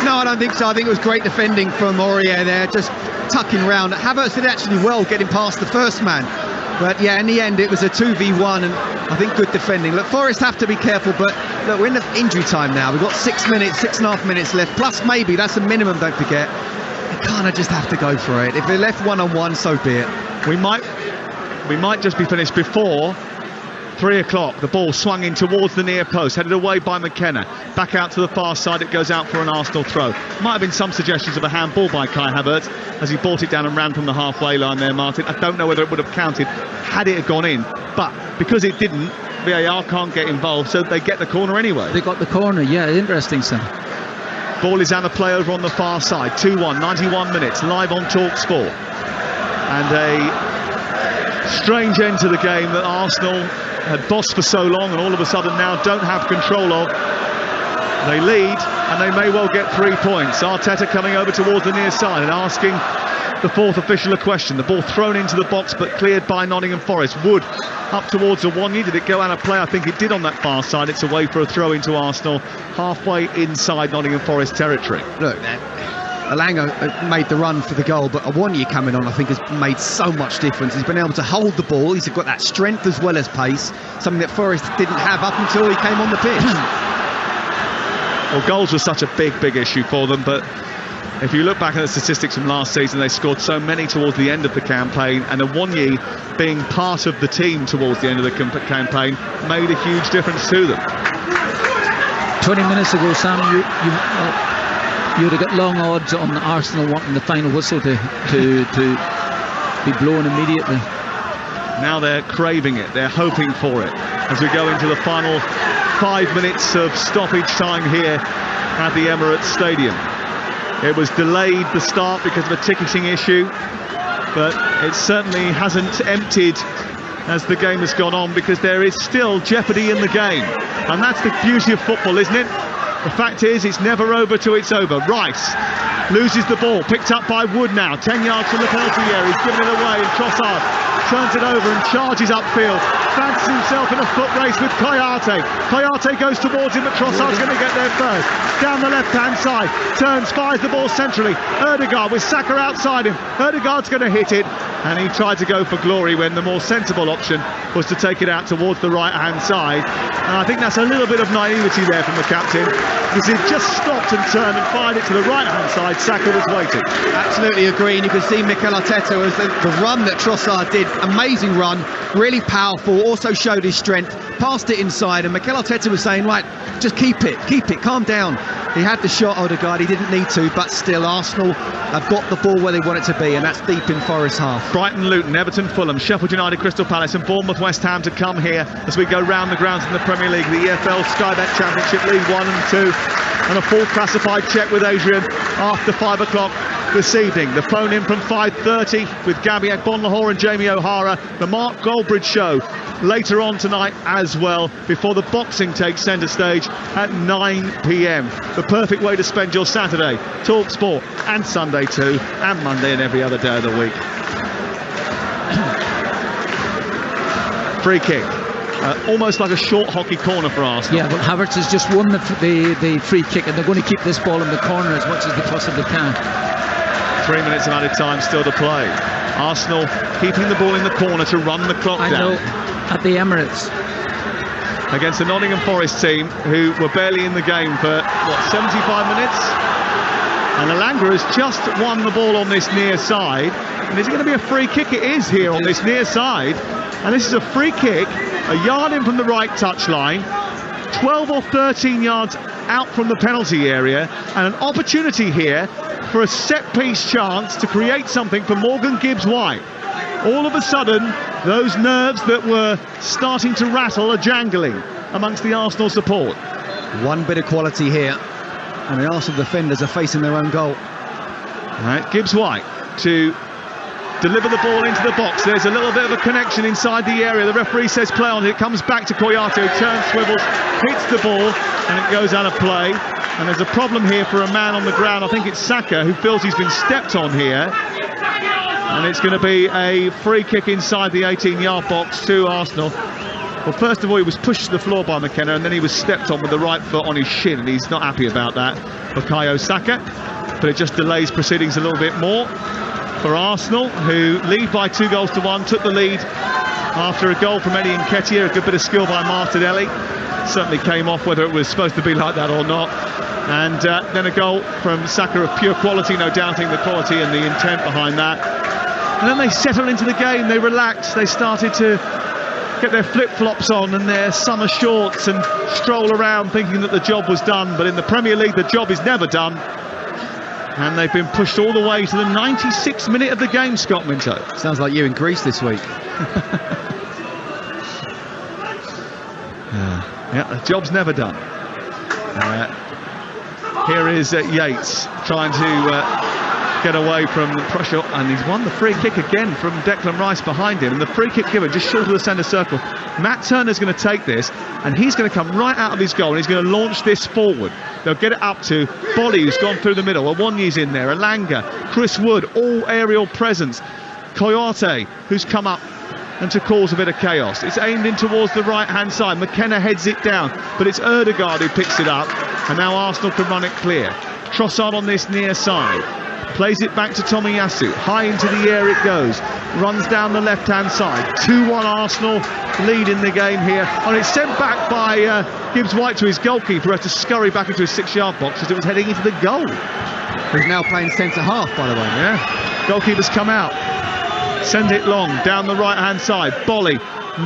No, I don't think so. I think it was great defending from Aurier there, just tucking round. Havertz did actually well getting past the first man. But yeah, in the end, it was a 2v1, and I think good defending. Look, Forest have to be careful, but look, we're in the injury time now. We've got 6 minutes, 6.5 minutes left, plus maybe, that's the minimum, don't forget. You kind of just have to go for it. If they're left one-on-one, so be it.
We might just be finished before 3 o'clock. The ball swung in towards the near post, headed away by McKenna. Back out to the far side, it goes out for an Arsenal throw. Might have been some suggestions of a handball by Kai Havertz as he brought it down and ran from the halfway line there, Martin. I don't know whether it would have counted had it gone in, but because it didn't, VAR can't get involved, so they get the corner anyway.
They got the corner, yeah, interesting, Sam.
Ball is on the play over on the far side. 2-1, 91 minutes, live on Talksport. And a strange end to the game that Arsenal had bossed for so long and all of a sudden now don't have control of. They lead and they may well get 3 points. Arteta coming over towards the near side and asking the fourth official a question. The ball thrown into the box but cleared by Nottingham Forest. Wood up towards Awoniyi. Did it go out of play? I think it did on that far side. It's away for a throw into Arsenal halfway inside Nottingham Forest territory.
Look, Alanga made the run for the goal, but Awoniyi coming on, I think, has made so much difference. He's been able to hold the ball. He's got that strength as well as pace, something that Forest didn't have up until he came on the pitch.
Well, goals were such a big issue for them, but if you look back at the statistics from last season, they scored so many towards the end of the campaign, and Awoniyi being part of the team towards the end of the campaign made a huge difference to them.
20 minutes ago, Sam, you would have got long odds on Arsenal wanting the final whistle to be blown immediately.
Now they're craving it, they're hoping for it as we go into the final 5 minutes of stoppage time here at the Emirates Stadium. It was delayed, the start, because of a ticketing issue, but it certainly hasn't emptied as the game has gone on, because there is still jeopardy in the game, and that's the beauty of football, isn't it? The fact is, it's never over till it's over. Rice loses the ball, picked up by Wood now, 10 yards from the penalty area. He's given it away, and Trossard turns it over and charges upfield, fancies himself in a foot race with Koyate. Koyate goes towards him, but Trossard's going to get there first. Down the left-hand side, turns, fires the ball centrally. Ødegaard with Saka outside him. Ødegaard's going to hit it, and he tried to go for glory when the more sensible option was to take it out towards the right-hand side. And I think that's a little bit of naivety there from the captain, because he just stopped and turned and fired it to the right-hand side. Saka was waiting.
Absolutely agree, and you can see Mikel Arteta as the run that Trossard did, amazing run, really powerful, also showed his strength, passed it inside, and Mikel Arteta was saying, right, just keep it, calm down. He had the shot, Ødegaard, he didn't need to, but still Arsenal have got the ball where they want it to be, and that's deep in Forest half.
Brighton, Luton, Everton, Fulham, Sheffield United, Crystal Palace and Bournemouth, West Ham to come here as we go round the grounds in the Premier League, the EFL, Sky Bet Championship League 1 and 2, and a full classified check with Adrian after 5 o'clock this evening. The phone in from 5:30 with Gabby Agbonlahor and Jamie O'Hara. The Mark Goldbridge show later on tonight as well, before the boxing takes centre stage at 9 p.m. The perfect way to spend your Saturday. Talksport, and Sunday too, and Monday and every other day of the week. Free kick. Almost like a short hockey corner for Arsenal.
Yeah, but Havertz has just won the free kick, and they're going to keep this ball in the corner as much as they possibly can.
3 minutes of added time still to play. Arsenal keeping the ball in the corner to run the clock down.
At the Emirates.
Against the Nottingham Forest team, who were barely in the game for, 75 minutes? And Alanga has just won the ball on this near side. And is it going to be a free kick? It is here on this near side. And this is a free kick, a yard in from the right touchline, 12 or 13 yards out from the penalty area, and an opportunity here for a set-piece chance to create something for Morgan Gibbs-White. All of a sudden, those nerves that were starting to rattle are jangling amongst the Arsenal support.
One bit of quality here, and the Arsenal defenders are facing their own goal.
All right, Gibbs-White to deliver the ball into the box. There's a little bit of a connection inside the area. The referee says play on. It comes back to Koyate, who turns, swivels, hits the ball, and it goes out of play. And there's a problem here for a man on the ground. I think it's Saka, who feels he's been stepped on here. And it's going to be a free kick inside the 18-yard box to Arsenal. Well, first of all, he was pushed to the floor by McKenna, and then he was stepped on with the right foot on his shin, and he's not happy about that, Bukayo Saka. But it just delays proceedings a little bit more for Arsenal, who lead by 2-1, took the lead after a goal from Eddie Nketiah, a good bit of skill by Martinelli. Certainly came off whether it was supposed to be like that or not. And then a goal from Saka of pure quality, no doubting the quality and the intent behind that. And then they settled into the game, they relaxed, they started to get their flip-flops on and their summer shorts and stroll around thinking that the job was done. But in the Premier League, the job is never done. And they've been pushed all the way to the 96th minute of the game, Scott Minto.
Sounds like you in Greece this week.
Yeah, the job's never done. Here is Yates trying to get away from the pressure, and he's won the free kick again from Declan Rice behind him, and the free kick given just short of the centre circle. Matt Turner's going to take this, and he's going to come right out of his goal, and he's going to launch this forward. They'll get it up to Bolly, who's gone through the middle. Awoniyi's in there, Alanga, Chris Wood, all aerial presence. Koyate, who's come up and to cause a bit of chaos. It's aimed in towards the right-hand side. McKenna heads it down, but it's Ødegaard who picks it up, and now Arsenal can run it clear.
Trossard on this near side. Plays it back to Tomiyasu. High into the air it goes. Runs down the left-hand side. 2-1 Arsenal lead in the game here. And it's sent back by Gibbs-White to his goalkeeper, who had to scurry back into his 6-yard box as it was heading into the goal.
He's now playing centre-half, by the way.
Yeah. Goalkeeper's come out. Send it long, down the right-hand side. Bolly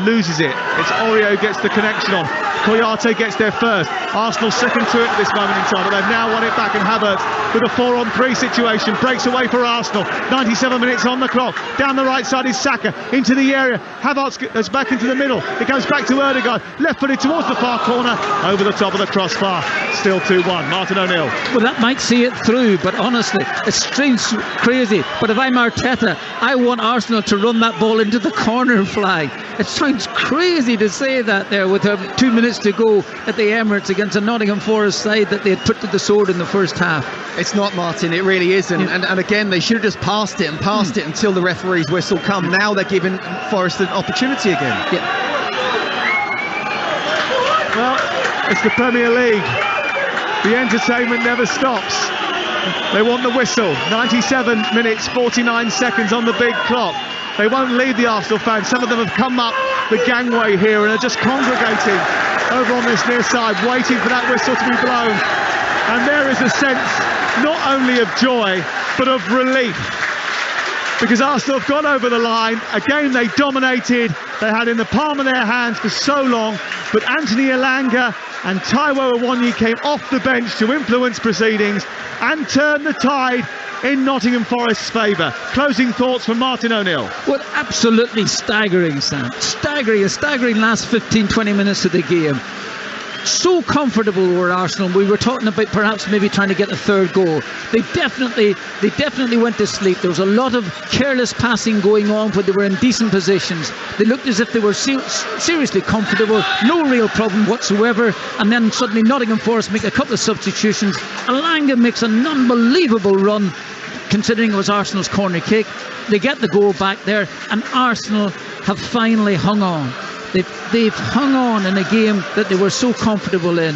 loses it. It's Orio gets the connection on. Koyate gets there first. Arsenal second to it at this moment in time, but they've now won it back, and Havertz with a 4-on-3 situation breaks away for Arsenal. 97 minutes on the clock. Down the right side is Saka into the area. Havertz goes back into the middle. It goes back to Ødegaard, left-footed towards the far corner, over the top of the crossbar. Still 2-1. Martin O'Neill.
Well, that might see it through, but honestly, it seems crazy. But if I'm Arteta, I want Arsenal to run that ball into the corner flag. It sounds crazy to say that there with 2 minutes to go at the Emirates against a Nottingham Forest side that they had put to the sword in the first half.
It's not, Martin, it really isn't. Yeah. And again, they should have just passed it until the referee's whistle come. Now they're giving Forest an opportunity again.
Yeah.
Well, it's the Premier League. The entertainment never stops. They want the whistle. 97 minutes, 49 seconds on the big clock. They won't leave, the Arsenal fans. Some of them have come up the gangway here and are just congregating over on this near side, waiting for that whistle to be blown. And there is a sense not only of joy, but of relief. Because Arsenal have gone over the line, a game they dominated, they had in the palm of their hands for so long, but Anthony Elanga and Taiwo Awoniyi came off the bench to influence proceedings and turn the tide in Nottingham Forest's favour. Closing thoughts from Martin O'Neill.
Well, absolutely staggering, Sam. Staggering, a staggering last 15-20 minutes of the game. So comfortable were Arsenal. We were talking about perhaps maybe trying to get a third goal. They definitely went to sleep. There was a lot of careless passing going on when they were in decent positions. They looked as if they were seriously comfortable, no real problem whatsoever. And then suddenly Nottingham Forest make a couple of substitutions. Elanga makes an unbelievable run, considering it was Arsenal's corner kick. They get the goal back there, and Arsenal have finally hung on. They've hung on in a game that they were so comfortable in.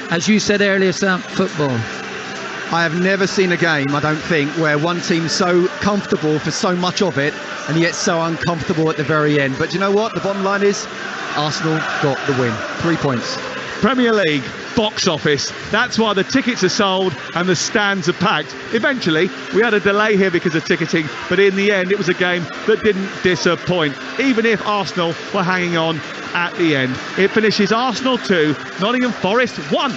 As you said earlier, Sam, football.
I have never seen a game, I don't think, where one team's so comfortable for so much of it and yet so uncomfortable at the very end. But you know what? The bottom line is Arsenal got the win. 3 points.
Premier League, box office. That's why the tickets are sold and the stands are packed. Eventually, we had a delay here because of ticketing, but in the end, it was a game that didn't disappoint, even if Arsenal were hanging on at the end. It finishes Arsenal 2, Nottingham Forest 1.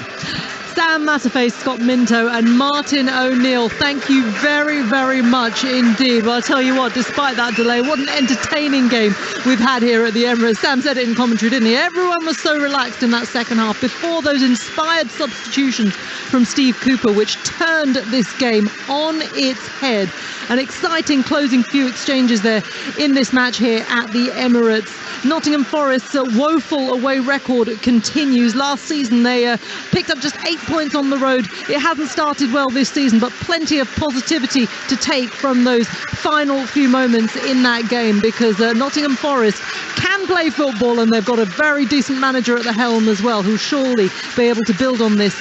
Sam Matterface, Scott Minto and Martin O'Neill, thank you very, very much indeed. Well, I'll tell you what, despite that delay, what an entertaining game we've had here at the Emirates. Sam said it in commentary, didn't he? Everyone was so relaxed in that second half before those inspired substitutions from Steve Cooper, which turned this game on its head. An exciting closing few exchanges there in this match here at the Emirates. Nottingham Forest's woeful away record continues. Last season they picked up just 8 points on the road. It hasn't started well this season, but plenty of positivity to take from those final few moments in that game, because Nottingham Forest can play football, and they've got a very decent manager at the helm as well, who'll surely be able to build on this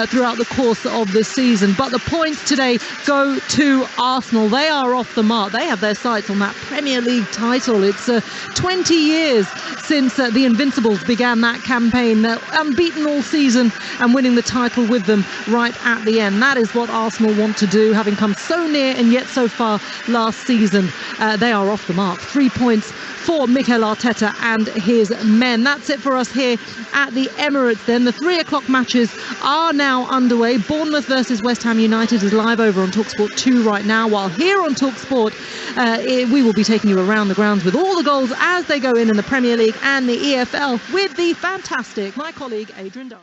throughout the course of the season. But the points today go to Arsenal. They are off the mark. They have their sights on that Premier League title. It's 20 years since the Invincibles began that campaign, unbeaten all season and winning the title with them right at the end. That is what Arsenal want to do, having come so near and yet so far last season. They are off the mark. 3 points for Mikel Arteta and his men. That's it for us here at the Emirates then. The 3 o'clock matches are now underway. Bournemouth versus West Ham United is live over on Talksport 2 right now, while here on Talksport we will be taking you around the grounds with all the goals as they go in the Premier League and the EFL with the fantastic, my colleague Adrian Dunn.